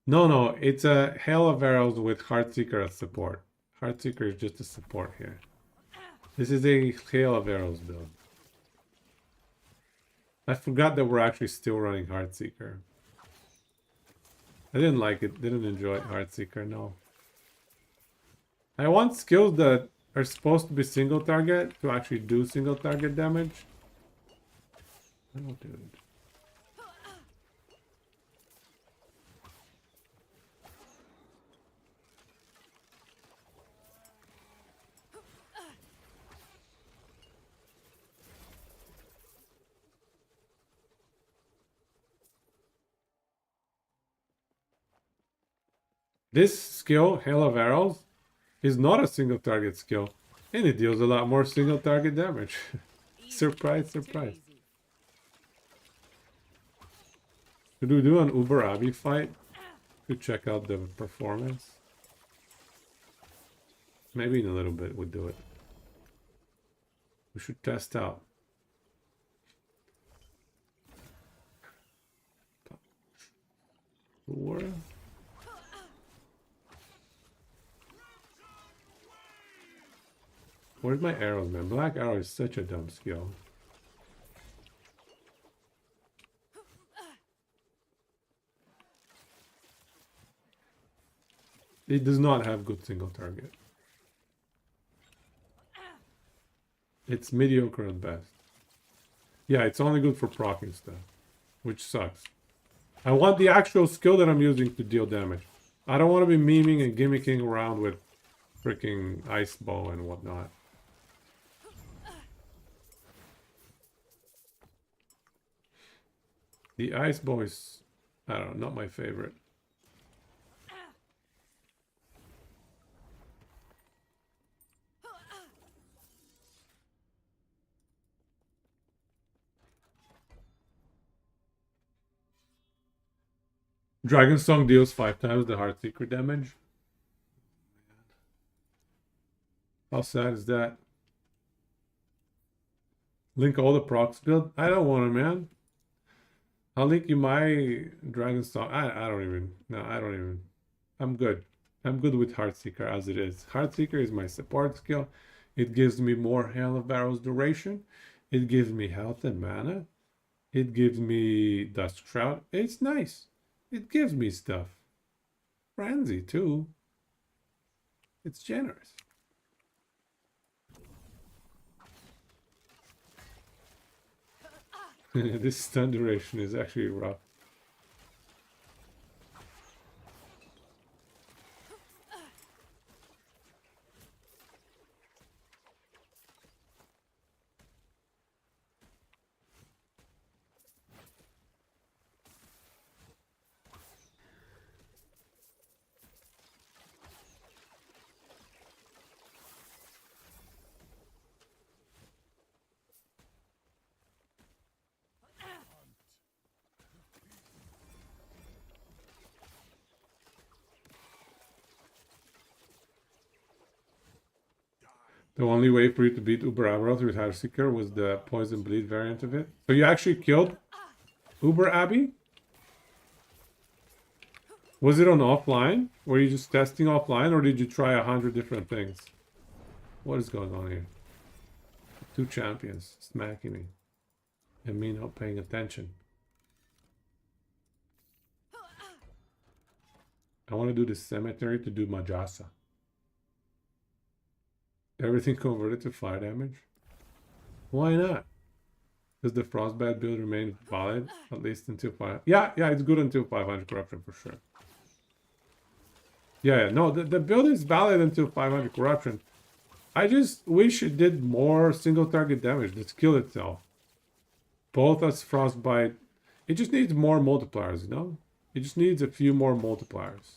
No, it's a Hail of Arrows with Heartseeker as support. Heartseeker is just a support here. This is a Hail of Arrows build. I forgot that we're actually still running Heartseeker. I didn't like it, didn't enjoy Heartseeker, no. I want skills that are supposed to be single target to actually do single target damage. Oh, dude. This skill, Hail of Arrows, is not a single target skill, and it deals a lot more single target damage. Surprise, surprise. Should we do an Uber Abbey fight to check out the performance? Maybe in a little bit we'll do it. We should test out. Four. Where's my arrows, man? Black arrow is such a dumb skill. It does not have good single target. It's mediocre at best. Yeah, it's only good for proccing stuff, which sucks. I want the actual skill that I'm using to deal damage. I don't want to be memeing and gimmicking around with freaking ice bow and whatnot. The ice bow is, I don't know, not my favorite. Dragon Song deals 5 times the Heartseeker damage. How sad is that? Link all the procs build? I don't want to, man. I'll link you my Dragon Song. I don't even. No, I don't even. I'm good. I'm good with Heartseeker as it is. Heartseeker is my support skill. It gives me more Hail of Arrows duration. It gives me health and mana. It gives me Dusk Shroud. It's nice. It gives me stuff. Frenzy too. It's generous. This stun duration is actually rough. The only way for you to beat Uber Aberoth with Heartseeker was the Poison Bleed variant of it. So you actually killed Uber Abbey? Was it on offline? Were you just testing offline, or did you try 100 different things? What is going on here? Two champions smacking me. And me not paying attention. I want to do the cemetery to do Majasa. Everything converted to fire damage? Why not? Does the Frostbite build remain valid? At least until 5... Yeah, it's good until 500 corruption for sure. Yeah, no, the build is valid until 500 corruption. I just wish it did more single target damage. The skill itself. Both as Frostbite. It just needs more multipliers, you know? It just needs a few more multipliers.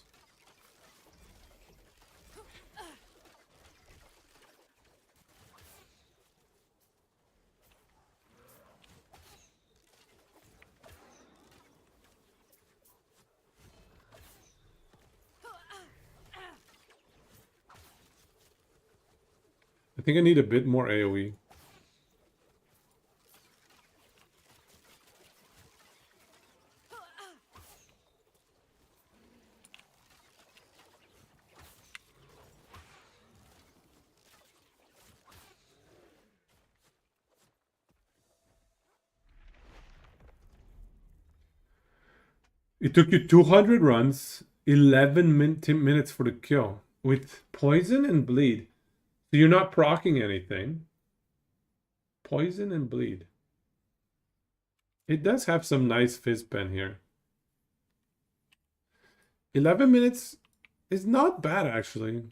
I think I need a bit more AoE. It took you 200 runs, 11 minutes for the kill, with poison and bleed. So you're not proccing anything. Poison and bleed. It does have some nice fizz pen here. 11 minutes is not bad, actually.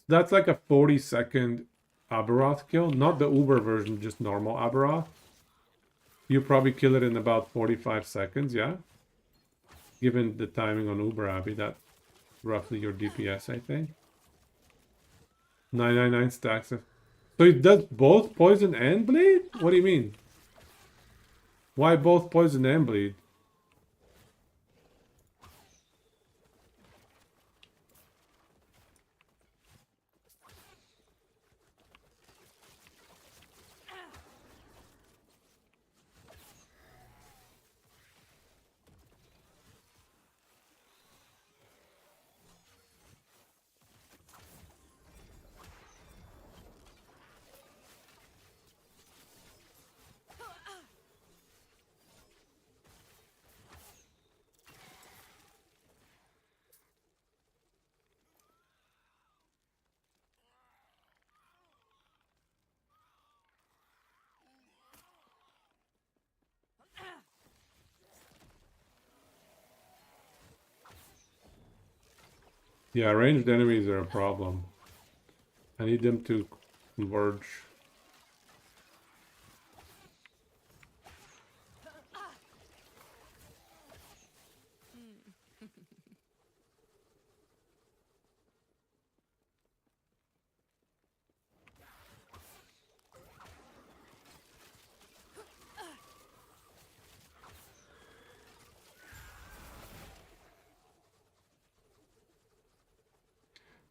That's like a 40-second Aberoth kill. Not the Uber version, just normal Aberoth. You probably kill it in about 45 seconds, yeah? Given the timing on Uber Abbey, that's roughly your DPS, I think. 999 stacks of... So it does both poison and bleed? What do you mean? Why both poison and bleed? Yeah, ranged enemies are a problem. I need them to converge.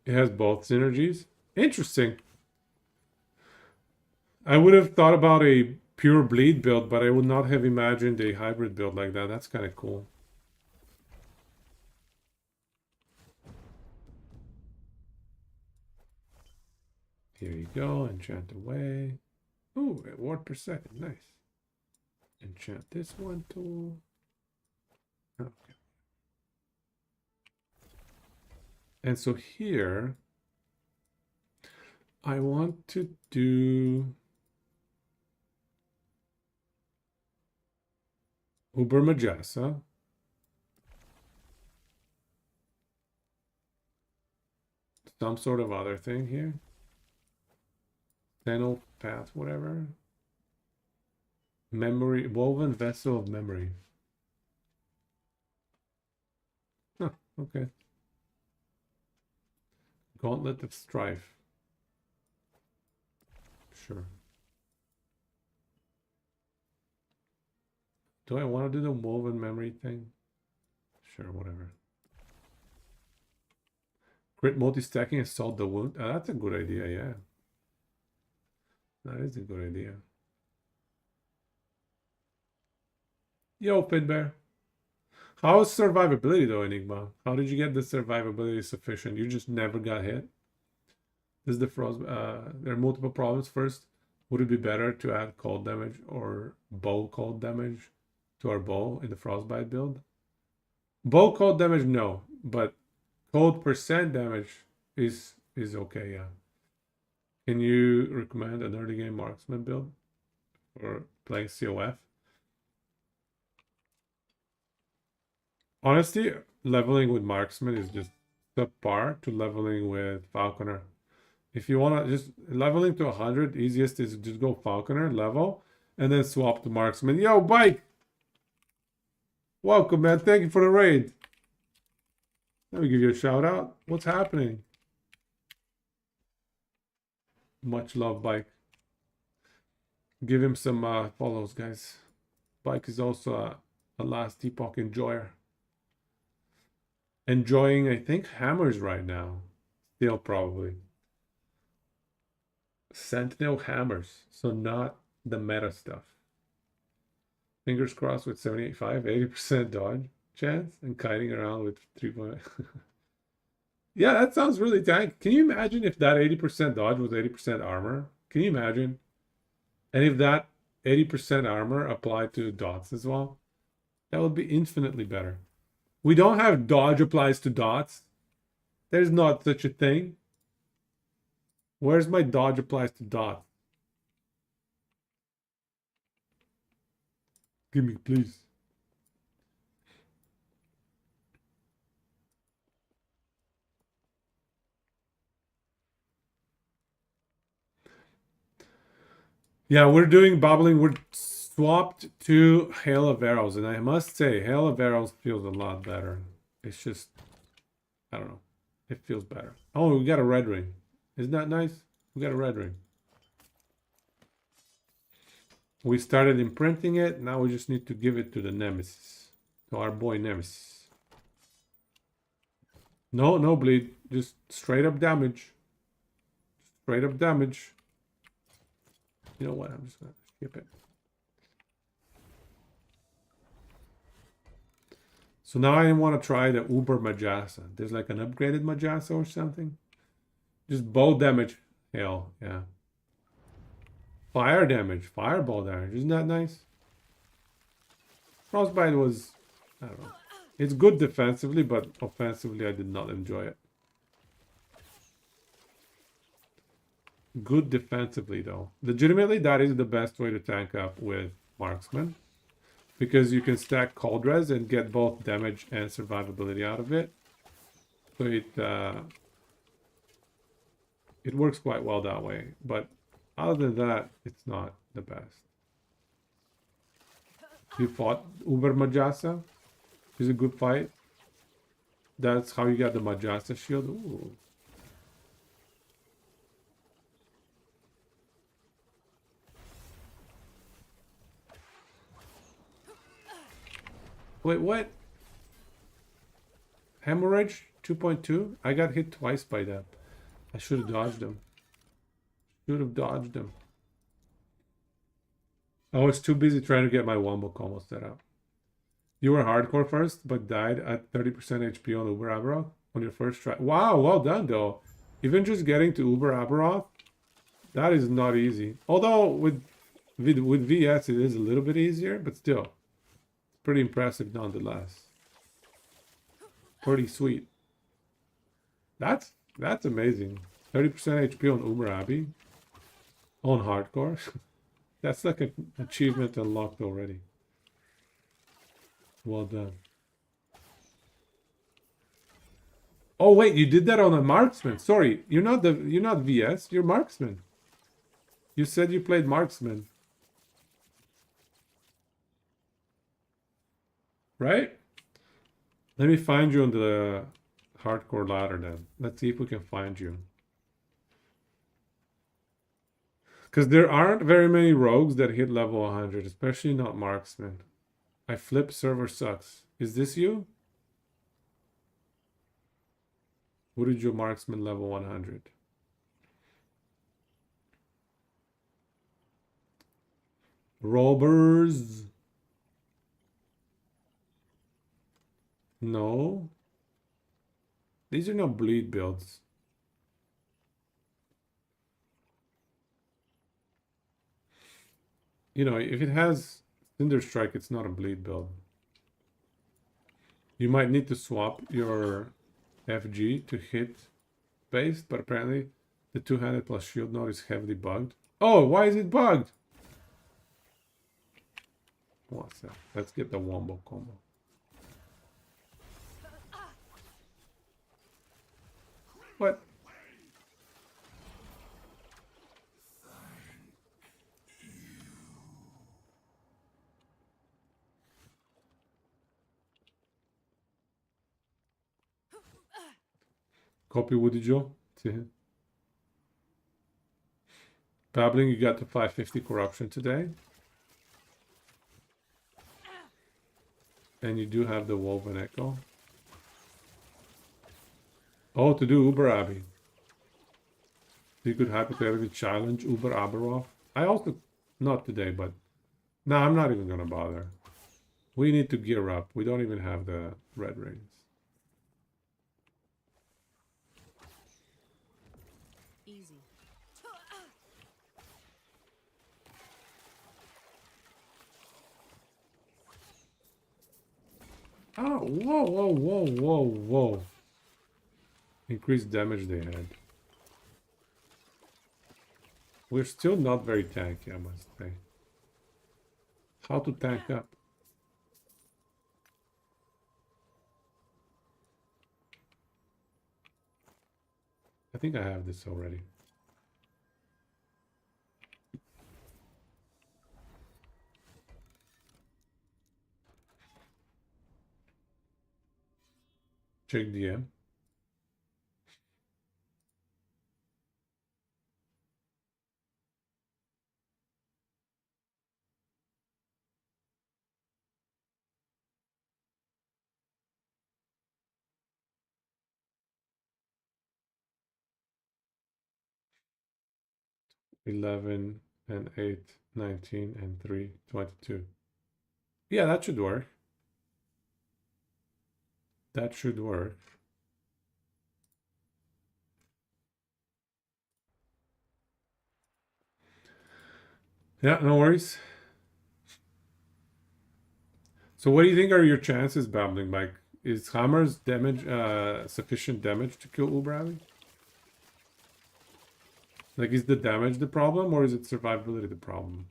It has both synergies. Interesting. I would have thought about a pure bleed build, but I would not have imagined a hybrid build like that. That's kind of cool. Here you go. Enchant away. Ooh, a ward per second. Nice. Enchant this one too. Okay. And so here, I want to do Uber Majasa. Some sort of other thing here. Channel path, whatever. Memory, woven vessel of memory. Huh, okay. Gauntlet of Strife. Sure. Do I want to do the woven memory thing? Sure, whatever. Crit multi-stacking assault the wound. That's a good idea, yeah. That is a good idea. Yo, Pinbear. How's survivability though, Enigma? How did you get the survivability sufficient? You just never got hit? This is the frost. There are multiple problems. First, would it be better to add cold damage or bow cold damage to our bow in the frostbite build? Bow cold damage, no, but cold percent damage is okay, yeah. Can you recommend an early game marksman build or playing COF? Honestly, leveling with marksman is just subpar to leveling with falconer. If you want to just leveling to 100, easiest is just go falconer level and then swap to marksman. Yo, Bike! Welcome, man. Thank you for the raid. Let me give you a shout out. What's happening? Much love, Bike. Give him some follows, guys. Bike is also a last epoch enjoyer. Enjoying, I think, hammers right now. Still probably. Sentinel hammers. So not the meta stuff. Fingers crossed with 78.5, 80% dodge chance, and kiting around with 3. Yeah, that sounds really tank. Can you imagine if that 80% dodge was 80% armor? Can you imagine? And if that 80% armor applied to dots as well? That would be infinitely better. We don't have dodge applies to dots. There's not such a thing. Where's my dodge applies to dots? Give me, please. Yeah, we're doing bubbling. We're swapped to Hail of Arrows, and I must say, Hail of Arrows feels a lot better. It's just, I don't know. It feels better. Oh, we got a red ring. Isn't that nice? We got a red ring. We started imprinting it. Now we just need to give it to the Nemesis. To our boy Nemesis. No, no bleed. Just straight up damage. Straight up damage. You know what? I'm just going to skip it. So now I want to try the Uber Majasa. There's like an upgraded Majasa or something. Just bow damage. Hail, yeah. Fire damage. Fireball damage. Isn't that nice? Frostbite was, I don't know. It's good defensively, but offensively I did not enjoy it. Good defensively though. Legitimately, that is the best way to tank up with Marksman. Because you can stack cold res and get both damage and survivability out of it. So it works quite well that way. But other than that, it's not the best. You fought Uber Majasa. It's a good fight. That's how you got the Majasa shield. Ooh. Wait, what? Hemorrhage 2.2? I got hit twice by that. I should have dodged him. Should have dodged him. I was too busy trying to get my wombo combo set up. You were hardcore first, but died at 30% HP on Uber Aberoth on your first try. Wow, well done though. Even just getting to Uber Aberoth, that is not easy. Although with VS it is a little bit easier, but still. Pretty impressive nonetheless. Pretty sweet. That's amazing. 30% HP on Uber Abbey. On hardcore. That's like an achievement unlocked already. Well done. Oh wait, you did that on a marksman. Sorry, you're not VS, you're marksman. You said you played marksman. Right? Let me find you on the hardcore ladder then. Let's see if we can find you. Because there aren't very many rogues that hit level 100, especially not marksman. I flip server sucks. Is this you? What did your marksman level 100? Robbers. No. These are not bleed builds. You know, if it has Cinder Strike, it's not a bleed build. You might need to swap your FG to hit based, but apparently the two-handed plus shield node is heavily bugged. Oh, why is it bugged? What's that? Let's get the wombo combo. What? Copy Woody Joe. See him. Babbling, you got to 550 corruption today. And you do have the Woven Echo. Oh, to do Uber Abbey. You could hypothetically challenge Uber Aberoff. I also, not today, but no, I'm not even gonna bother. We need to gear up. We don't even have the red rings. Easy. Oh, whoa, whoa, whoa, whoa, whoa. Increased damage they had. We're still not very tanky, I must say. How to tank up? I think I have this already. Check DM. $11 and 8, 19 and 3, 22. Yeah, that should work. That should work. Yeah, no worries. So what do you think are your chances, Babbling? Like, is Hammer's damage sufficient damage to kill Uber? Like, is the damage the problem, or is it survivability the problem?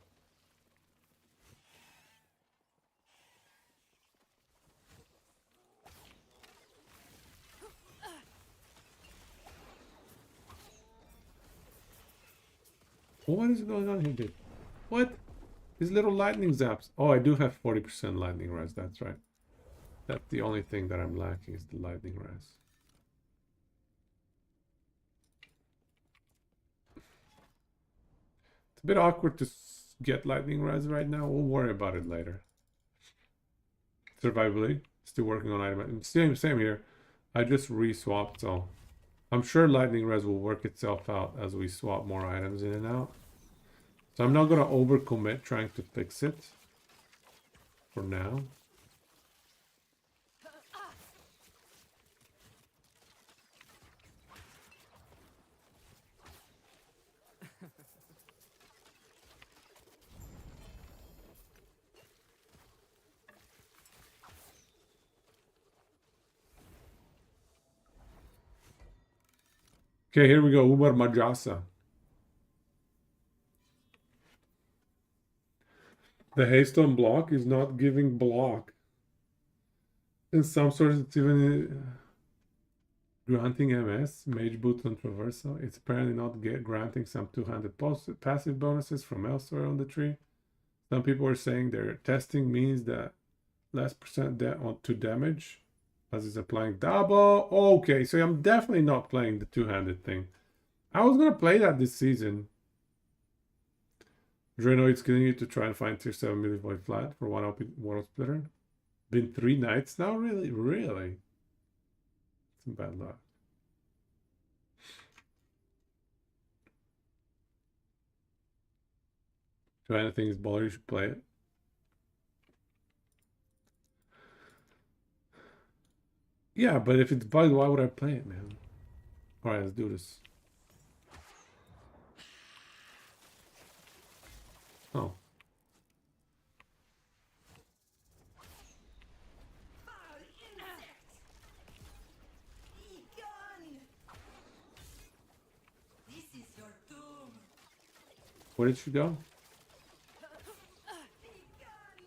What is going on here, dude? What? These little lightning zaps. Oh, I do have 40% lightning res, that's right. That's the only thing that I'm lacking is the lightning res. It's a bit awkward to get lightning res right now. We'll worry about it later. Survivability. Still working on item. Same here. I just re-swapped, so I'm sure lightning res will work itself out as we swap more items in and out. So I'm not gonna overcommit trying to fix it for now. Okay, here we go. Uber Majasa. The hailstone block is not giving block. In some sources, it's even granting MS, Mage Boot and Traversal. It's apparently not granting some two-handed passive bonuses from elsewhere on the tree. Some people are saying their testing means that less percent to damage as it's applying double. Okay, so I'm definitely not playing the two-handed thing. I was gonna play that this season. Drenoid's continuing to try and find tier 7 millivoid flat for one world splitter. Been 3 nights now? Really? Really? Some bad luck. If anything is baller, you should play it. Yeah, but if it's bugged, why would I play it, man? Alright, let's do this. Oh. Foul insect! Be gone! This is your doom! Where did she go? Be gone!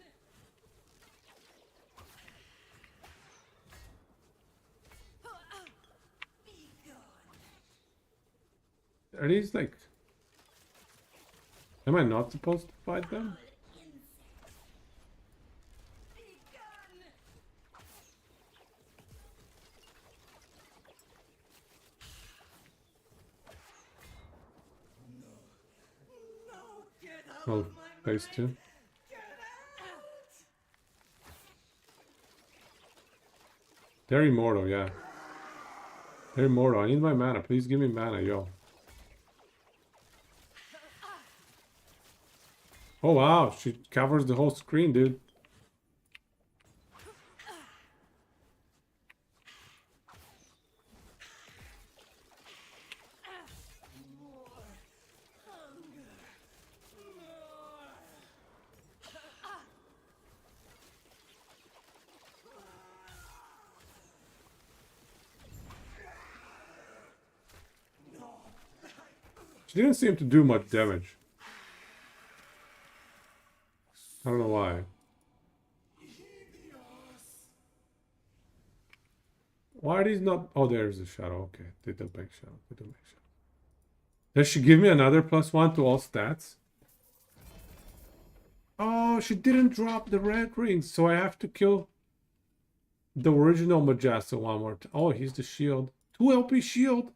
Be gone! Are these like... Am I not supposed to fight them? Insect! Be gone! No, get out Oh, of my phase mind! 2. Get out! They're immortal, yeah. They're immortal. I need my mana. Please give me mana, yo. Oh wow, she covers the whole screen, dude. She didn't seem to do much damage. I don't know why. Why are these not... Oh, there's a shadow. Okay, they do make shadow. They do make shadow. Does she give me another +1 to all stats? Oh, she didn't drop the red rings, so I have to kill the original Majesta one more time. Oh, he's the shield. 2 LP shield.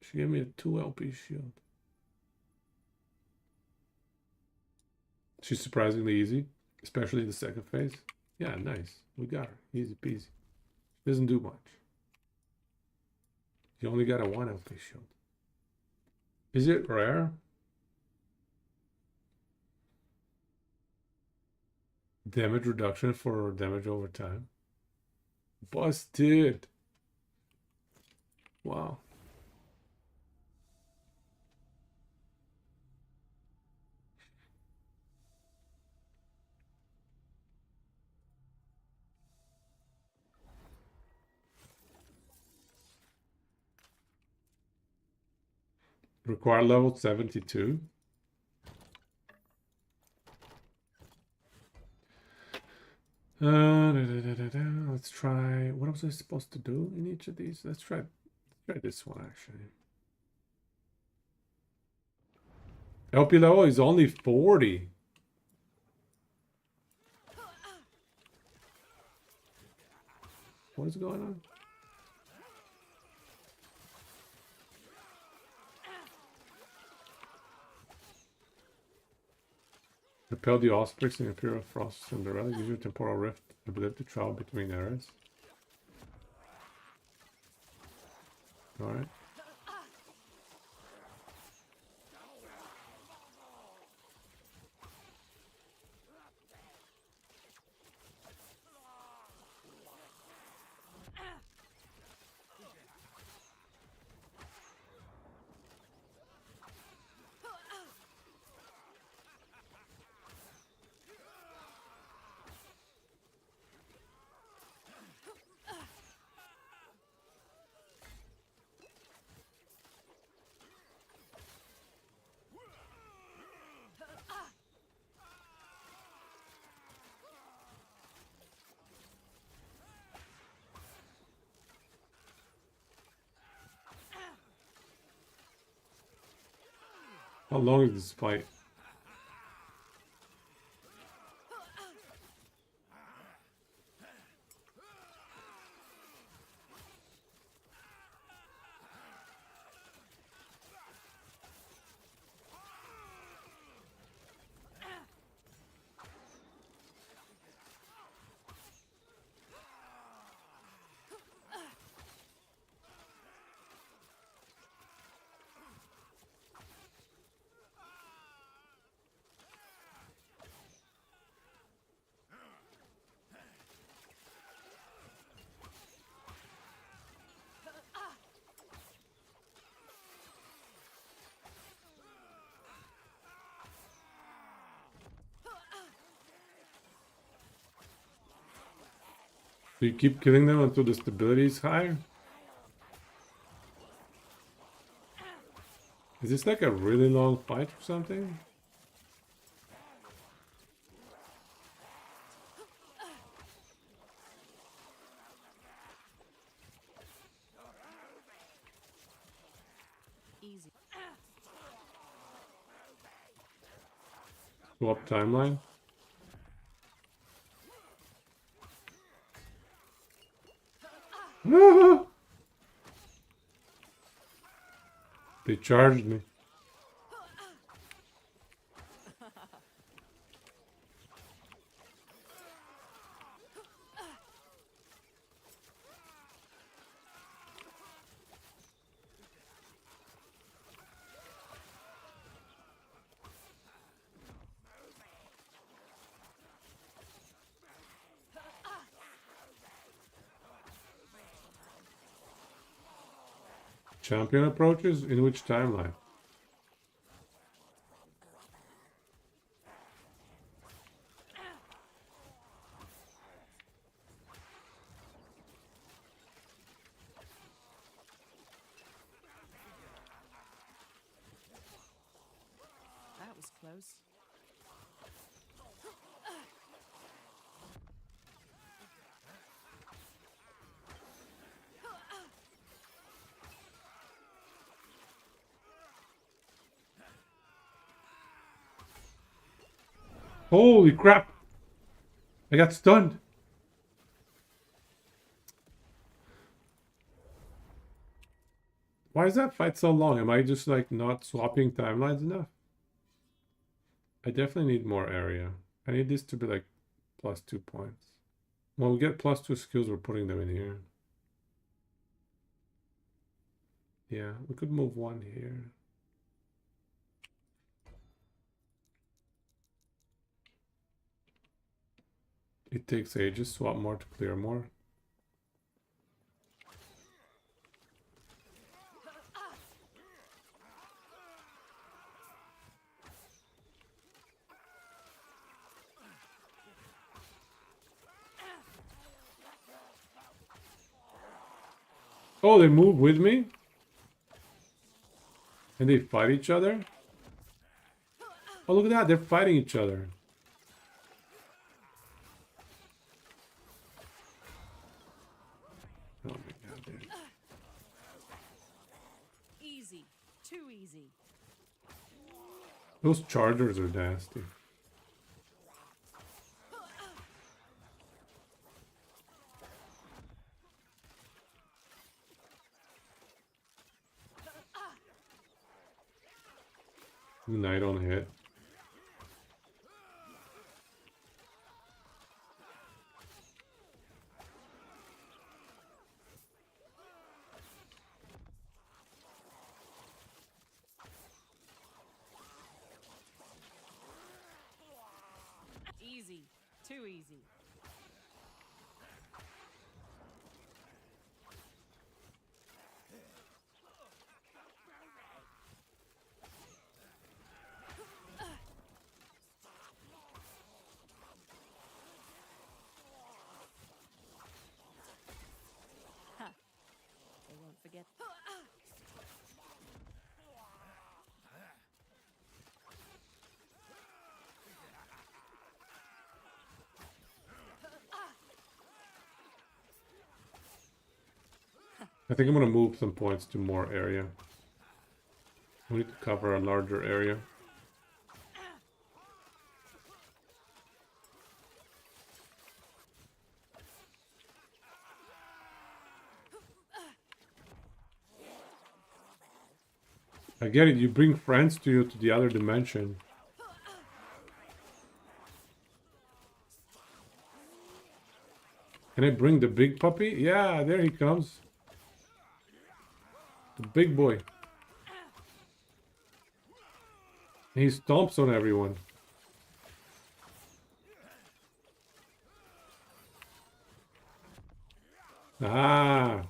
She gave me a 2 LP shield. She's surprisingly easy, especially the second phase. Yeah, nice. We got her. Easy peasy. Doesn't do much. You only got a 1 LP shield. Is it rare? Damage reduction for damage over time. Busted. Wow. Required level 72. Let's try. What was I supposed to do in each of these? Let's try this one actually. LP level is only 40. What is going on? Repel the Ospreys in Imperial Frost Cinderella. Use your Temporal Rift ability to travel between eras. Alright. How long is this fight? Do you keep killing them until the stability is higher? Is this like a really long fight or something? Easy. Swap timeline? Ah! They charged me. Champion approaches? In which timeline? That was close. Holy crap! I got stunned. Why is that fight so long? Am I just like not swapping timelines enough? I definitely need more area. I need this to be like +2 points. When we get +2 skills, we're putting them in here. Yeah, we could move one here. It takes ages, swap more to clear more. Oh, they move with me? And they fight each other? Oh, look at that, they're fighting each other. Oh my god, dude. Easy. Too easy. Those chargers are nasty. Night on hit. Easy. Too easy. They won't forget. I think I'm gonna move some points to more area. We need to cover a larger area. I get it, you bring friends to you to the other dimension. Can I bring the big puppy? Yeah, there he comes. The big boy. He stomps on everyone. Ah.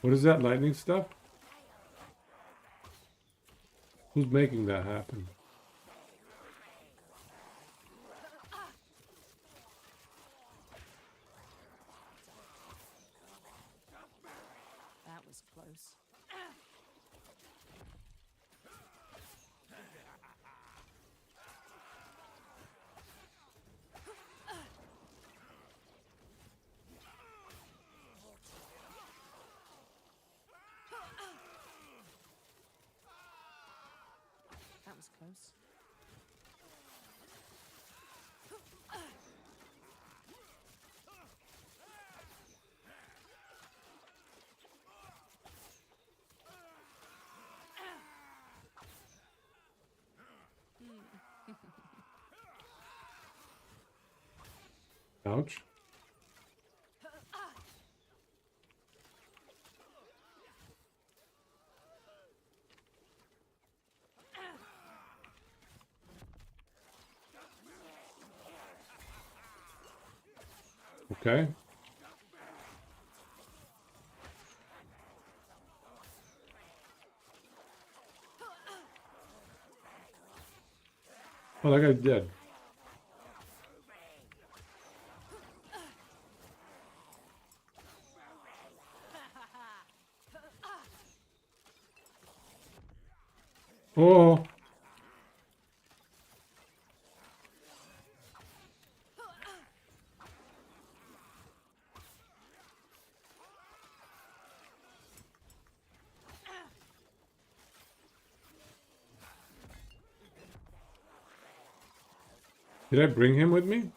What is that lightning stuff? Who's making that happen? That was close. That was close. Ouch. Okay. Oh, that guy's dead. Oh. Did I bring him with me?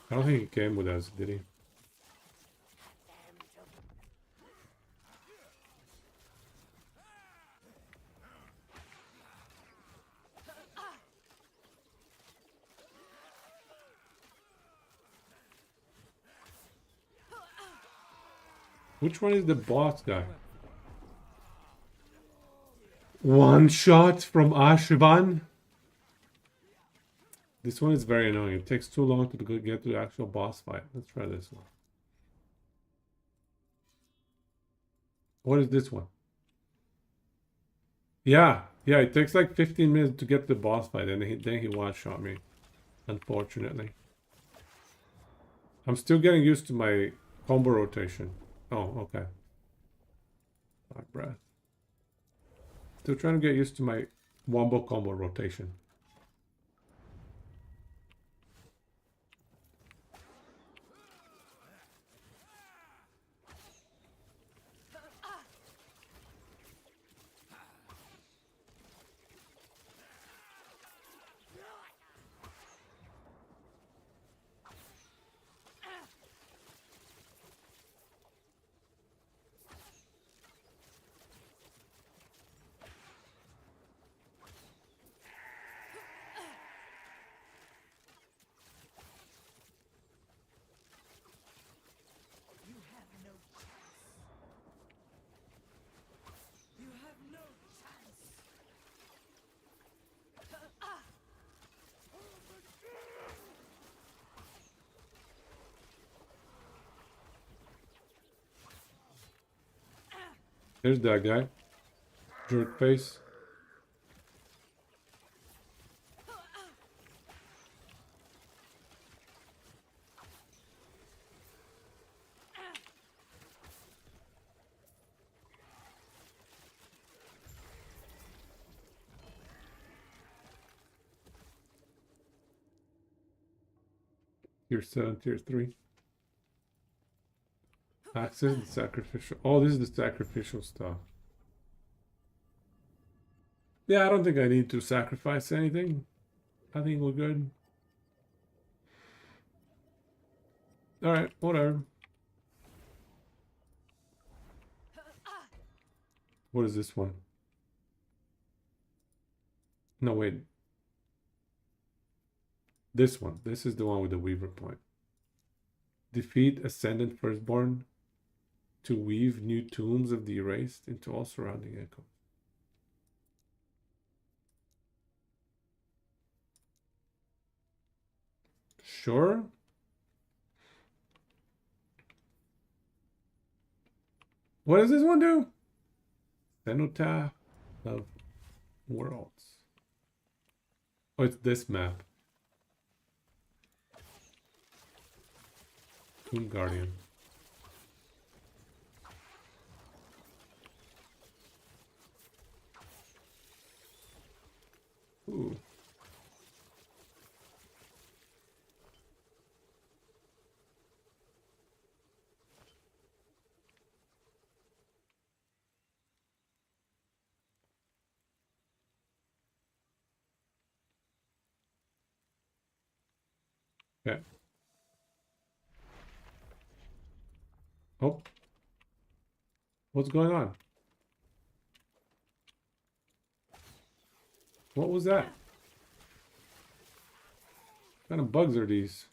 I don't think he came with us, did he? Which one is the boss guy? One shot from Ashvan. This one is very annoying. It takes too long to get to the actual boss fight. Let's try this one. What is this one? Yeah, it takes like 15 minutes to get to the boss fight, and then he one-shot me. Unfortunately. I'm still getting used to my combo rotation. Oh, okay. Dark breath. Still trying to get used to my wombo combo rotation. You have no chance. You have no chance. There's that guy. Jerk face. Tier 7, tier 3. Access the sacrificial. Oh, this is the sacrificial stuff. Yeah, I don't think I need to sacrifice anything. I think we're good. Alright, whatever. What is this one? No, wait. This one. This is the one with the Weaver point. Defeat Ascendant Firstborn to weave new tombs of the erased into all surrounding echoes. Sure. What does this one do? Cenotaph of Worlds. Oh, it's this map. Tomb Guardian. Ooh. Okay. Oh. What's going on? What was that? What kind of bugs are these?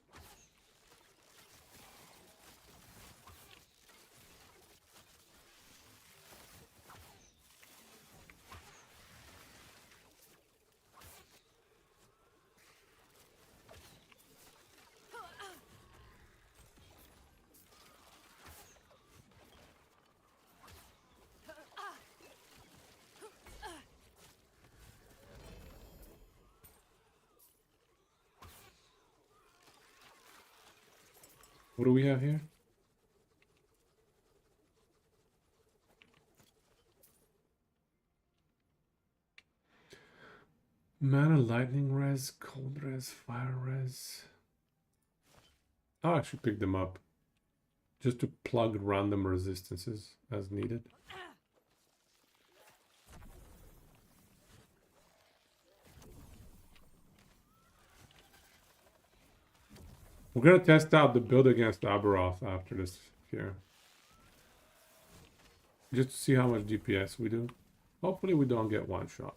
What do we have here? Mana lightning res, cold res, fire res. I'll actually pick them up. Just to plug random resistances as needed. We're gonna test out the build against Aberoth after this here. Just to see how much DPS we do. Hopefully we don't get one shot.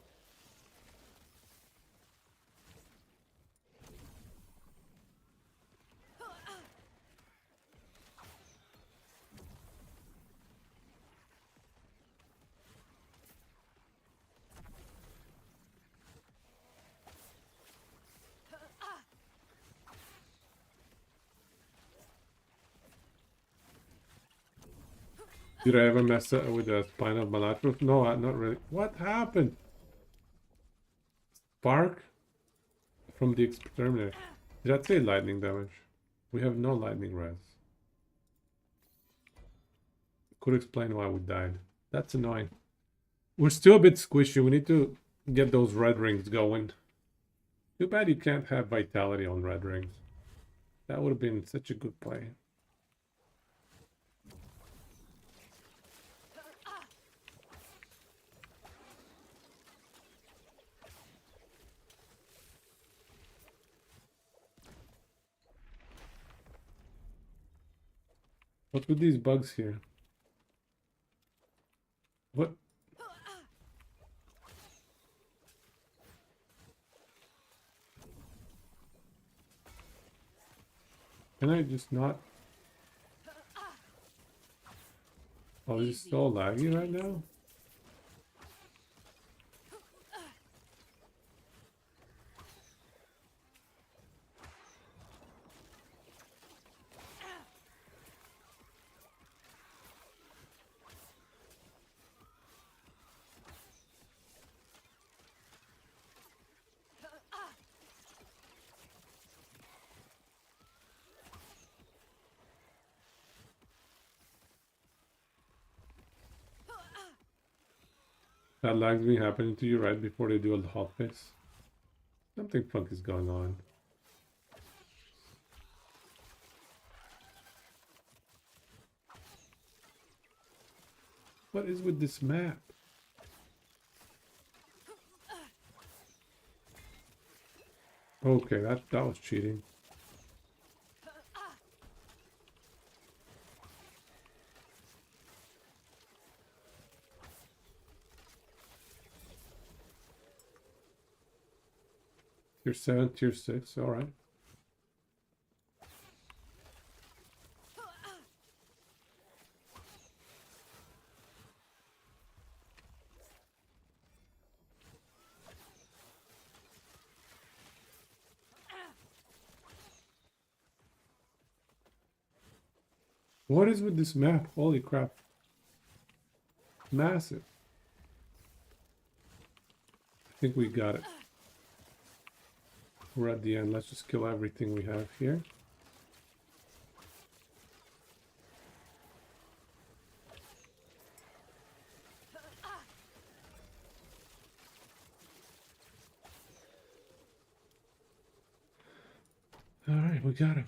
Did I ever mess up with the spine of Malatros? No, not really. What happened? Spark from the exterminator. Did I say lightning damage? We have no lightning res. Could explain why we died. That's annoying. We're still a bit squishy. We need to get those red rings going. Too bad you can't have vitality on red rings. That would have been such a good play. What's with these bugs here? What? Can I just not? Oh, this is so laggy right now? That lag's been happening to you right before they do a hot fix. Something funk is going on. What is with this map? Okay, that was cheating. Tier 7, tier 6, alright. What is with this map? Holy crap. massive. I think we got it. We're at the end. Let's just kill everything we have here. All right, we got him.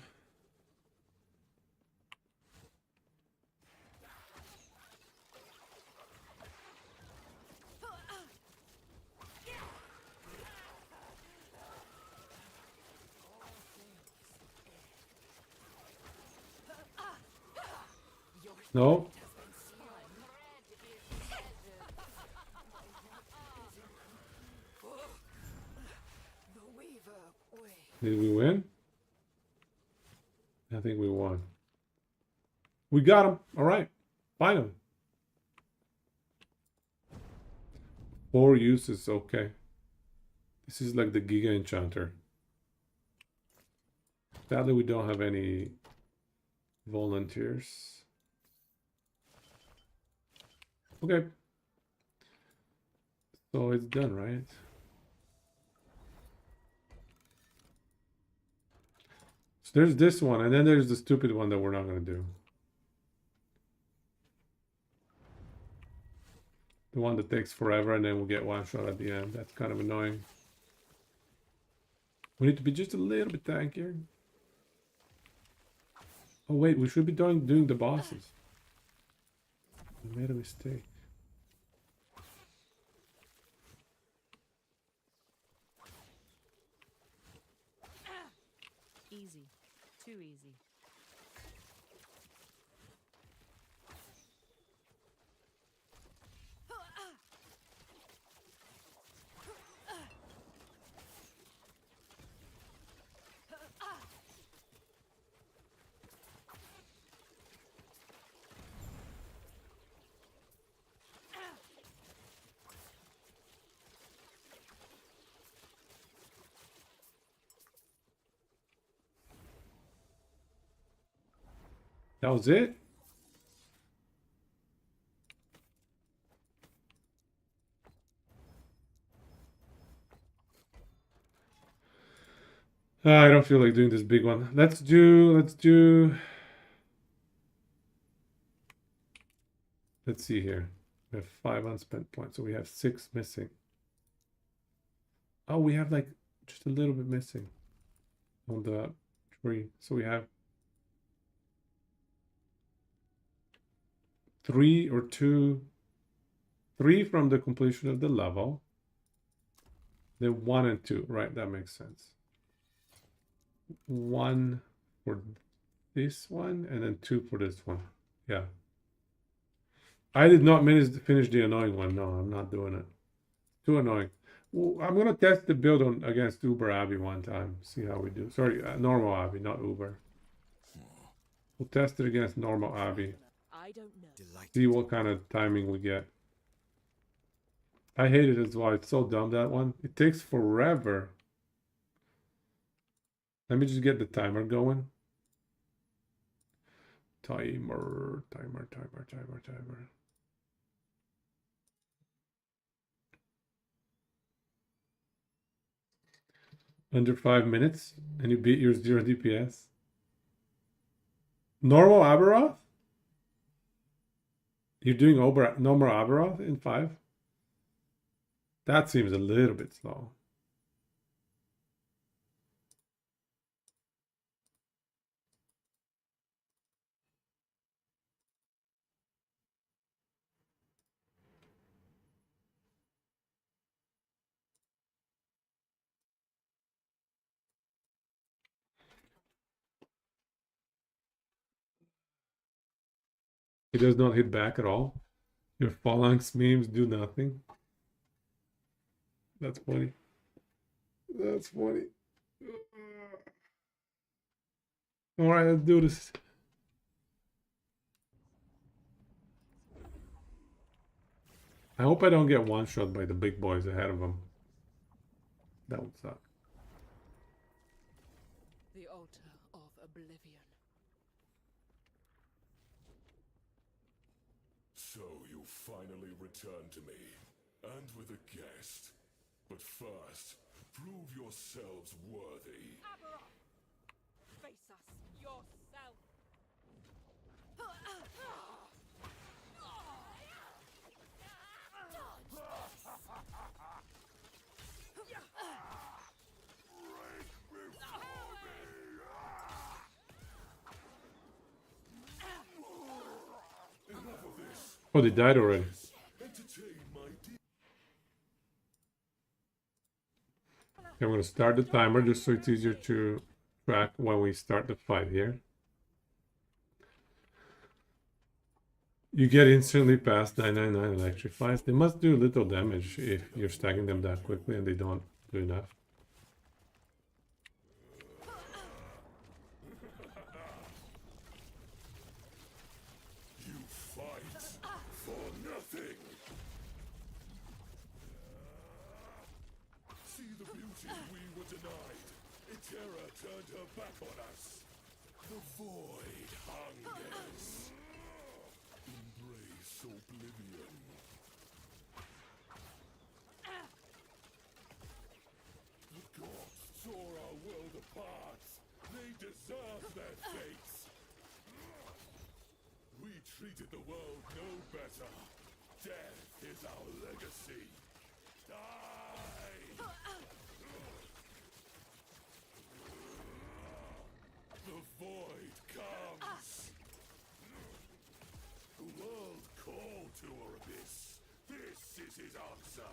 No. Did we win? I think we won. We got him. All right. Finally. 4 uses. Okay. This is like the Giga Enchanter. Sadly, we don't have any volunteers. Okay. So it's done, right? So there's this one, and then there's the stupid one that we're not going to do. The one that takes forever, and then we'll get one shot at the end. That's kind of annoying. We need to be just a little bit tankier. Oh wait, we should be doing the bosses. We made a mistake. Easy. Too easy. That was it? I don't feel like doing this big one. Let's do, let's see here. We have 5 unspent points, so we have 6 missing. Oh, we have like just a little bit missing on the tree. So we have 3 or 2, 3 from the completion of the level. Then 1 and 2, right? That makes sense. 1 for this one, and then 2 for this one. Yeah. I did not finish the annoying one. No, I'm not doing it. Too annoying. I'm gonna test the build on against Uber Abby one time. See how we do. Sorry, normal Abby, not Uber. We'll test it against normal Abby. I don't know. See what kind of timing we get. I hate it as well. It's so dumb, that one. It takes forever. Let me just get the timer going. Timer. Under 5 minutes, and you beat your 0 DPS. Normal Aberoth? You're doing normal Aberoth in 5? That seems a little bit slow. He does not hit back at all. Your phalanx memes do nothing. That's funny. That's funny. All right, let's do this. I hope I don't get one shot by the big boys ahead of them. That would suck. The altar of oblivion. So you finally return to me, and with a guest. But first, prove yourselves worthy. Aberroth! Face us yourself! Enough of this. Oh, they died already. Entertain my Okay, I'm going to start the timer just so it's easier to track when we start the fight here. You get instantly past 999 electrifies. They must do little damage if you're stacking them that quickly and they don't do enough. You fight for nothing. See the beauty we were denied. Itera turned her back on us. The void hungers. Embrace oblivion. The gods tore our world apart. They deserve their fates. We treated the world no better. Death is our legacy. Die! The void comes. The world called to Erebus. This is his answer.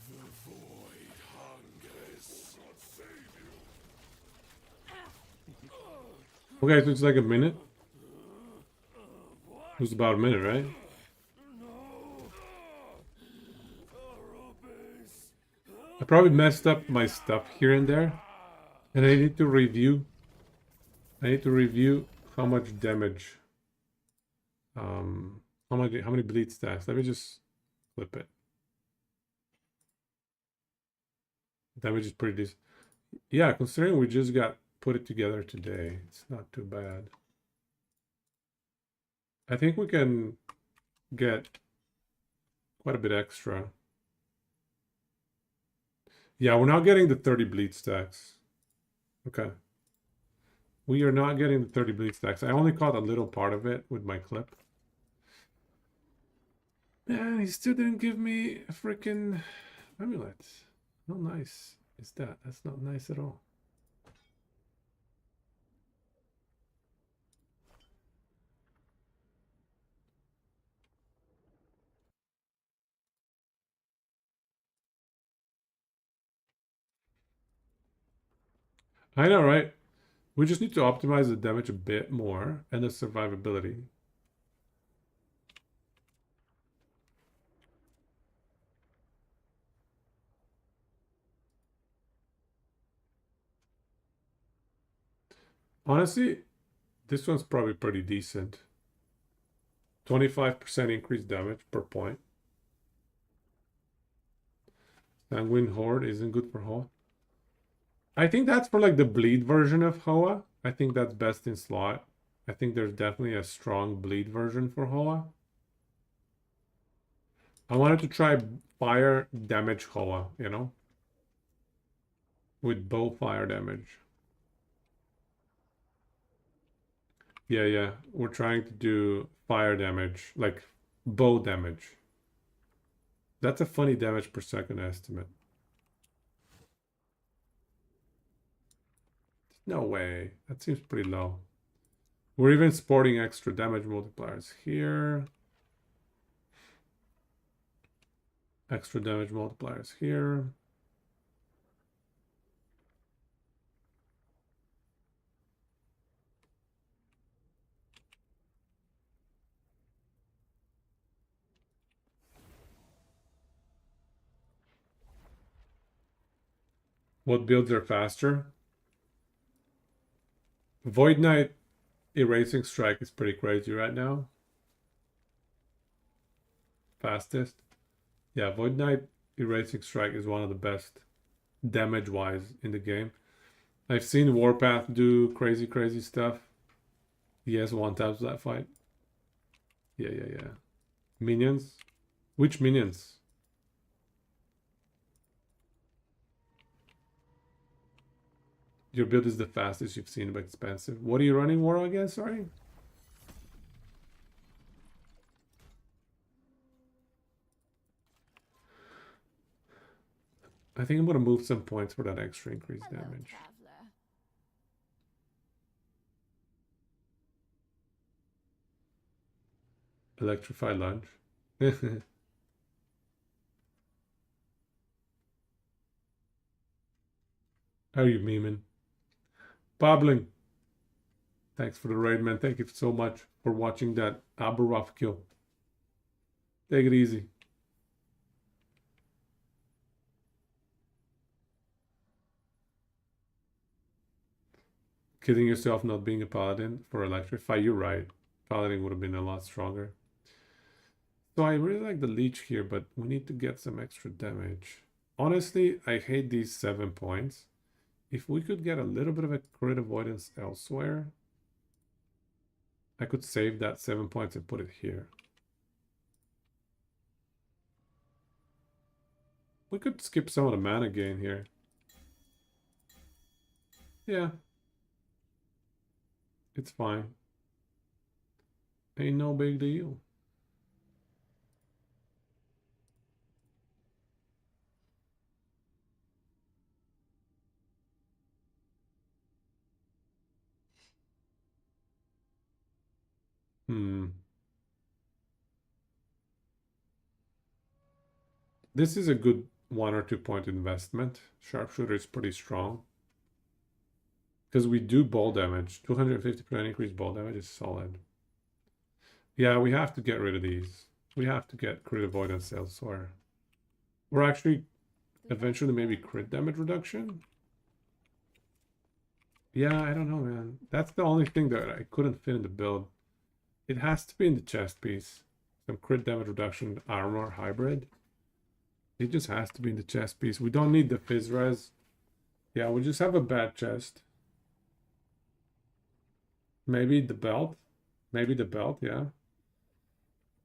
The void hungers. God save you. Okay, so it's like a minute. It was about a minute, right? I probably messed up my stuff here and there. And I need to review. I need to review how much damage. How many bleed stacks. Let me just flip it. Damage is pretty decent. Yeah, considering we just got put it together today, it's not too bad. I think we can get quite a bit extra. Yeah, we're not getting the 30 bleed stacks. Okay. We are not getting the 30 bleed stacks. I only caught a little part of it with my clip. Man, he still didn't give me a freaking amulet. How nice is that? That's not nice at all. I know, right? We just need to optimize the damage a bit more and the survivability. Honestly, this one's probably pretty decent. 25% increased damage per point. Sanguine Horde isn't good for Hoa. I think that's for like the bleed version of Hoa. I think that's best in slot. I think there's definitely a strong bleed version for Hoa. I wanted to try fire damage Hoa, you know? With bow fire damage. Yeah. We're trying to do fire damage, like bow damage. That's a funny damage per second estimate. No way. That seems pretty low. We're even sporting extra damage multipliers here. Extra damage multipliers here. What builds are faster? Void Knight Erasing Strike is pretty crazy right now. Fastest. Yeah, Void Knight Erasing Strike is one of the best damage-wise in the game. I've seen Warpath do crazy stuff. He has one times that fight. Yeah. Minions? Which minions? Your build is the fastest you've seen, but expensive. What are you running war again? Sorry. I think I'm gonna move some points for that extra increased damage. Traveler. Electrify lunge. How are you memeing? Bobbling. Thanks for the raid, man. Thank you so much for watching that Aberroth kill. Take it easy. Kidding yourself not being a paladin for electrify. You're right. Paladin would have been a lot stronger. So I really like the leech here, but we need to get some extra damage. Honestly, I hate these 7 points. If we could get a little bit of a crit avoidance elsewhere, I could save that 7 points and put it here. We could skip some of the mana gain here. Yeah. It's fine. Ain't no big deal. This is a good 1 or 2 point investment. Sharpshooter is pretty strong. Because we do ball damage. 250% increased ball damage is solid. Yeah, we have to get rid of these. We have to get crit avoidance elsewhere. We're actually eventually maybe crit damage reduction. Yeah, I don't know, man. That's the only thing that I couldn't fit in the build. It has to be in the chest piece. Some crit damage reduction armor hybrid. It just has to be in the chest piece. We don't need the fizz res. Yeah, we just have a bad chest. Maybe the belt. Maybe the belt, yeah.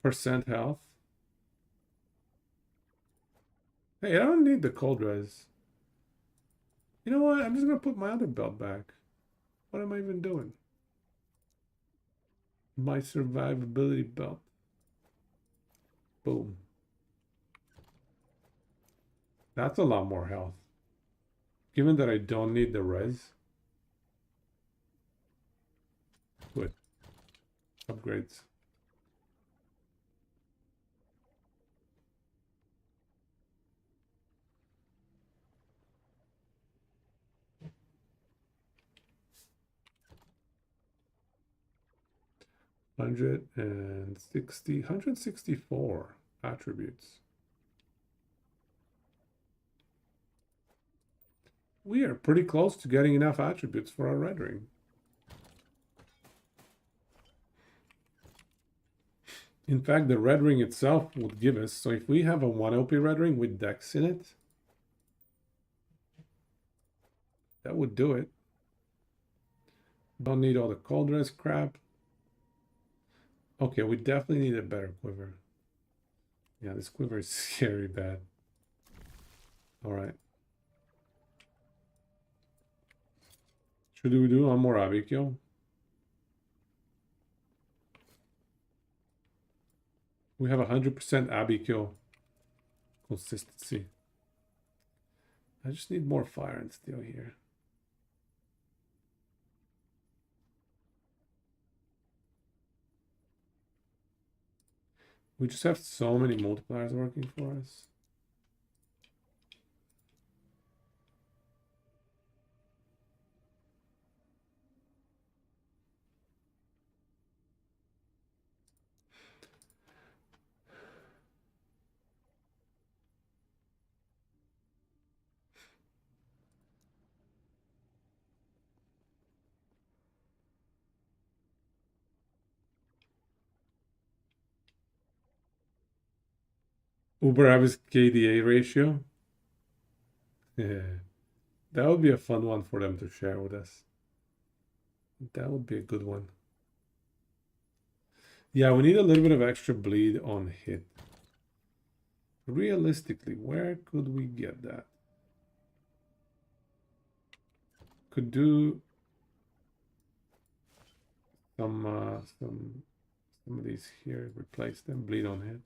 Percent health. Hey, I don't need the cold res. You know what? I'm just gonna put my other belt back. What am I even doing? My survivability belt. Boom. That's a lot more health. Given that I don't need the res. Good. Upgrades. $164 attributes. We are pretty close to getting enough attributes for our red ring. In fact, the red ring itself would give us, so if we have a 1 OP red ring with Dex in it, that would do it. Don't need all the cold res crap. Okay, we definitely need a better quiver. Yeah, this quiver is scary bad. Alright. Should we do one more Abikyo? We have 100% Abikyo consistency. I just need more fire and steel here. We just have so many multipliers working for us. Uber have his KDA ratio. Yeah. That would be a fun one for them to share with us. That would be a good one. Yeah, we need a little bit of extra bleed on hit. Realistically, where could we get that? Could do some of these here, replace them, bleed on hit.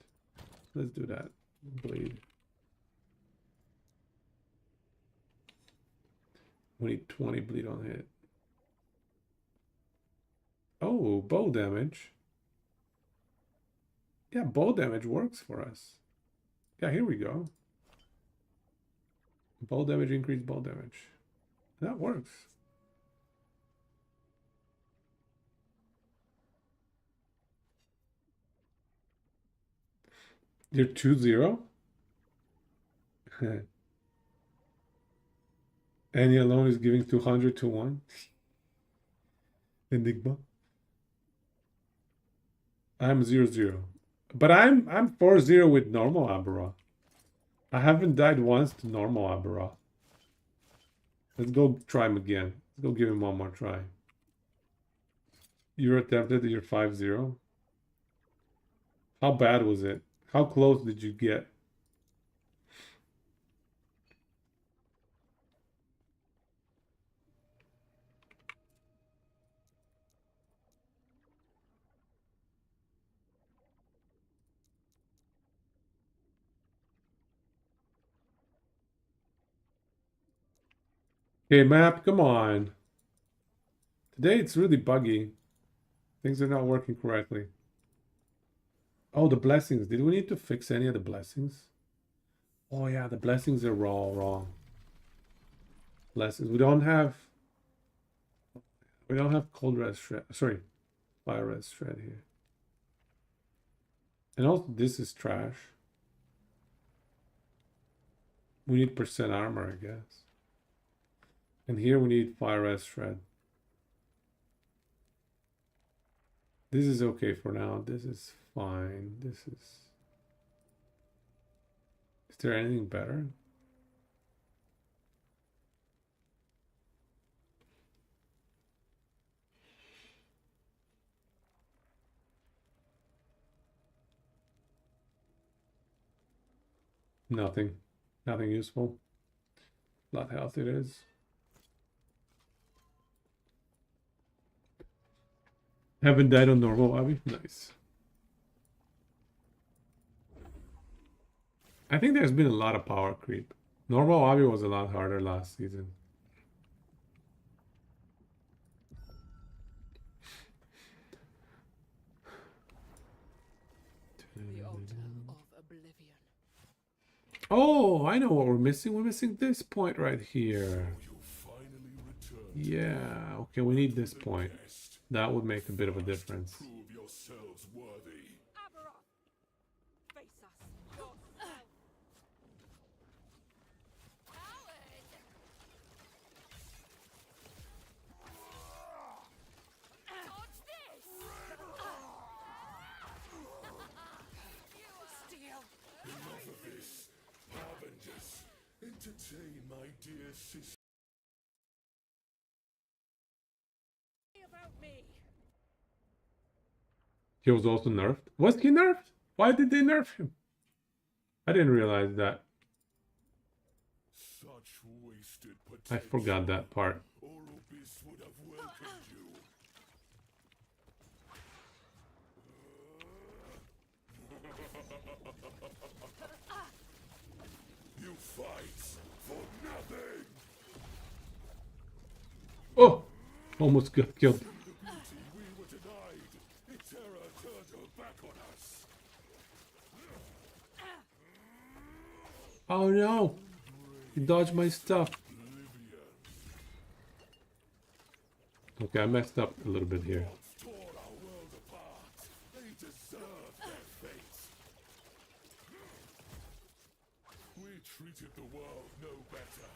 Let's do that. Bleed. We need 20 bleed on hit. Oh, bow damage. Yeah, bow damage works for us. Yeah, here we go. Bow damage, increase bow damage. That works. You're 2-0? Any alone is giving 200 to 1. Enigma. I'm 0-0. But I'm 4-0 with normal Abara. I haven't died once to normal Abara. Let's go try him again. Let's go give him one more try. You're attempted, you're 5-0. How bad was it? How close did you get? Okay, map, come on. Today it's really buggy. Things are not working correctly. Oh, the blessings. Did we need to fix any of the blessings? Oh yeah, the blessings are all wrong. Blessings. We don't have cold res shred. Sorry, fire res shred here. And also this is trash. We need percent armor, I guess. And here we need fire res shred. This is okay for now. This is fine. This is... Is there anything better? Nothing. Nothing useful. Blood health it is. Haven't died on normal, Abby? Nice. I think there's been a lot of power creep. Normal Abby was a lot harder last season. The altar of oblivion. Oh, I know what we're missing. We're missing this point right here. You finally returned. Yeah, okay, we need this point. That would make a bit of a difference. Prove yourselves worthy. Aberoth! Face us. Yourself. Coward! Dodge this! You steal! Enough of this. Harbingers, entertain my dear sister. About me! He was also nerfed. Was he nerfed? Why did they nerf him? I didn't realize that. Such wasted potential. I forgot that part. Orobis would have welcomed you. You fight for nothing. Oh! Almost got killed. The beauty we were denied. Terror turned her back on us. Oh no! He dodged my stuff. Okay, I messed up a little bit here. Tore our world apart. They deserve their fate. We treated the world no better.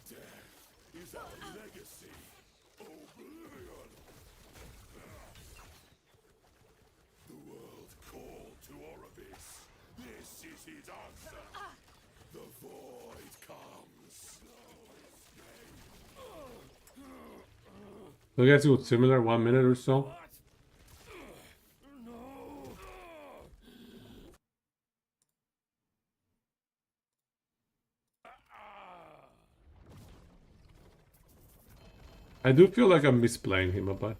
Death is our legacy. Oblivion. The world called to Orobis. This is his answer. The void comes. So I guess it was similar, 1 minute or so. No. I do feel like I'm misplaying him a bunch.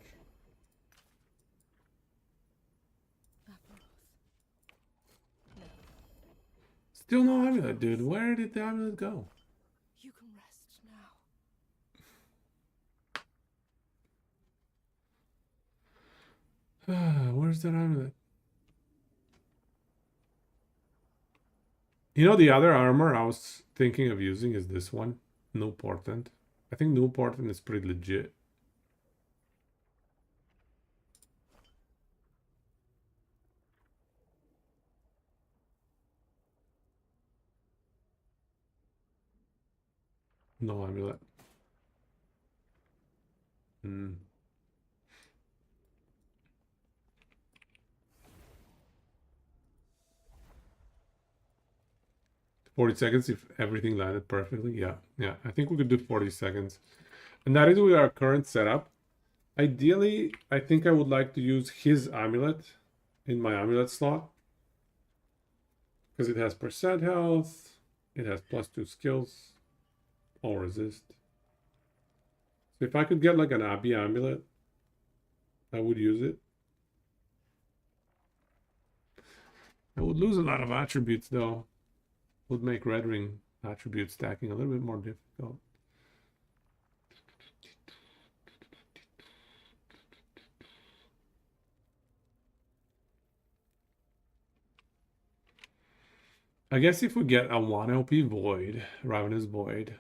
Still no amulet, dude. Where did the amulet go? You can rest now. Where's that amulet? You know, the other armor I was thinking of using is this one, no portent. I think no portent is pretty legit. No amulet. 40 seconds if everything landed perfectly. Yeah, I think we could do 40 seconds. And that is with our current setup. Ideally, I think I would like to use his amulet in my amulet slot. Because it has percent health, it has +2 skills, all resist. So if I could get like an Abby amulet, I would use it. I would lose a lot of attributes though. Would make Red Ring attribute stacking a little bit more difficult. I guess if we get a 1 LP Void, Ravenous Void,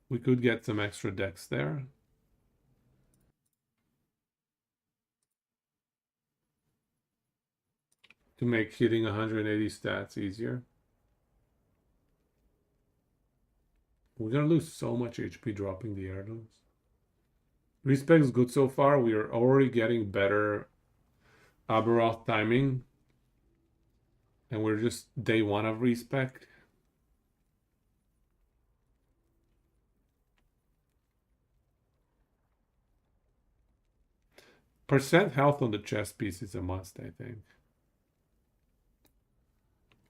we could get some extra decks there. To make hitting 180 stats easier. We're gonna lose so much HP dropping the heirlooms. Respec is good so far. We are already getting better Aberoth timing. And we're just day 1 of Respec. Percent health on the chest piece is a must, I think.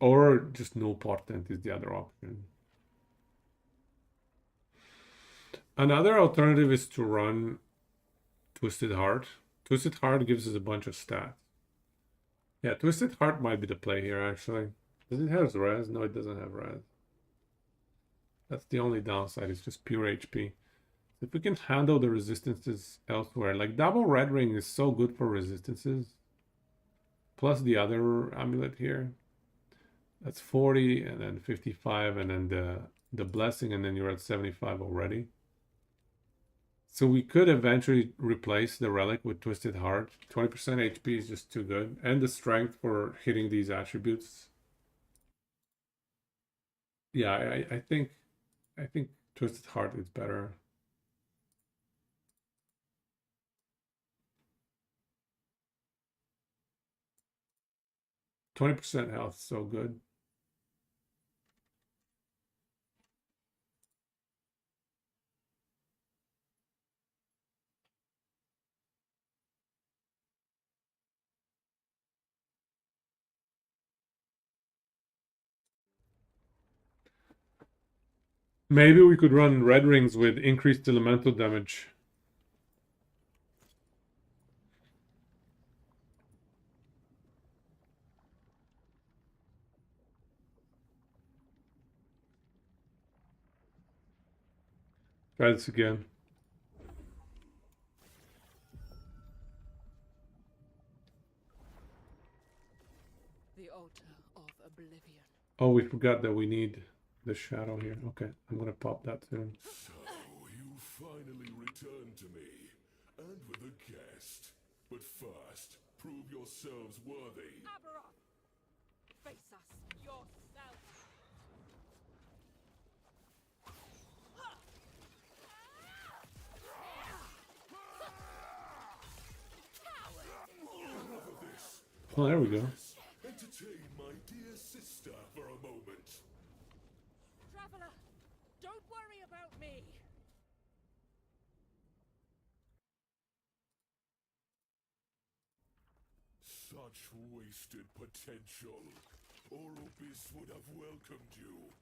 Or just no portent is the other option. Another alternative is to run Twisted Heart. Twisted Heart gives us a bunch of stats. Yeah, Twisted Heart might be the play here, actually. Does it have res? No, it doesn't have res. That's the only downside. It's just pure HP. If we can handle the resistances elsewhere, like double Red Ring is so good for resistances. Plus the other amulet here. That's 40 and then 55 and then the blessing and then you're at 75 already. So we could eventually replace the relic with Twisted Heart. 20% HP is just too good. And the strength for hitting these attributes. Yeah, I think Twisted Heart is better. %20 health, so good. Maybe we could run red rings with increased elemental damage. Try this again. The altar of oblivion. Oh, we forgot that we need the shadow here. Okay, I'm gonna pop that soon. So, you finally returned to me, and with a guest. But first, prove yourselves worthy. Aberoth! Face us yourself! Enough of this. Oh, there we go. Entertain my dear sister for a moment. Traveler, don't worry about me! Such wasted potential. Oropis would have welcomed you.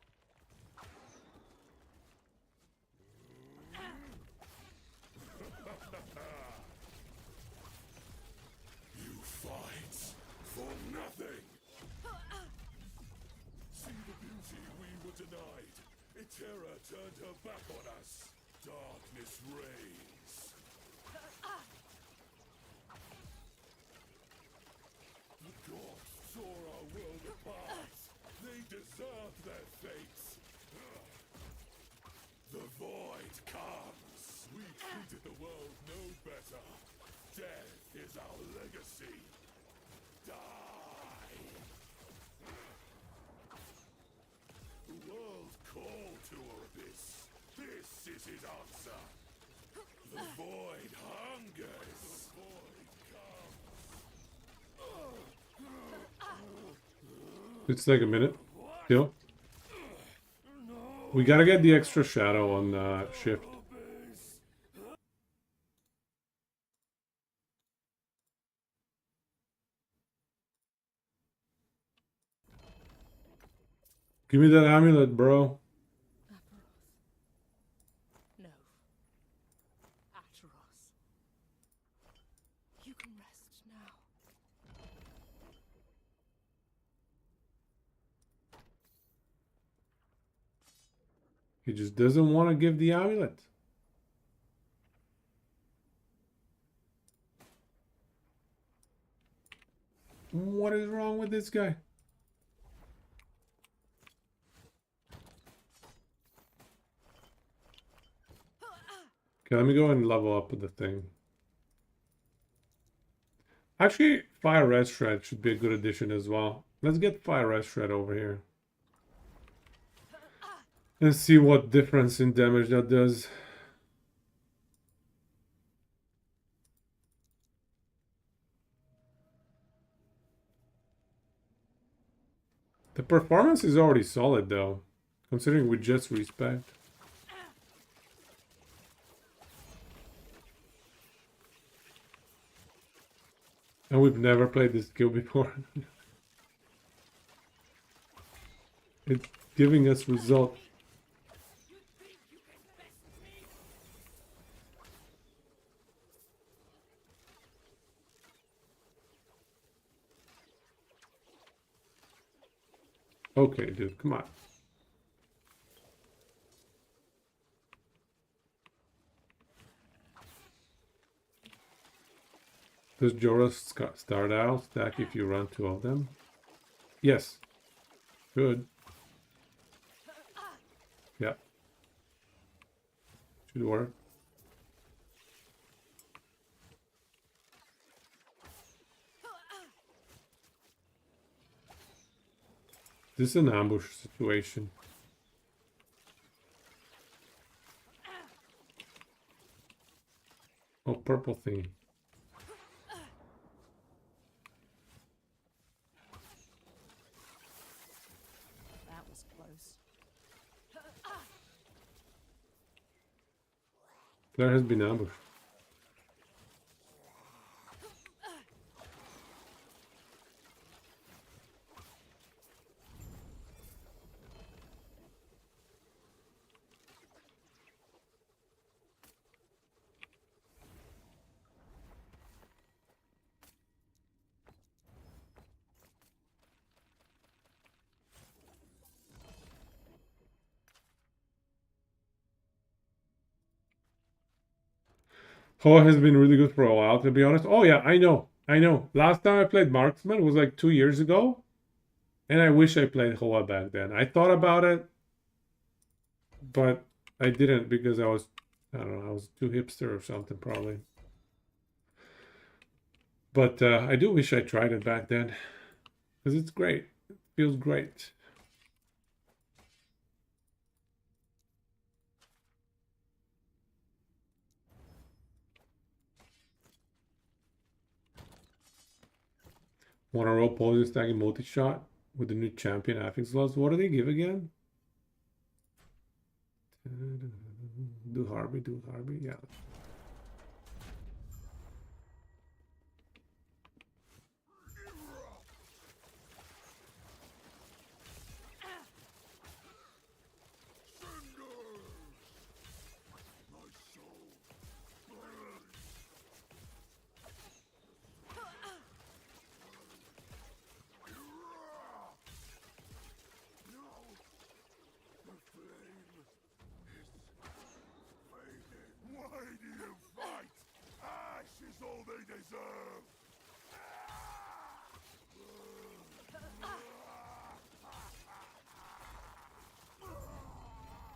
Terra turned her back on us. Darkness reigns. The gods tore our world apart. They deserve their fates. The void comes. We treated the world no better. Death is our legacy. Die. The world called to our abyss. This is his answer. The void hungers. The void comes. It's like a minute. Still. We gotta get the extra shadow on shift. Give me that amulet, bro. No. Atros. You can rest now. He just doesn't want to give the amulet. What is wrong with this guy? Okay, let me go and level up with the thing. Actually, Fire Red Shred should be a good addition as well. Let's get Fire Red Shred over here. And see what difference in damage that does. The performance is already solid though, considering we just respec. And we've never played this skill before. It's giving us results. Okay, dude, come on. Does Jorah start out stack if you run two of them? Yes. Good. Yeah. Should work. This is an ambush situation. Oh, purple thing. That was close. There has been ambush. Hoa has been really good for a while, to be honest. Oh yeah, I know. Last time I played Marksman was like 2 years ago. And I wish I played Hoa back then. I thought about it. But I didn't because I don't know, I was too hipster or something probably. But I do wish I tried it back then. Because it's great. It feels great. Want to roll poison stacking multi-shot with the new champion affix slots? What do they give again? Do Harvey, yeah. That's all they deserve.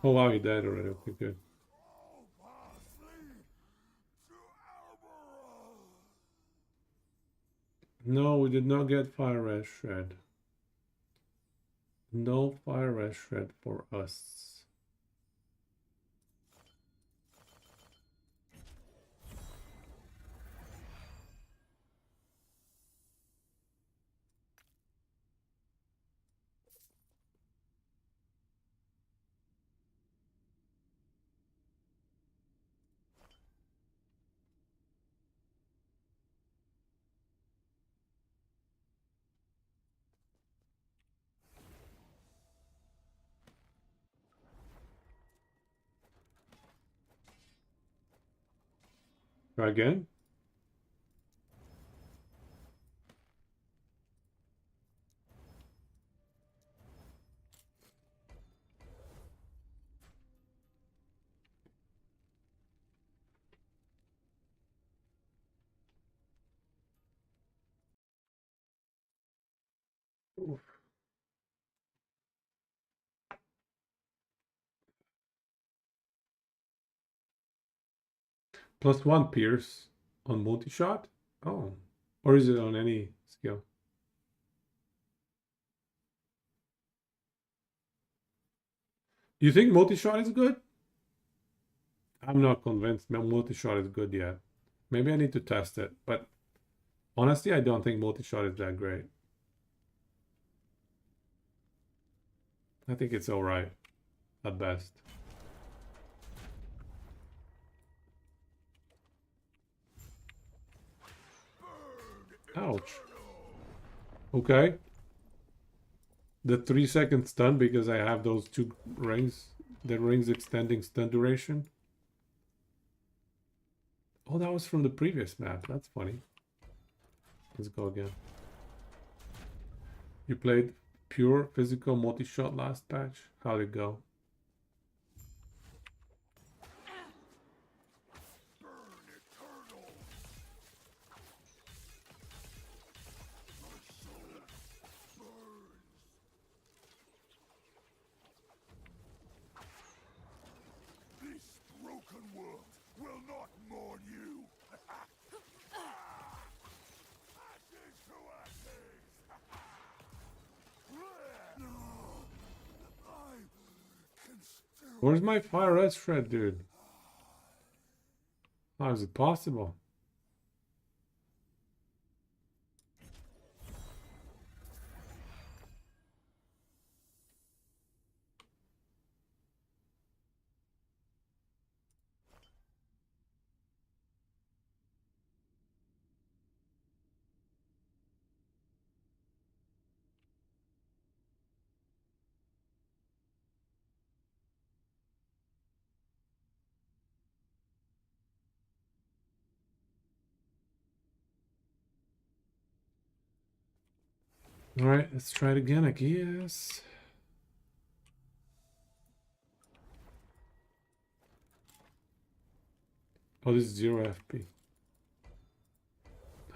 Oh wow, he died already. Okay, good. Oh, parsley to Alberah. No, we did not get fire red shred. No fire red shred for us. Try again. Oof. +1 Pierce on multi-shot? Oh. Or is it on any skill? You think multi-shot is good? I'm not convinced multi-shot is good yet. Maybe I need to test it, but honestly, I don't think multi-shot is that great. I think it's alright, at best. Ouch. Okay. The 3-second stun because I have those 2 rings. The rings extending stun duration. Oh, that was from the previous map. That's funny. Let's go again. You played pure physical multi-shot last patch? How'd it go? This broken world will not mourn you. Ashes to ashes. I can still. Where's my fire red shred, dude? How is it possible? All right, let's try it again, I guess. Oh, this is 0 FP.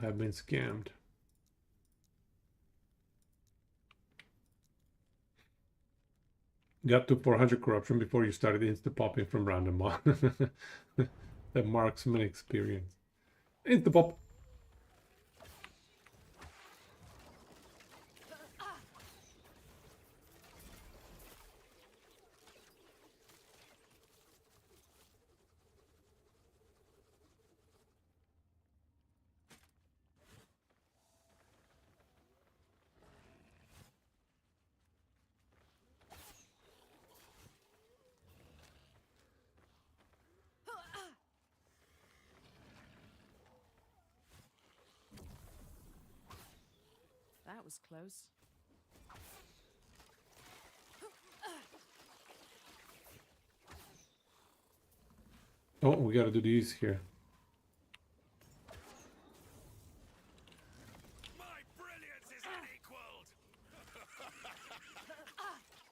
I've been scammed. Got to 400 corruption before you started insta-popping from random mod. The marksman experience. Insta-pop. That was close. Oh, we gotta do these here. My brilliance is unequaled.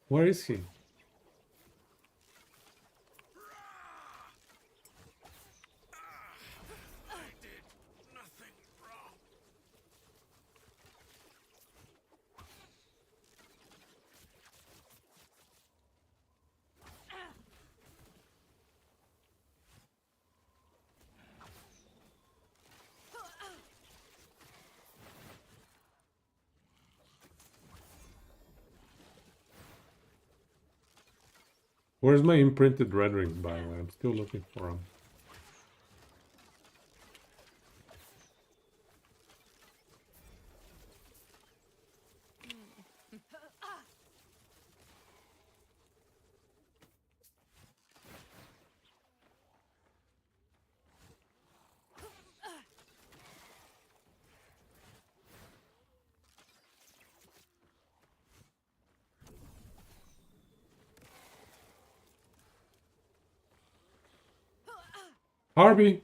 Where is he? I did Where's my imprinted red rings, by the way? I'm still looking for them. Harvey!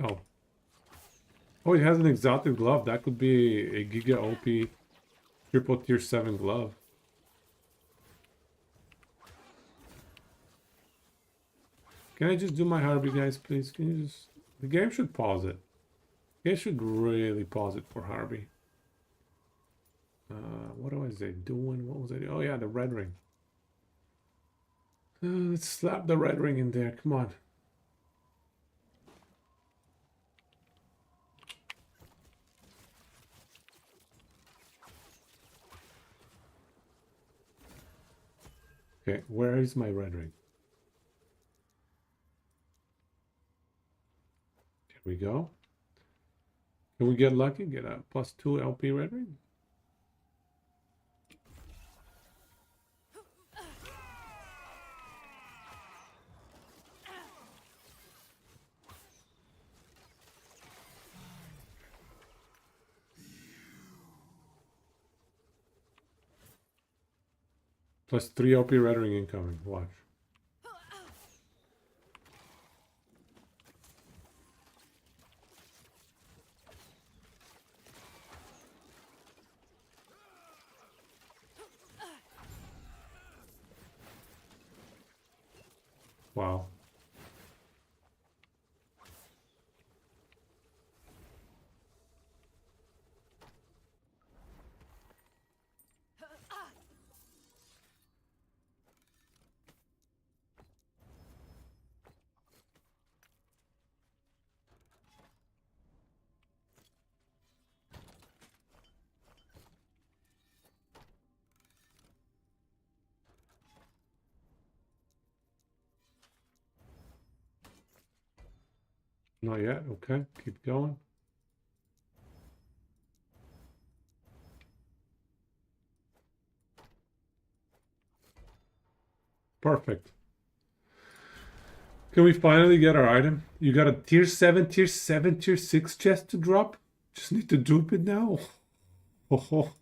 Oh. Oh, it has an exotic glove. That could be a Giga OP triple tier 7 glove. Can I just do my Harvey, guys, please? Can you just... The game should pause it. The game should really pause it for Harvey. What was I doing? What was I doing? Oh, yeah, the red ring. Let's slap the red ring in there. Come on. Okay, where is my red ring? Here we go. Can we get lucky? Get a +2 LP red ring? +3 LP red ring incoming. Watch. Wow. Not yet. Okay, keep going. Perfect. Can we finally get our item? You got a tier 7, tier 7, tier 6 chest to drop? Just need to dupe it now. Oh.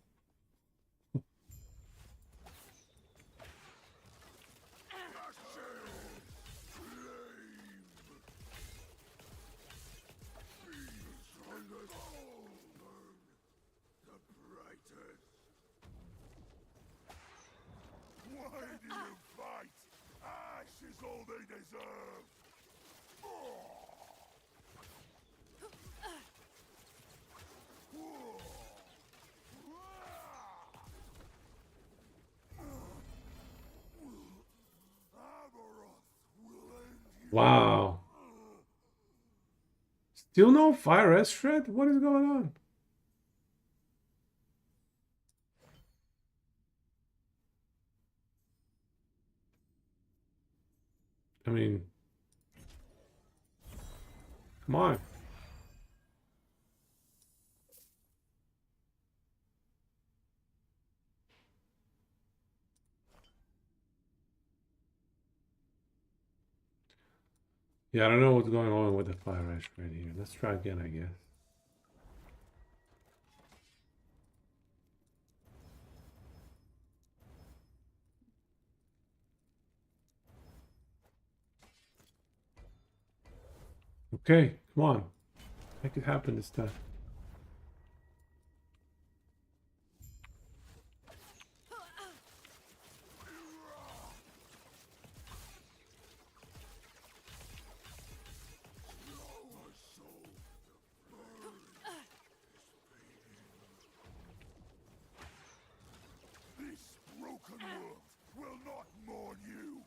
Why do you fight? Ash is all they deserve. Wow. Still no fire S shred? What is going on? I mean, come on. Yeah, I don't know what's going on with the fire ash right here. Let's try again, I guess. Okay, come on. Make it happen this time. This broken world will not mourn you.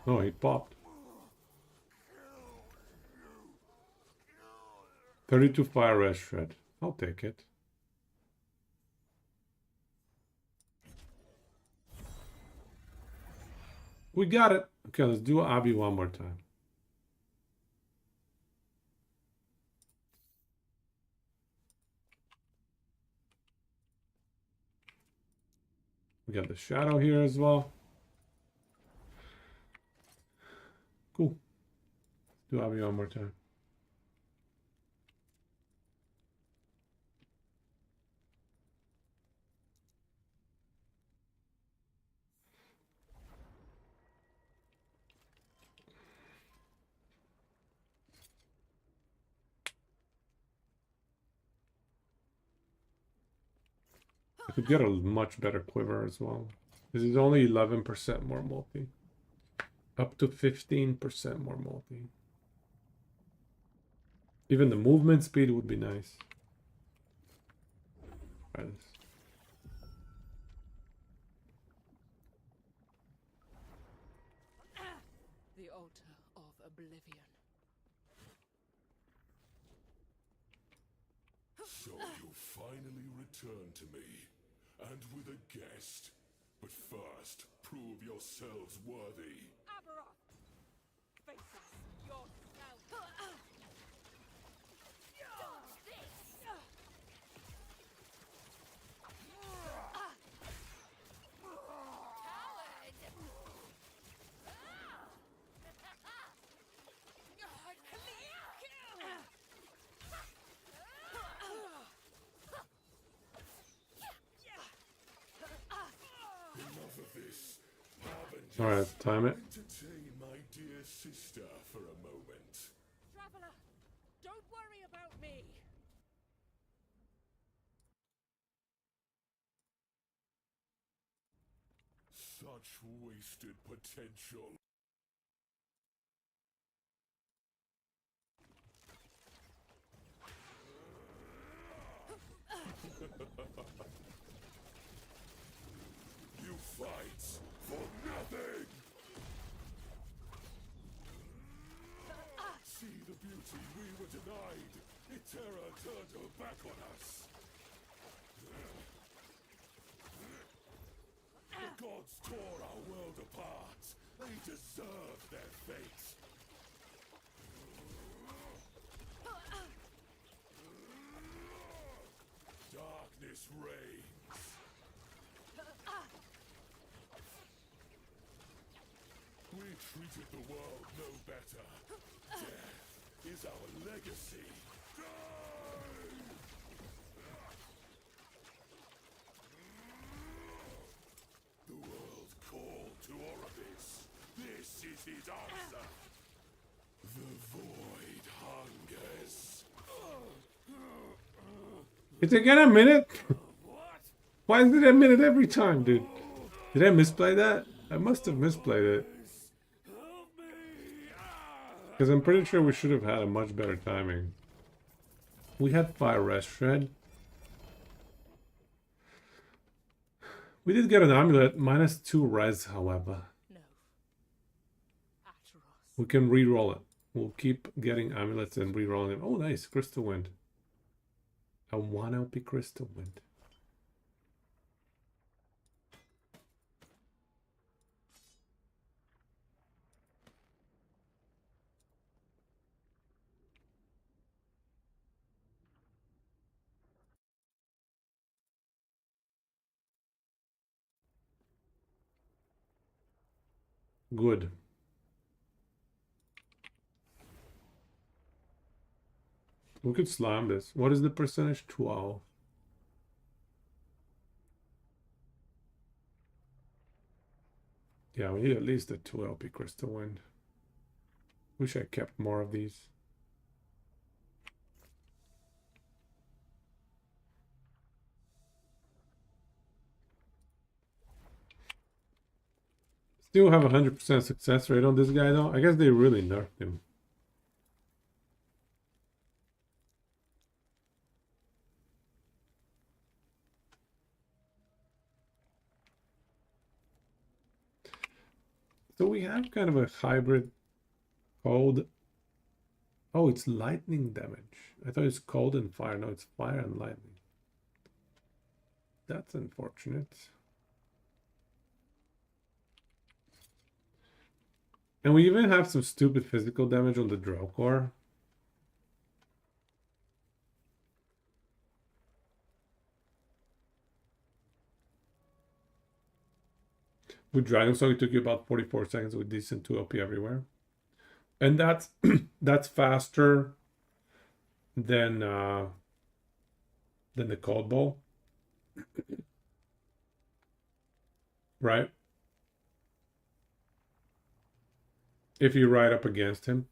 Oh, he popped. 32 fire res shred. I'll take it. We got it. Okay, let's do Abby one more time. We got the shadow here as well. Cool. Do Abby one more time. I could get a much better quiver as well. This is only 11% more multi. Up to 15% more multi. Even the movement speed would be nice. Try this. The altar of oblivion. So you finally returned to me, and with a guest. But first, prove yourselves worthy. Aberoth! Faces yourself! Enough of this. All right, let's time it. Entertain my dear sister for a moment. Traveler, don't worry about me. Such wasted potential. You fight for nothing! See the beauty we were denied! Terra turned her back on us! The gods tore our world apart! They deserve their fate! Darkness reigns! We treated the world no better. Death is our legacy. The world called to Orbis. This is his answer. The void hungers. It's again a minute? Why is it a minute every time, dude? Did I misplay that? I must have misplayed it. Because I'm pretty sure we should have had a much better timing. We had fire res shred. We did get an amulet, -2 res, however. No. Ateros. We can re-roll it. We'll keep getting amulets and re-rolling them. Oh, nice. Crystal Wind. A 1 LP Crystal Wind. Good. We could slam this. What is the percentage? 12. Yeah, we need at least a 2 LP Crystal Wind. Wish I kept more of these. Still have 100% success rate on this guy though. I guess they really nerfed him. So we have kind of a hybrid code. Oh, it's lightning damage. I thought it's cold and fire. No, it's fire and lightning. That's unfortunate. And we even have some stupid physical damage on the Drowcore. With Dragon Song, it took you about 44 seconds with decent 2 OP everywhere. And that's that's faster than the Cold Bow. Right? If you ride up against him.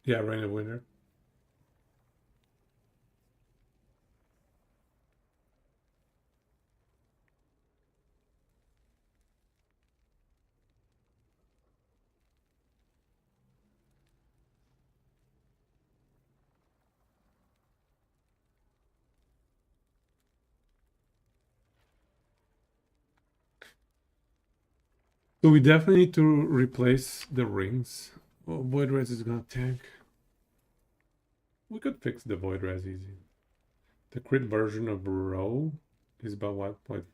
Yeah, Reign of Winter. So we definitely need to replace the rings. Well, Void Res is gonna tank. We could fix the Void Res easy. The crit version of Row is about what? Like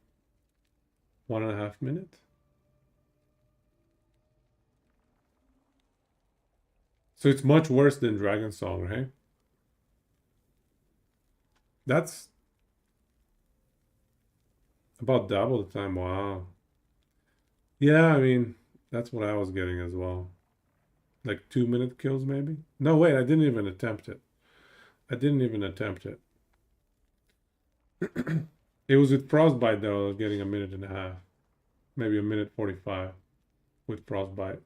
1.5 minutes? So it's much worse than Dragon Song, right? That's about double the time. Wow. Yeah, I mean, that's what I was getting as well. Like 2-minute kills, maybe? No, wait, I didn't even attempt it. I didn't even attempt it. It was with Frostbite, though, I was getting 1.5 minutes. Maybe 1:45 with Frostbite.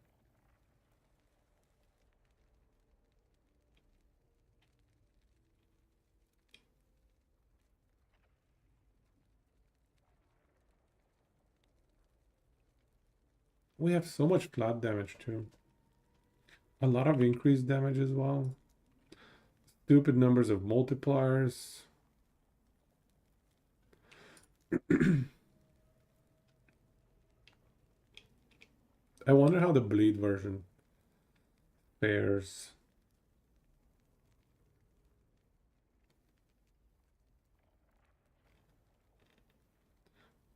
We have so much flat damage, too. A lot of increased damage as well. Stupid numbers of multipliers. I wonder how the bleed version fares.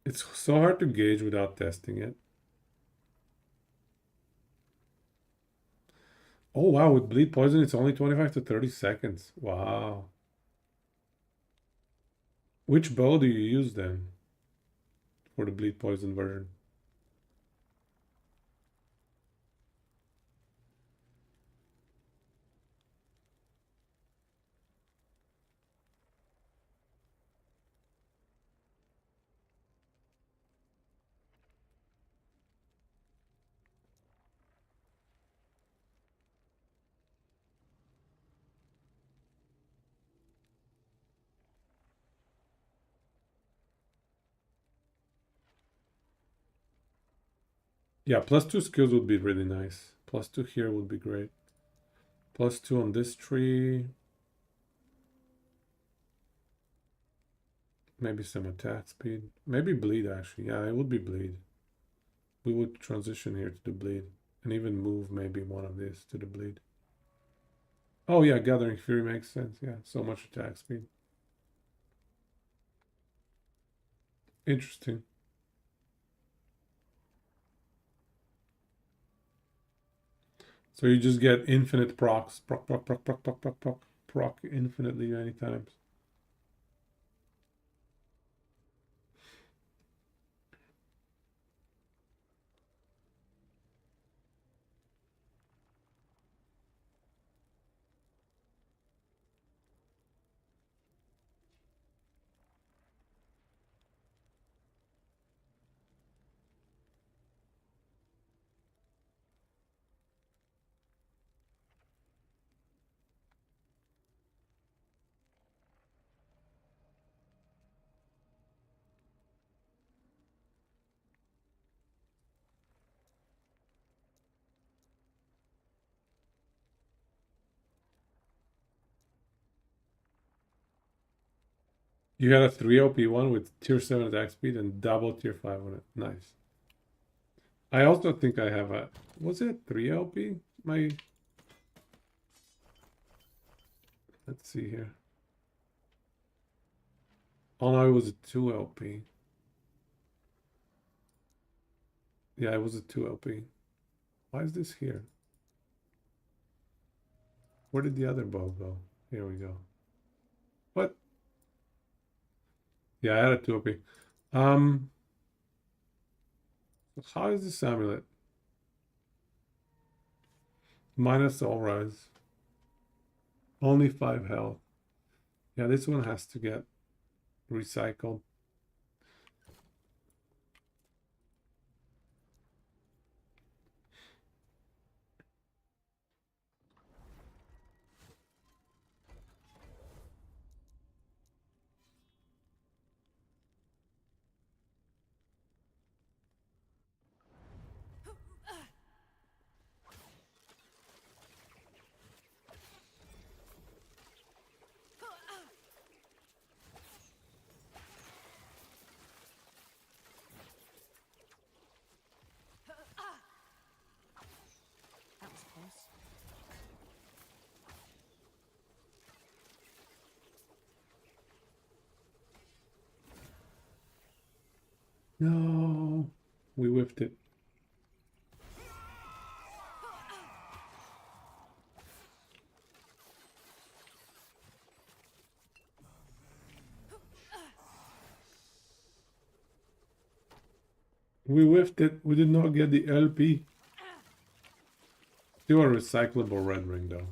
It's so hard to gauge without testing it. Oh wow, with bleed poison it's only 25 to 30 seconds. Wow. Which bow do you use then for the bleed poison version? Yeah, +2 skills would be really nice. +2 here would be great. +2 on this tree. Maybe some attack speed. Maybe bleed actually. Yeah, it would be bleed. We would transition here to the bleed. And even move maybe one of these to the bleed. Oh yeah, Gathering Fury makes sense. Yeah, so much attack speed. Interesting. So you just get infinite procs. Proc, proc, proc, proc, proc, proc, proc, proc infinitely many times. You had a 3 OP one with tier 7 attack speed and double tier 5 on it. Nice. I also think I have a... Was it 3 LP? My... Let's see here. Oh no, it was a 2 LP. Yeah, it was a 2 LP. Why is this here? Where did the other bow go? Here we go. What? Yeah, I had a 2 OP. How is this amulet? Minus all rise. Only 5 health. Yeah, this one has to get recycled. That was close. No, we whiffed it. We whiffed it. We did not get the LP. Still a recyclable red ring though.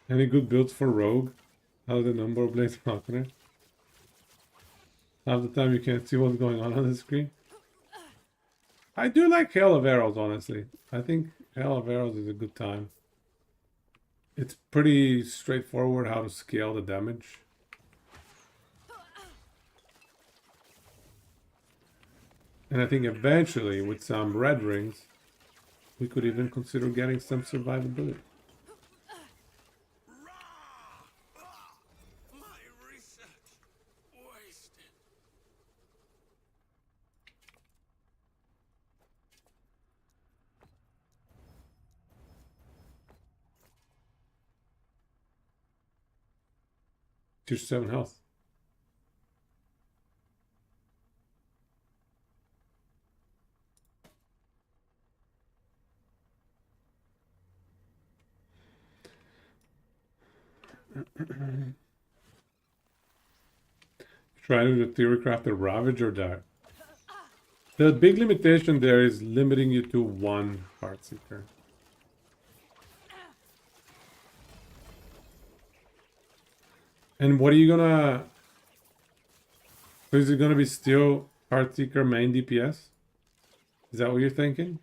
Any good builds for Rogue? How's the number of Blaze Falconer? Half the time you can't see what's going on the screen. I do like Hail of Arrows, honestly. I think Hail of Arrows is a good time. It's pretty straightforward how to scale the damage. And I think eventually, with some red rings, we could even consider getting some survivability. My research wasted. Tier 7 health. Try to do the Theorycraft Ravage or die. The big limitation there is limiting you to one Heartseeker. And what are you gonna... So is it gonna be still Heartseeker main DPS? Is that what you're thinking?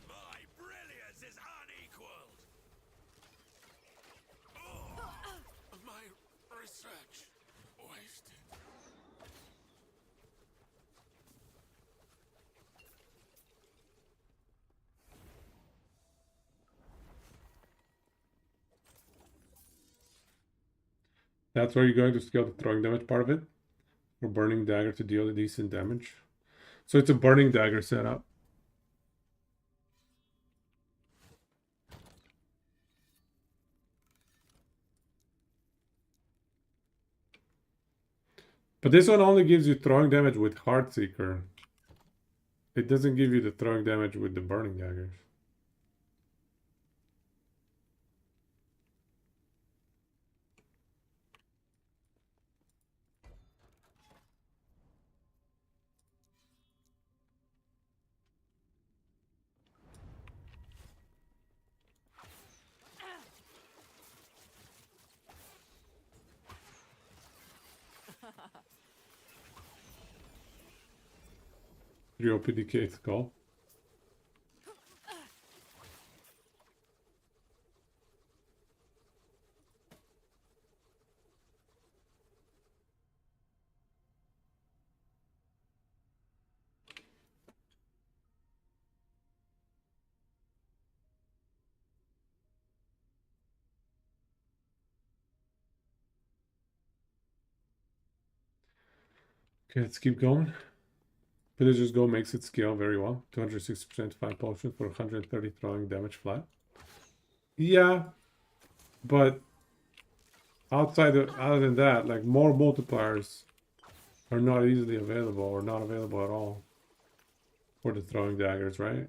My brilliance is unequaled. Oh, my research wasted. That's where you're going to scale the throwing damage part of it. Or burning dagger to deal a decent damage. So it's a burning dagger setup. But this one only gives you throwing damage with Heartseeker. It doesn't give you the throwing damage with the burning daggers. Three OPDK skull. Okay, let's keep going. Villagers Go makes it scale very well. 260% 5 potions for 130 throwing damage flat. Yeah, but other than that, like more multipliers are not easily available or not available at all for the throwing daggers, right?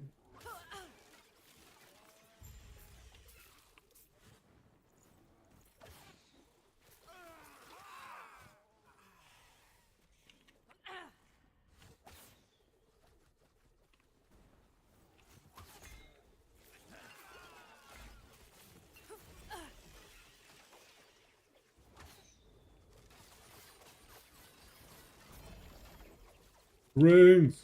Rings.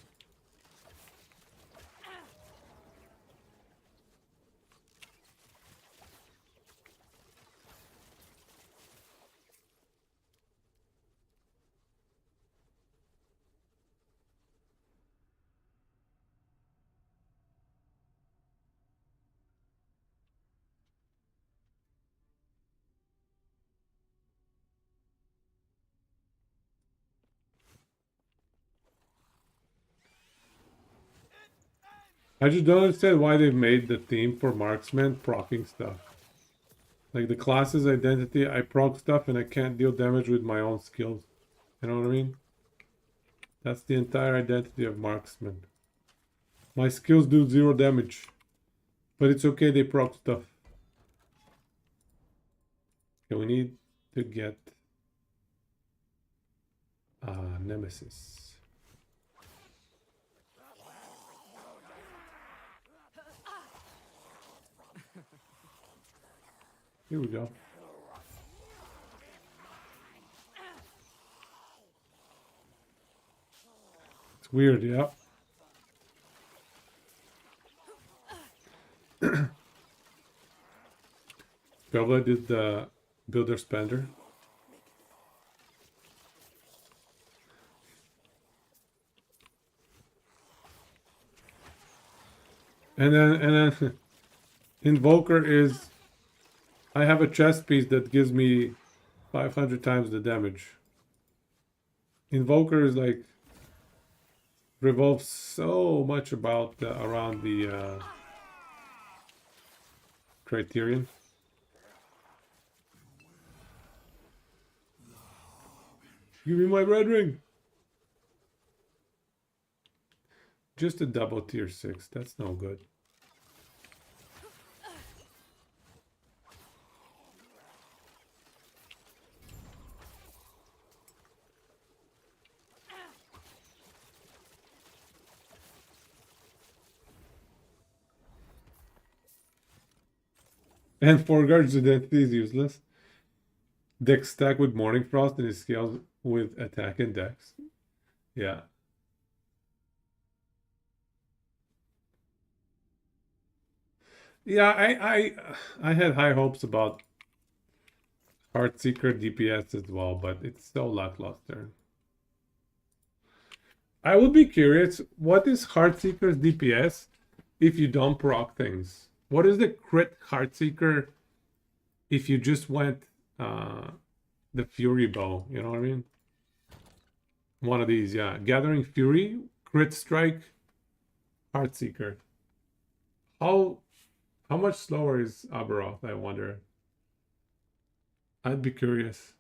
I just don't understand why they've made the theme for marksman proccing stuff. Like the class's identity, I proc stuff and I can't deal damage with my own skills. You know what I mean? That's the entire identity of marksman. My skills do 0 damage. But it's okay, they proc stuff. Okay, we need to get Nemesis. Here we go. It's weird, yeah. Goblet did the Builder Spender. And then Invoker is, I have a chest piece that gives me 500 times the damage. Invoker is like revolves so much about around the criterion. Give me my red ring. Just a double tier 6. That's no good. And Forgard's identity is useless. Dex stack with Morning Frost and his scales with attack and dex. Yeah. Yeah, I had high hopes about Heartseeker DPS as well, but it's so lackluster. I would be curious, what is Heartseeker's DPS if you don't proc things? What is the crit Heartseeker if you just went the Fury Bow? You know what I mean? One of these, yeah. Gathering Fury, crit strike, Heartseeker. How much slower is Aberoth, I wonder? I'd be curious.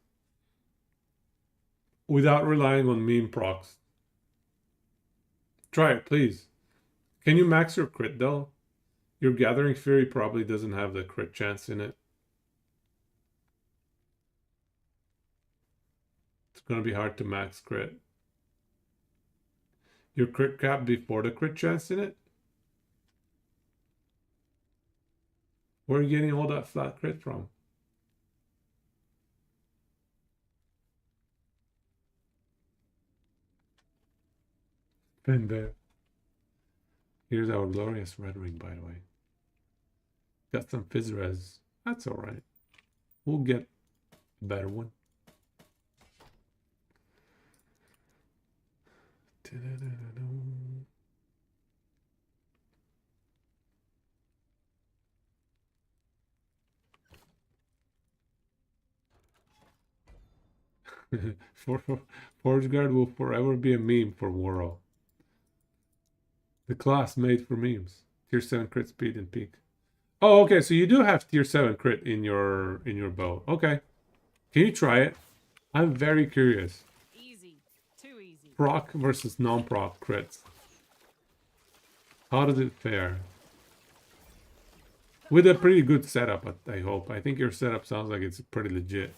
Without relying on meme procs. Try it, please. Can you max your crit though? Your Gathering Fury probably doesn't have the crit chance in it. It's gonna be hard to max crit. Your crit cap before the crit chance in it? Where are you getting all that flat crit from? Been there. Here's our glorious red ring, by the way. Got some fizz res. That's alright. We'll get a better one. Forge Guard will forever be a meme for Worrell. The class made for memes. Tier 7 crit speed and peak. Oh, okay, so you do have tier 7 crit in your bow. Okay. Can you try it? I'm very curious. Easy. Too easy. Proc versus non-proc crits. How does it fare? With a pretty good setup, I hope. I think your setup sounds like it's pretty legit.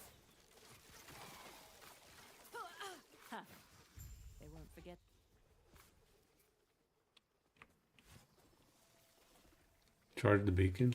They won't forget. Charge the beacon.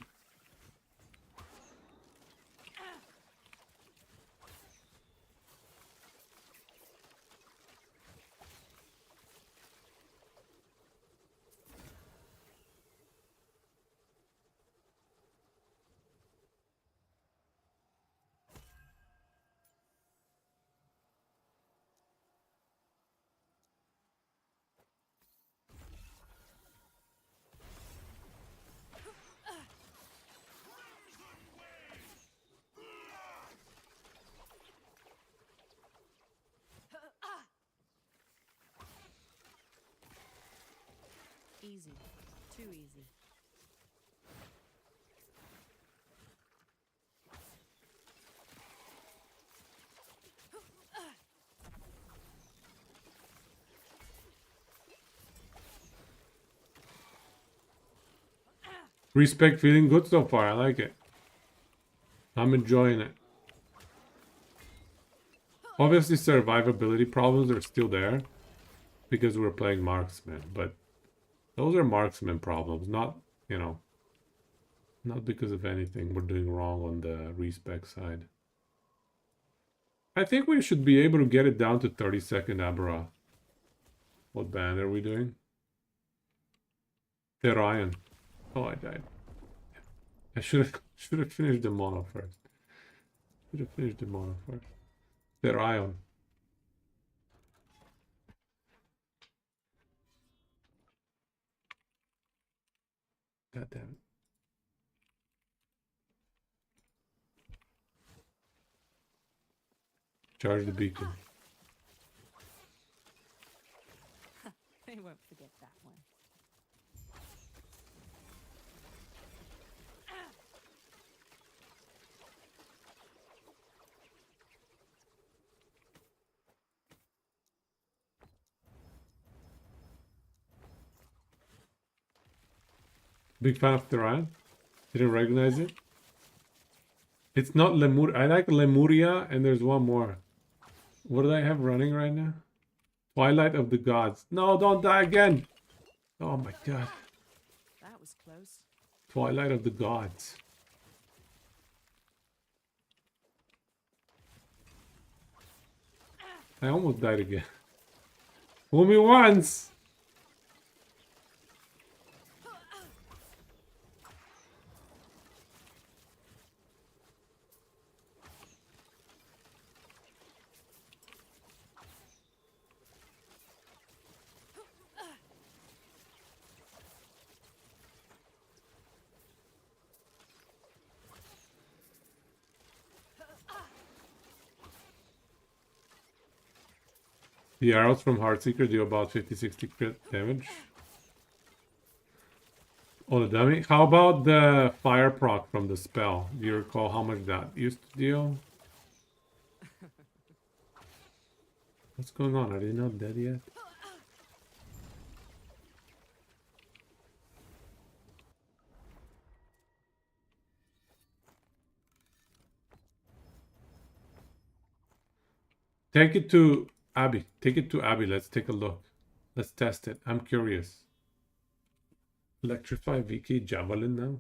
Easy. Too easy. Respec feeling good so far. I like it. I'm enjoying it. Obviously, survivability problems are still there because we're playing Marksman, but those are Marksman problems, not, you know, not because of anything we're doing wrong on the respec side. I think we should be able to get it down to 30-second Abra. What band are we doing? Therion. Oh, I died. I should have finished the mono first. Should have finished the mono first. Therion. God damn it. Charge the beacon. They won't forget that one. Big fan of Therion. Didn't recognize it. It's not Lemur. I like Lemuria, and there's one more. What do I have running right now? Twilight of the Gods. No, don't die again. Oh my god. That was close. Twilight of the Gods. I almost died again. Fool me once. The arrows from Heartseeker do about 50-60 crit damage. Oh, the dummy. How about the fire proc from the spell? Do you recall how much that used to deal? What's going on? Are they not dead yet? Take it to Abby. Take it to Abby. Let's take a look. Let's test it. I'm curious. Electrify VK Javelin now.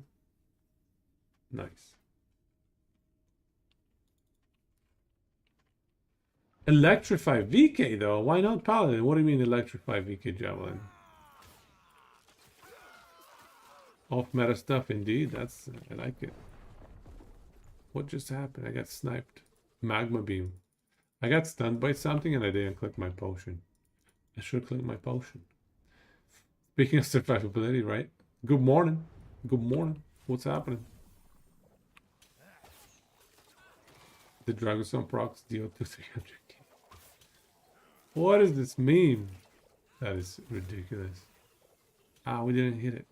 Nice. Electrify VK though. Why not Paladin? What do you mean Electrify VK Javelin? Off meta stuff indeed. That's I like it. What just happened? I got sniped. Magma beam. I got stunned by something and I didn't click my potion. I should click my potion. Speaking of survivability, right? Good morning. Good morning. What's happening? The Dragonstone procs deal to 300k. What does this mean? That is ridiculous. Ah, we didn't hit it.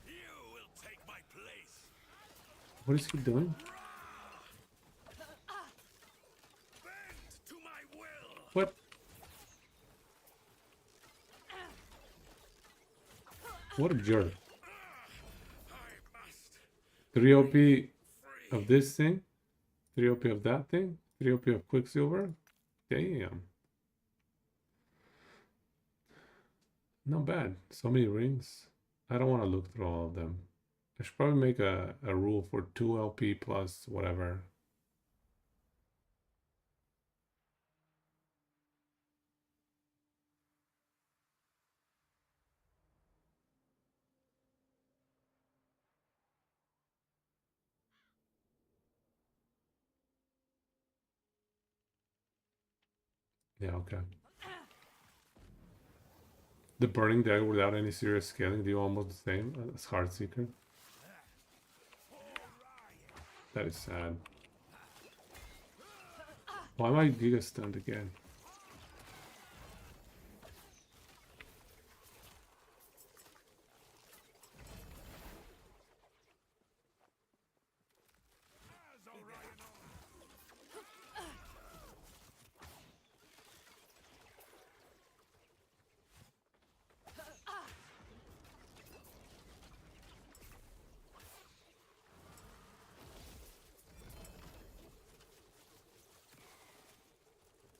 You will take my place. What is he doing? Bend to my will. What? What a jerk. I must 3 OP free. of this thing, 3 OP of that thing, 3 OP of Quicksilver. Damn. Not bad. So many rings. I don't want to look through all of them. I should probably make a rule for 2 LP plus whatever. Yeah, okay. The Burning Dagger without any serious scaling, do almost the same as Heartseeker? That is sad. Why am I Giga stunned again?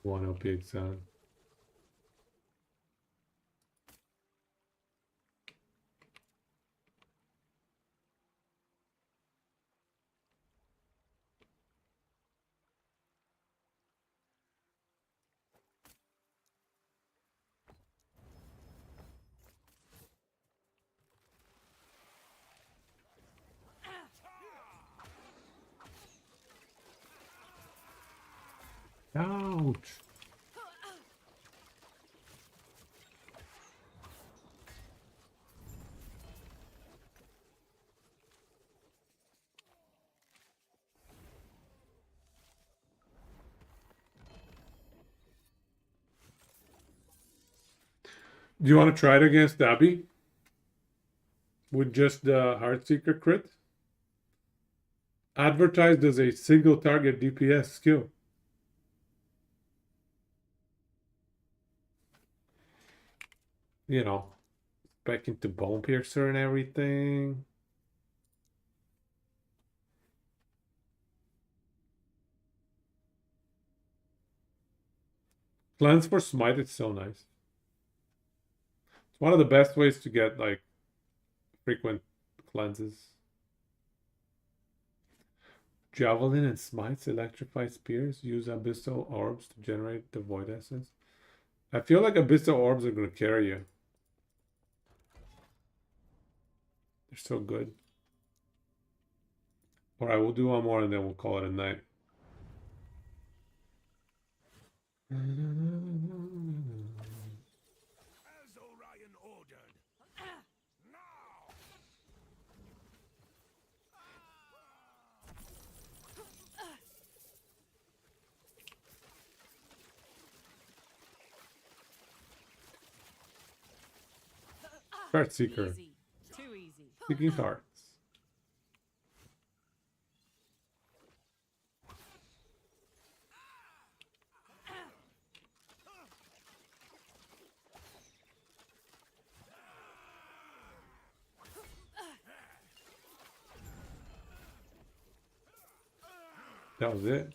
One OP exam. Ouch! Do you want to try it against Abby? With just the Heartseeker crit? Advertised as a single target DPS skill. You know, back into Bone Piercer and everything. Cleanse for Smite is so nice. It's one of the best ways to get like frequent cleanses. Javelin and Smites electrify spears. Use Abyssal Orbs to generate the Void Essence. I feel like Abyssal Orbs are going to carry you. They're so good. Alright, we'll do one more and then we'll call it a night. As Orion ordered. Now. Heartseeker. Easy. Too easy. Seeking Hearts. That was it.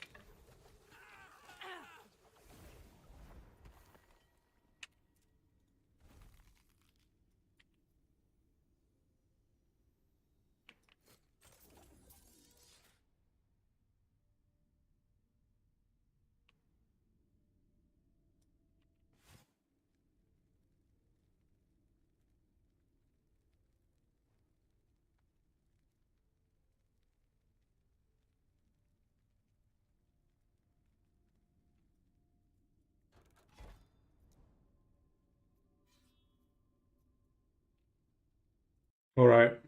All right.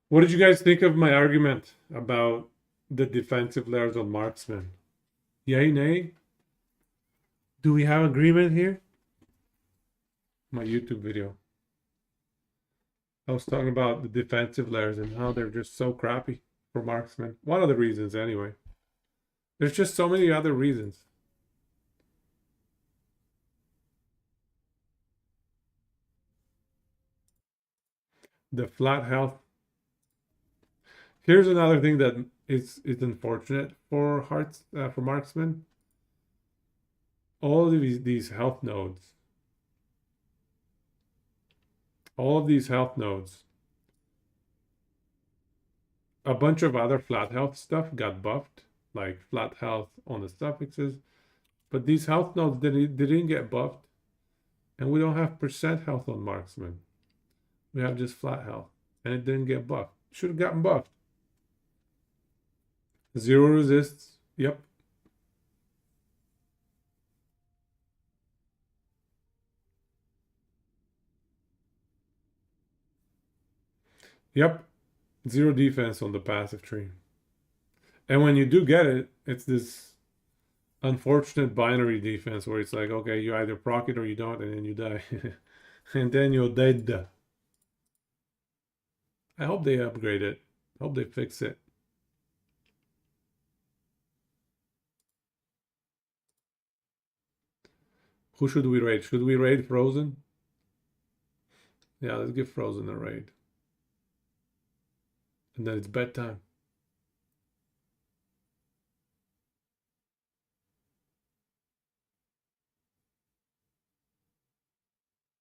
What did you guys think of my argument about the defensive layers on Marksman? Yay, nay? Do we have agreement here? My YouTube video. I was talking about the defensive layers and how they're just so crappy for Marksman. One of the reasons, anyway. There's just so many other reasons. The flat health. Here's another thing that is unfortunate for for Marksman. All of these health nodes. All of these health nodes. A bunch of other flat health stuff got buffed, like flat health on the suffixes, but these health nodes didn't get buffed, and we don't have percent health on Marksman. We have just flat health, and it didn't get buffed. Should have gotten buffed. Zero resists. Yep. Yep. Zero defense on the passive tree. And when you do get it, it's this unfortunate binary defense where it's like, okay, you either proc it or you don't, and then you die. And then you're dead. I hope they upgrade it. I hope they fix it. Who should we raid? Should we raid Frozen? Yeah, let's give Frozen a raid. And then it's bedtime.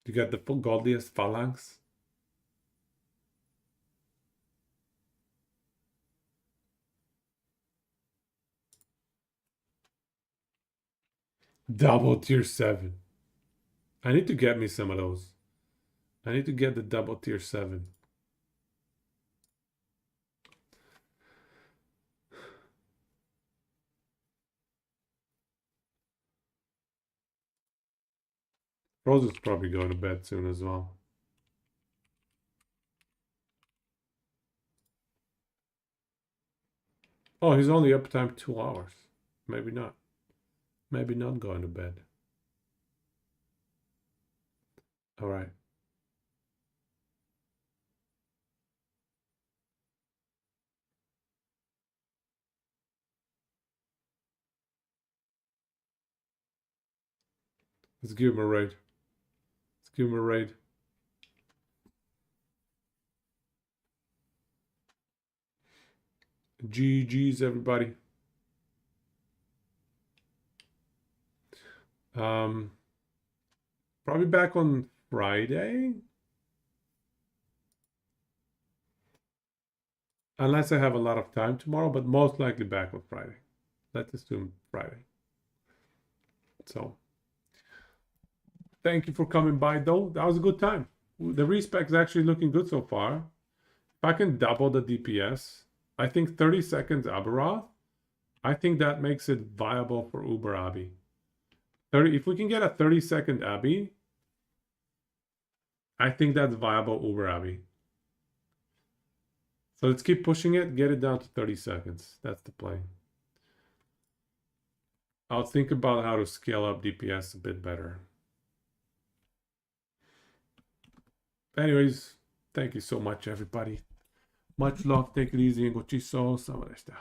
You got the godliest phalanx. Double tier 7. I need to get me some of those. I need to get the double tier 7. Frozen's probably going to bed soon as well. Oh, he's only up time 2 hours. Maybe not. Maybe not going to bed. All right. Let's give him a raid. Let's give him a raid. GG's, everybody. Probably back on Friday. Unless I have a lot of time tomorrow, but most likely back on Friday. Let's assume Friday. So, thank you for coming by, though. That was a good time. The respec is actually looking good so far. If I can double the DPS, I think 30 seconds Aberoth, I think that makes it viable for Uber Abby. If we can get a 30-second Abby, I think that's viable Uber Abby. So let's keep pushing it, get it down to 30 seconds. That's the play. I'll think about how to scale up DPS a bit better. Anyways, thank you so much, everybody. Much love, take it easy, and go chiso, sama deshita.